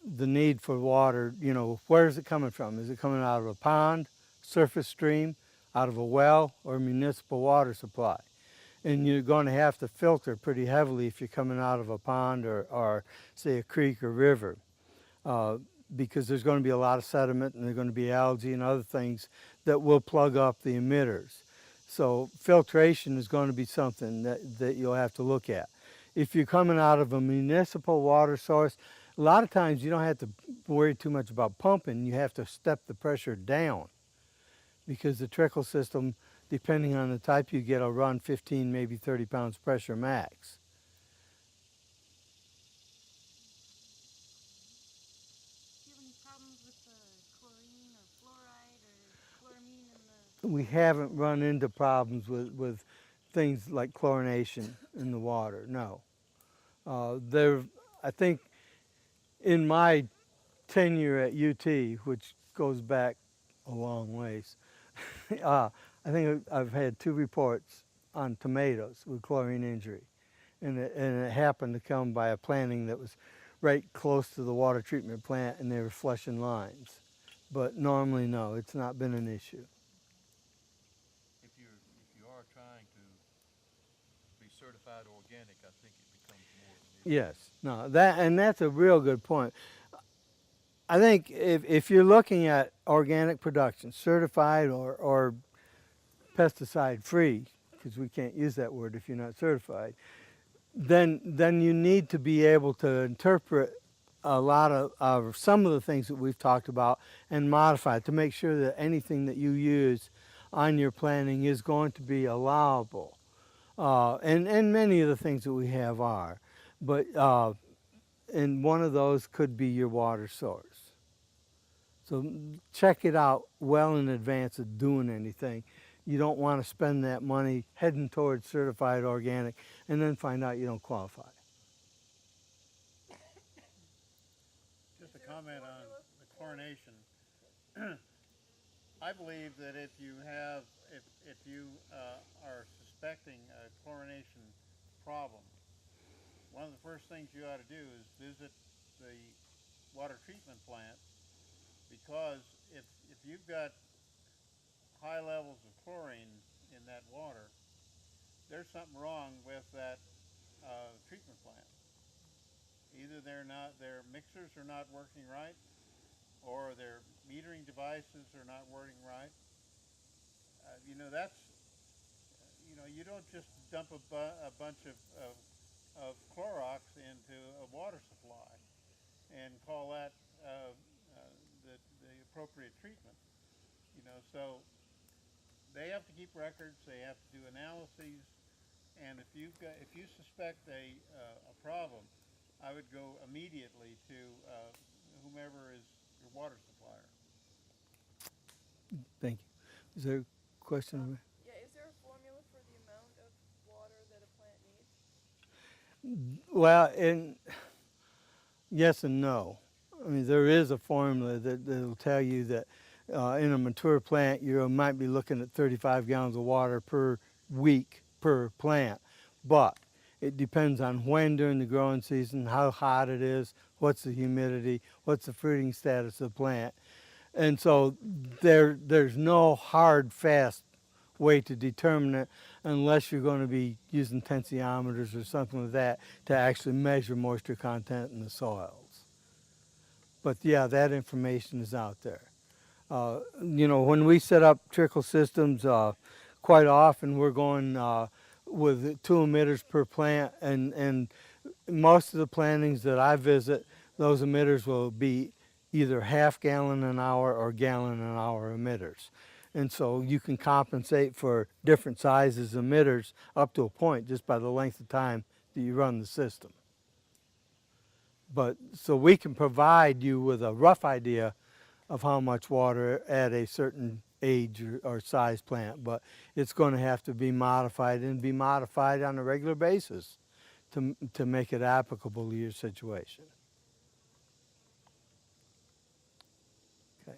the need for water, you know, where is it coming from? Is it coming out of a pond, surface stream, out of a well, or municipal water supply? And you're going to have to filter pretty heavily if you're coming out of a pond or say, a creek or river. Because there's going to be a lot of sediment and there's going to be algae and other things that will plug up the emitters. So filtration is going to be something that you'll have to look at. If you're coming out of a municipal water source, a lot of times you don't have to worry too much about pumping. You have to step the pressure down because the trickle system, depending on the type you get, will run 15, maybe 30 pounds pressure max. Do you have any problems with chlorine or fluoride or chloramine in the? We haven't run into problems with things like chlorination in the water, no. I think in my tenure at UT, which goes back a long ways, I think I've had 2 reports on tomatoes with chlorine injury. And it happened to come by a planting that was right close to the water treatment plant and they were flushing lines. But normally, no, it's not been an issue. If you are trying to be certified organic, I think it becomes more of an issue. Yes, no, that's a real good point. I think if you're looking at organic production, certified or pesticide free, because we can't use that word if you're not certified, then you need to be able to interpret a lot of some of the things that we've talked about and modify it to make sure that anything that you use on your planting is going to be allowable. And many of the things that we have are. But and one of those could be your water source. So check it out well in advance of doing anything. You don't want to spend that money heading towards certified organic and then find out you don't qualify. Just a comment on the chlorination. I believe that if you are suspecting a chlorination problem, one of the first things you ought to do is visit the water treatment plant, because if you've got high levels of chlorine in that water, there's something wrong with that treatment plant. Either their mixers are not working right, or their metering devices are not working right. You don't just dump a bunch of Clorox into a water supply and call that the appropriate treatment. So they have to keep records. They have to do analyses, and if you suspect a problem, I would go immediately to whomever is your water supplier. Thank you. Is there a question? Yeah, is there a formula for the amount of water that a plant needs? Well, yes and no. I mean, there is a formula that will tell you that in a mature plant, you might be looking at 35 gallons of water per week per plant. But It depends on when during the growing season, how hot it is, what's the humidity, what's the fruiting status of the plant. And so there's no hard, fast way to determine it unless you're going to be using tensiometers or something like that to actually measure moisture content in the soils. But yeah, that information is out there. When we set up trickle systems, quite often we're going with 2 emitters per plant, and most of the plantings that I visit, those emitters will be either half gallon an hour or gallon an hour emitters. And so you can compensate for different sizes emitters up to a point just by the length of time that you run the system. But so we can provide you with a rough idea of how much water at a certain age or size plant, but it's going to have to be modified and be modified on a regular basis to make it applicable to your situation. Okay.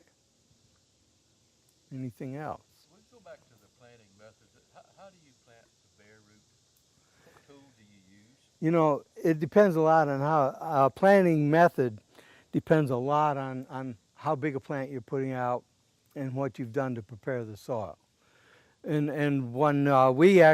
Anything else? Let's go back to the planting methods. How do you plant the bare root? What tool do you use? It depends a lot on how planting method depends a lot on how big a plant you're putting out and what you've done to prepare the soil. And when we